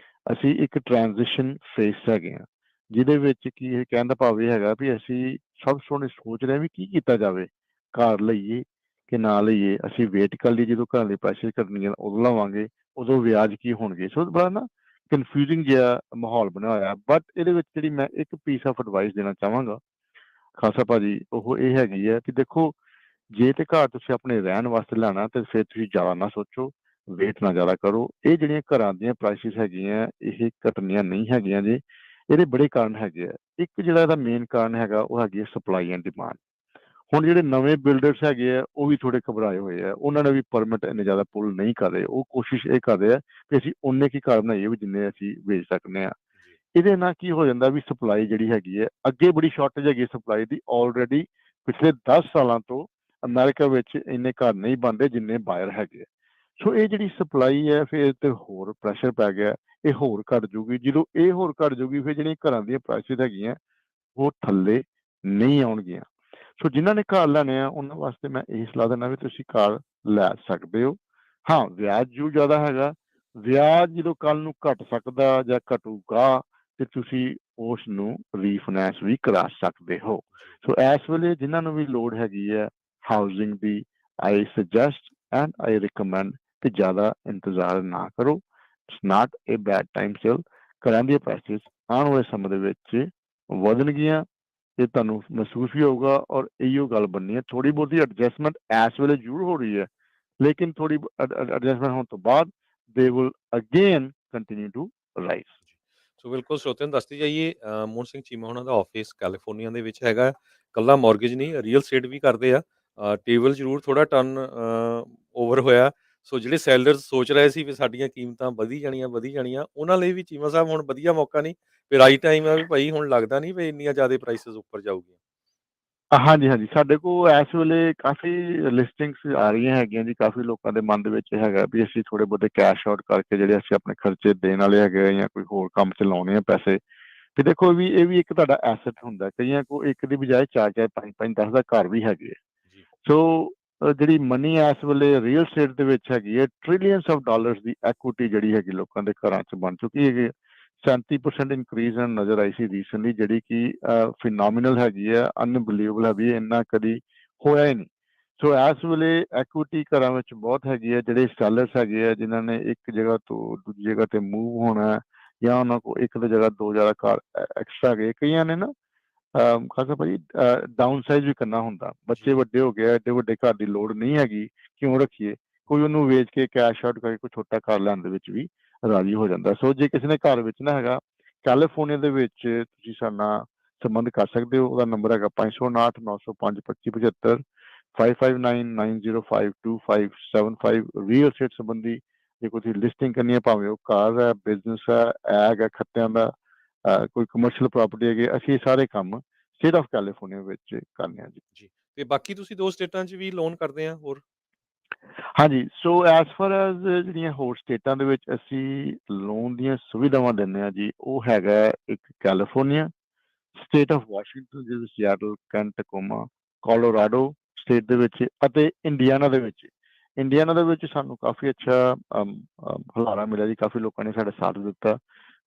ਅਸੀਂ ਇੱਕ ਟ੍ਰਾਂਜੀਸ਼ਨ ਫੇਸ ਹੈਗੇ ਹਾਂ, ਜਿਹਦੇ ਵਿੱਚ ਕੀ ਇਹ ਕਹਿਣ ਦਾ ਭਾਵ ਇਹ ਹੈਗਾ ਵੀ ਅਸੀਂ ਸਭ ਸੋਹਣੇ ਸੋਚ ਰਹੇ ਹਾਂ ਵੀ ਕੀ ਕੀਤਾ ਜਾਵੇ, ਘਰ ਲਈਏ ਕਿ ਨਾ ਲਈਏ। ਅਸੀਂ ਵੇਟ ਕਰ ਲਈ ਜਦੋਂ ਘਰਾਂ ਦੀ ਪ੍ਰਾਈਸਿਸ ਕਰਨੀਆਂ ਉਦੋਂ ਲਵਾਂਗੇ, ਉਦੋਂ ਵਿਆਜ ਕੀ ਹੋਣਗੇ। ਸੋ ਬੜਾ ਨਾ ਕਨਫਿਊਜ਼ਿੰਗ ਜਿਹਾ ਮਾਹੌਲ ਬਣਿਆ ਹੋਇਆ। ਬਟ ਇਹਦੇ ਵਿੱਚ ਜਿਹੜੀ ਮੈਂ ਇੱਕ ਪੀਸ ਆਫ ਐਡਵਾਈਸ ਦੇਣਾ ਚਾਹਾਂਗਾ ਖਾਲਸਾ ਭਾਜੀ, ਉਹ ਇਹ ਹੈਗੀ ਹੈ ਕਿ ਦੇਖੋ, ਜੇ ਤੇ ਘਰ ਤੁਸੀਂ ਆਪਣੇ ਰਹਿਣ ਵਾਸਤੇ ਲੈਣਾ ਤੇ ਫਿਰ ਤੁਸੀਂ ਜ਼ਿਆਦਾ ਨਾ ਸੋਚੋ, ਵੇਟ ਨਾ ਜ਼ਿਆਦਾ ਕਰੋ। ਇਹ ਜਿਹੜੀਆਂ ਘਰਾਂ ਦੀਆਂ ਪ੍ਰਾਈਸਿਸ ਹੈਗੀਆਂ ਇਹ ਘਟਣੀਆਂ ਨਹੀਂ ਹੈਗੀਆਂ ਜੀ, ਇਹਦੇ ਬੜੇ ਕਾਰਨ ਹੈਗੇ ਆ। ਇੱਕ ਜਿਹੜਾ ਇਹਦਾ ਮੇਨ ਕਾਰਨ ਹੈਗਾ ਉਹ ਹੈਗੀ ਹੈ ਸਪਲਾਈ ਐਂਡ ਡਿਮਾਂਡ। ਹੁਣ ਜਿਹੜੇ ਨਵੇਂ ਬਿਲਡਰਸ ਹੈਗੇ ਆ ਉਹ ਵੀ ਥੋੜੇ ਘਬਰਾਏ ਹੋਏ ਆ, ਉਹਨਾਂ ਨੇ ਵੀ ਪਰਮਿਟ ਇੰਨੇ ਜ਼ਿਆਦਾ ਪੁੱਲ ਨਹੀਂ ਕਰ ਰਹੇ। ਉਹ ਕੋਸ਼ਿਸ਼ ਇਹ ਕਰ ਰਹੇ ਆ ਕਿ ਅਸੀਂ ਉਨੇ ਕੀ ਘਰ ਬਣਾਈਏ ਵੀ ਜਿੰਨੇ ਅਸੀਂ ਵੇਚ ਸਕਦੇ ਹਾਂ। ਇਹਦੇ ਨਾਲ ਕੀ ਹੋ ਜਾਂਦਾ ਵੀ ਸਪਲਾਈ ਜਿਹੜੀ ਹੈਗੀ ਹੈ, ਅੱਗੇ ਬੜੀ ਸ਼ਾਰਟੇਜ ਹੈਗੀ ਸਪਲਾਈ ਦੀ ਆਲਰੇਡੀ। ਪਿਛਲੇ 10 ਸਾਲਾਂ ਤੋਂ ਅਮਰੀਕਾ ਵਿੱਚ ਇੰਨੇ ਘਰ ਨਹੀਂ ਬਣਦੇ ਜਿੰਨੇ ਬਾਇਰ ਹੈਗੇ। ਸੋ ਇਹ ਜਿਹੜੀ ਸਪਲਾਈ ਹੈ ਫਿਰ ਤੇ ਹੋਰ ਪ੍ਰੈਸ਼ਰ ਪੈ ਗਿਆ, ਇਹ ਹੋਰ ਘਟ ਜੂਗੀ। ਜਦੋਂ ਇਹ ਹੋਰ ਘਟ ਜੂਗੀ ਫਿਰ ਜਿਹੜੀਆਂ ਘਰਾਂ ਦੀਆਂ ਪ੍ਰਾਈਸਿਸ ਹੈਗੀਆਂ ਉਹ ਥੱਲੇ ਨਹੀਂ ਆਉਣਗੀਆਂ। ਸੋ ਜਿਨ੍ਹਾਂ ਨੇ ਘਰ ਲੈਣੇ ਆ ਉਹਨਾਂ ਵਾਸਤੇ ਮੈਂ ਇਹ ਸਲਾਹ ਦਿੰਦਾ ਵੀ ਤੁਸੀਂ ਘਰ ਲੈ ਸਕਦੇ ਹੋ। ਹਾਂ, ਵਿਆਜ ਜੋ ਜ਼ਿਆਦਾ ਹੈਗਾ, ਵਿਆਜ ਜਦੋਂ ਕੱਲ ਨੂੰ ਘਟ ਸਕਦਾ ਜਾਂ ਘਟੂਗਾ ਤੇ ਤੁਸੀਂ ਉਸ ਨੂੰ ਰੀਫਾਈਨੈਂਸ ਵੀ ਕਰਾ ਸਕਦੇ ਹੋ। ਸੋ ਇਸ ਵੇਲੇ ਜਿਨ੍ਹਾਂ ਨੂੰ ਵੀ ਲੋੜ ਹੈਗੀ ਹੈ ਹਾਊਸਿੰਗ ਦੀ, I suggest and I recommend ਕਿ ਜ਼ਿਆਦਾ ਇੰਤਜ਼ਾਰ ਨਾ ਕਰੋ। It's not a bad time still. ਘਰਾਂ ਦੀਆਂ ਪ੍ਰਾਈਸਿਸ ਆਉਣ ਵਾਲੇ ਸਮੇਂ ਦੇ ਵਿੱਚ ਵਧਣਗੀਆਂ, ਇਹ ਤੁਹਾਨੂੰ ਮਹਿਸੂਸ ਵੀ ਹੋਊਗਾ। ਔਰ ਇਹੀਓ ਗੱਲ ਬਣਨੀ ਹੈ, ਥੋੜੀ ਬਹੁਤੀ ਐਡਜਸਟਮੈਂਟ ਇਸ ਵੇਲੇ ਜ਼ਰੂਰ ਹੋ ਰਹੀ ਹੈ, ਲੇਕਿਨ ਥੋੜੀ ਐਡਜਸਟਮੈਂਟ ਹੋਣ ਤੋਂ ਬਾਅਦ they will again continue to rise. So ਬਿਲਕੁਲ ਸਰੋਤਿਆਂ ਨੂੰ ਦੱਸਦੀ ਜਾਈਏ, ਮੋਹਨ ਸਿੰਘ ਚੀਮਾ ਉਹਨਾਂ ਦਾ ਆਫਿਸ ਕੈਲੀਫੋਰਨੀਆ ਦੇ ਵਿੱਚ ਹੈਗਾ। ਇਕੱਲਾ ਮਾਰਗੇਜ ਨਹੀਂ, ਰੀਅਲ ਸਟੇਟ ਵੀ ਕਰਦੇ ਆ। ਟੇਬਲ ਜ਼ਰੂਰ ਥੋੜਾ ਟਰਨ ਓਵਰ ਹੋਇਆ। ਸੋ ਜਿਹੜੇ ਸੈਲਰਸ ਸੋਚ ਰਹੇ ਸੀ ਵੀ ਸਾਡੀਆਂ ਕੀਮਤਾਂ ਵਧੀ ਜਾਣੀਆਂ, ਉਹਨਾਂ ਲਈ ਵੀ ਚੀਮਾ ਸਾਹਿਬ ਹੁਣ ਵਧੀਆ ਮੌਕਾ ਨਹੀਂ, ਵੀ ਰਾਈਟ ਟਾਈਮ ਆ ਵੀ ਭਾਈ ਹੁਣ ਲੱਗਦਾ ਨਹੀਂ ਵੀ ਇੰਨੀਆਂ ਜ਼ਿਆਦਾ ਪ੍ਰਾਈਸਿਸ ਉੱਪਰ ਜਾਊਗੀਆਂ। ਹਾਂਜੀ ਹਾਂਜੀ, ਸਾਡੇ ਕੋਲ ਇਸ ਵੇਲੇ ਕਾਫੀ ਲਿਸਟਿੰਗਸ ਆ ਰਹੀਆਂ ਹੈਗੀਆਂ ਜੀ। ਕਾਫੀ ਲੋਕਾਂ ਦੇ ਮਨ ਦੇ ਵਿੱਚ ਹੈਗਾ ਵੀ ਅਸੀਂ ਥੋੜੇ ਬਹੁਤੇ ਕੈਸ਼ ਆਊਟ ਕਰਕੇ ਜਿਹੜੇ ਅਸੀਂ ਆਪਣੇ ਖਰਚੇ ਦੇਣ ਵਾਲੇ ਹੈਗੇ ਆ ਜਾਂ ਕੋਈ ਹੋਰ ਕੰਮ 'ਚ ਲਾਉਣੇ ਆ ਪੈਸੇ। ਤੇ ਦੇਖੋ ਇਹ ਵੀ ਇੱਕ ਤੁਹਾਡਾ ਐਸਟ ਹੁੰਦਾ। ਕਈਆਂ ਕੋਲ ਇੱਕ ਦੀ ਬਜਾਏ ਚਾਰ ਚਾਰ ਪੰਜ ਪੰਜ 10 ਦਾ ਘਰ ਵੀ ਹੈਗੇ ਆ। ਜੀ ਸੋ ਜਿਹੜੀ ਮਨੀ ਇਸ ਵੇਲੇ ਰੀਅਲ ਸਟੇਟ ਦੇ ਵਿੱਚ ਹੈਗੀ ਹੈ, trillions of dollars the equity ਜਿਹੜੀ ਹੈਗੀ ਲੋਕਾਂ ਦੇ ਘਰਾਂ 'ਚ ਬਣ ਚੁੱਕੀ ਹੈਗੀ। 37% ਇਨਕਰੀਜ਼ ਨਜ਼ਰ ਆਈ ਸੀ ਰੀਸੈਂਟਲੀ, ਜਿਹੜੀ ਕਿ ਫਿਨੋਮੀਨਲ ਹੈਗੀ ਹੈ, ਅਨਬਿਲੀਵੇਬਲ ਹੈ ਵੀ ਇੰਨਾ ਕਦੀ ਹੋਇਆ ਹੀ ਨਹੀਂ। ਸੋ ਇਸ ਵੇਲੇ ਐਕੁਇਟੀ ਘਰਾਂ ਵਿੱਚ ਬਹੁਤ ਹੈਗੀ ਹੈ। ਜਿਹੜੇ ਸੈਲਰਸ ਹੈਗੇ ਆ ਜਿਨ੍ਹਾਂ ਨੇ ਇੱਕ ਜਗ੍ਹਾ ਤੋਂ ਦੂਜੀ ਜਗ੍ਹਾ ਤੇ ਮੂਵ ਹੋਣਾ, ਜਾਂ ਉਹਨਾਂ ਕੋਲ ਇੱਕ ਦੀ ਜਗ੍ਹਾ ਦੋ ਜ਼ਿਆਦਾ ਘਰ ਐਕਸਟਰਾ ਗਏ। ਕਈਆਂ ਨੇ ਨਾ ਖਾਸਾ ਭਾਜੀ ਡਾਊਨ ਸਾਈਜ਼ ਵੀ ਕਰਨਾ ਹੁੰਦਾ। ਬੱਚੇ ਵੱਡੇ ਹੋ ਗਏ, ਐਡੇ ਵੱਡੇ ਘਰ ਦੀ ਲੋੜ ਨਹੀਂ ਹੈਗੀ, ਕਿਉਂ ਰੱਖੀਏ। ਕੋਈ ਉਹਨੂੰ ਵੇਚ ਕੇ ਕੈਸ਼ ਆਊਟ ਕਰਕੇ ਕੋਈ ਛੋਟਾ ਘਰ ਲੈਣ ਦੇ ਵਿੱਚ ਵੀ ਰਾਜੀ ਹੋ ਜਾਂਦਾ। ਸੋ ਜੇ ਕਿਸੇ ਨੇ ਘਰ ਵਿੱਚ ਨਾ ਹੈਗਾ ਕੈਲੀਫੋਰਨੀਆ ਦੇ ਵਿੱਚ, ਤੁਸੀਂ ਸਾਡੇ ਨਾਲ ਸੰਬੰਧ ਕਰ ਸਕਦੇ ਹੋ। ਉਹਦਾ ਨੰਬਰ ਹੈਗਾ 559 905 2575, 5590525575। ਰੀਅਲ ਸਟੇਟ ਸੰਬੰਧੀ ਜੇ ਕੋਈ ਲਿਸਟਿੰਗ ਕਰਨੀ ਹੈ, ਭਾਵੇਂ ਉਹ ਕਾਰ ਹੈ, ਬਿਜ਼ਨਸ ਹੈ, ਐਗ ਹੈ, ਖੱਤਿਆਂ ਦਾ, ਕੋਈ ਕਮਰਸ਼ੀਅਲ ਪ੍ਰਾਪਰਟੀ ਹੈਗੀ, ਅਸੀਂ ਇਹ ਸਾਰੇ ਕੰਮ ਸਟੇਟ ਆਫ ਕੈਲੀਫੋਰਨੀਆ ਵਿੱਚ ਕਰਨੇ ਆ ਜੀ। ਜੀ, ਤੇ ਬਾਕੀ ਤੁਸੀਂ 2 ਸਟੇਟਾਂ 'ਚ ਵੀ ਲੋਨ ਕਰਦੇ ਆ ਹੋਰ? ਹਾਂਜੀ, ਸੋ ਐਜ਼ ਫਾਰ ਐਜ਼ ਜਿਹੜੀਆਂ ਹੋਰ ਸਟੇਟਾਂ ਦੇ ਵਿੱਚ ਅਸੀਂ ਲੋਨ ਦੀਆਂ ਸੁਵਿਧਾਵਾਂ ਦਿੰਦੇ ਹਾਂ ਜੀ, ਉਹ ਹੈਗਾ ਇੱਕ ਕੈਲੀਫੋਰਨੀਆ, ਸਟੇਟ ਆਫ ਵਾਸ਼ਿੰਗਟਨ ਜਿਹਦੇ ਸਿਆਟਲ, ਕੈਂਟ, ਟਕੋਮਾ, ਕੋਲੋਰਾਡੋ ਸਟੇਟ ਦੇ ਵਿੱਚ, ਅਤੇ ਇੰਡੀਆਨਾ ਦੇ ਵਿੱਚ। ਇੰਡੀਆਨਾ ਦੇ ਵਿੱਚ ਸਾਨੂੰ ਕਾਫੀ ਅੱਛਾ ਹੁਲਾਰਾ ਮਿਲਿਆ ਜੀ, ਕਾਫੀ ਲੋਕਾਂ ਨੇ ਸਾਡਾ ਸਾਥ ਦਿੱਤਾ।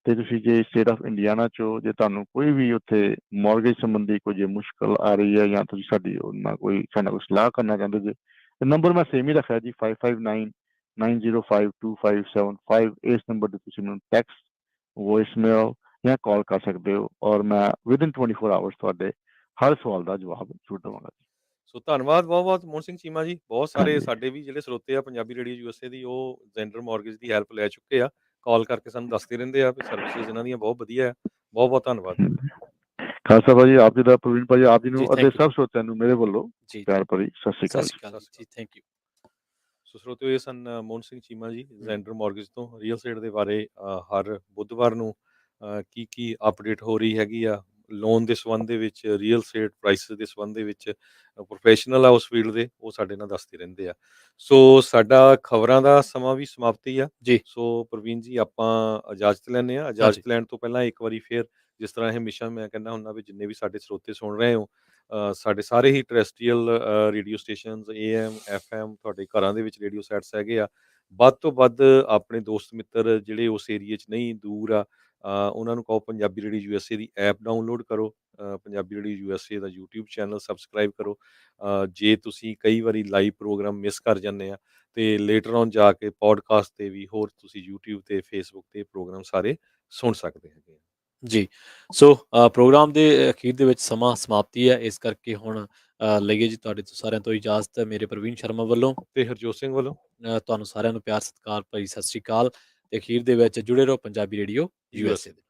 ਤੇ ਤੁਸੀਂ ਜੇ ਸਟੇਟ ਆਫ ਇੰਡੀਆਨਾ ਚੋ ਜੇ ਤੁਹਾਨੂੰ ਕੋਈ ਵੀ ਉੱਥੇ ਮੌਰਗੇਜ ਸੰਬੰਧੀ ਕੋਈ ਜੇ ਮੁਸ਼ਕਲ ਆ ਰਹੀ ਹੈ, ਜਾਂ ਤੁਸੀਂ ਸਾਡੀ ਉਹਨਾਂ ਕੋਈ ਸਾਡੇ ਨਾਲ ਕੋਈ ਸਲਾਹ ਕਰਨਾ ਚਾਹੁੰਦੇ ਜੇ, ਨੰਬਰ ਮੈਂ ਸੇਮ ਹੀ ਰੱਖਿਆ ਜੀ 5599052575। ਇਸ ਨੰਬਰ ਤੇ ਤੁਸੀਂ ਮੈਨੂੰ ਟੈਕਸਟ, ਵੌਇਸਮੇਲ ਜਾਂ ਕਾਲ ਕਰ ਸਕਦੇ ਹੋ, ਔਰ ਮੈਂ ਵਿਦਿਨ 24 ਆਵਰਸ ਤੁਹਾਡੇ ਹਰ ਸਵਾਲ ਦਾ ਜਵਾਬ ਜ਼ਰੂਰ ਦੇਵਾਂਗਾ। ਸੋ ਧੰਨਵਾਦ ਬਹੁਤ-ਬਹੁਤ ਮੋਹਨ ਸਿੰਘ ਚੀਮਾ ਜੀ। ਬਹੁਤ ਸਾਰੇ ਹਾਂਜੀ ਸਾਡੇ ਵੀ ਜਿਹੜੇ ਸਰੋਤੇ ਆ ਪੰਜਾਬੀ ਰੇਡੀਓ ਯੂਐਸਏ ਦੀ, ਉਹ ਜ਼ੈਂਡਰ ਮਾਰਗੇਜ ਦੀ ਹੈਲਪ ਲੈ ਚੁੱਕੇ ਆ। ਕਾਲ ਕਰਕੇ ਸਾਨੂੰ ਦੱਸਦੇ ਰਹਿੰਦੇ ਆ ਵੀ ਸਰਵਿਸਿਜ਼ ਇਹਨਾਂ ਦੀਆਂ ਬਹੁਤ ਵਧੀਆ ਆ। ਬਹੁਤ-ਬਹੁਤ ਧੰਨਵਾਦ। ਖਾਲਸਾ ਭਾਜੀ, ਆਪ ਜੀ ਦਾ, ਪ੍ਰਵੀਨ ਭਾਜੀ ਆਪ ਜੀ ਜੀ ਨੂੰ ਅਤੇ ਥੈਂਕ ਯੂ ਸਭ ਸਰੋਤਿਆਂ ਨੂੰ ਮੇਰੇ ਵੱਲੋਂ ਜੀ। ਪਿਆਰ ਭਰੀ ਸਤਿ ਸ਼੍ਰੀ ਸਤਿ ਅਕਾਲ ਸ਼੍ਰੀ ਜੀ। ਅਕਾਲ ਜੀ, ਥੈਂਕ ਯੂ। ਸੋ ਸਰੋਤਿਓ, ਇਹ ਸਨ ਮੋਹਨ ਸਿੰਘ ਚੀਮਾ ਜੀ ਜ਼ੈਂਡਰ ਮਾਰਗੇਜ ਤੋਂ। ਰੀਅਲ ਸਟੇਟ ਦੇ ਬਾਰੇ ਹਰ ਬੁੱਧਵਾਰ ਨੂੰ ਕੀ ਅਪਡੇਟ ਹੋ ਰਹੀ ਹੈਗੀ ਆ ਲੋਨ ਦੇ ਸੰਬੰਧ ਦੇ ਵਿੱਚ, ਰੀਅਲ ਸਟੇਟ ਪ੍ਰਾਈਸਿਸ ਦੇ ਸੰਬੰਧ ਦੇ ਵਿੱਚ। ਪ੍ਰੋਫੈਸ਼ਨਲ ਆ ਉਸ ਫੀਲਡ ਦੇ, ਉਹ ਸਾਡੇ ਨਾਲ ਦੱਸਦੇ ਰਹਿੰਦੇ ਆ। ਸੋ ਸਾਡਾ ਖਬਰਾਂ ਦਾ ਸਮਾਂ ਵੀ ਸਮਾਪਤੀ ਆ ਜੀ। ਸੋ ਪ੍ਰਵੀਨ ਜੀ, ਆਪਾਂ ਇਜਾਜ਼ਤ ਲੈਂਦੇ ਆ। ਹਾਂਜੀ। ਇਜਾਜ਼ਤ ਲੈਣ ਤੋਂ ਪਹਿਲਾਂ ਇੱਕ ਵਾਰੀ ਫੇਰ, ਜਿਸ ਤਰ੍ਹਾਂ ਇਹ ਹਮੇਸ਼ਾ ਮੈਂ ਕਹਿੰਦਾ ਹੁੰਦਾ ਵੀ ਜਿੰਨੇ ਵੀ ਸਾਡੇ ਸਰੋਤੇ ਸੁਣ ਰਹੇ ਹੋ, ਸਾਡੇ ਸਾਰੇ ਹੀ ਟਰੈਸਟਰੀਅਲ ਰੇਡੀਓ ਸਟੇਸ਼ਨਸ, AM, FM, ਤੁਹਾਡੇ ਘਰਾਂ ਦੇ ਵਿੱਚ ਰੇਡੀਓ ਸੈਟਸ ਹੈਗੇ ਆ। ਵੱਧ ਤੋਂ ਵੱਧ ਆਪਣੇ ਦੋਸਤ ਮਿੱਤਰ ਜਿਹੜੇ ਉਸ ਏਰੀਏ 'ਚ ਨਹੀਂ ਦੂਰ ਆ, ਉਹਨਾਂ ਨੂੰ ਕਹੋ ਪੰਜਾਬੀ ਰੇਡੀਓ ਯੂਐਸਏ ਦੀ ਐਪ ਡਾਊਨਲੋਡ ਕਰੋ, ਪੰਜਾਬੀ ਰੇਡੀਓ ਯੂਐਸਏ ਦਾ YouTube ਚੈਨਲ ਸਬਸਕ੍ਰਾਈਬ ਕਰੋ। ਜੇ ਤੁਸੀਂ ਕਈ ਵਾਰੀ ਲਾਈਵ ਪ੍ਰੋਗਰਾਮ ਮਿਸ ਕਰ ਜਾਂਦੇ ਆ ਤੇ ਲੇਟਰ ਔਨ ਜਾ ਕੇ ਪੋਡਕਾਸਟ ਤੇ ਵੀ ਹੋਰ ਤੁਸੀਂ YouTube ਤੇ Facebook ਤੇ ਪ੍ਰੋਗਰਾਮ ਸਾਰੇ ਸੁਣ ਸਕਦੇ ਹੈਗੇ ਆ। ਜੀ। ਸੋ ਪ੍ਰੋਗਰਾਮ ਦੇ ਅਖੀਰ ਦੇ ਵਿੱਚ ਸਮਾਂ ਸਮਾਪਤੀ ਹੈ, ਇਸ ਕਰਕੇ ਹੁਣ ਲਈਏ ਜੀ ਤੁਹਾਡੇ ਤੋਂ ਸਾਰਿਆਂ ਤੋਂ ਇਜਾਜ਼ਤ, ਮੇਰੇ ਪ੍ਰਵੀਨ ਸ਼ਰਮਾ ਵੱਲੋਂ। ਤੇ ਹਰਜੋਤ ਸਿੰਘ ਵੱਲੋਂ ਤੁਹਾਨੂੰ ਸਾਰਿਆਂ ਨੂੰ ਪਿਆਰ ਸਤਿਕਾਰ ਭਰੀ ਸਤਿ ਸ਼੍ਰੀ ਅਕਾਲ ਤੇ ਅਖੀਰ ਦੇ ਵਿੱਚ ਜੁੜੇ ਰਹੋ ਪੰਜਾਬੀ ਰੇਡੀਓ ਯੂਐਸ USA ਦੇ।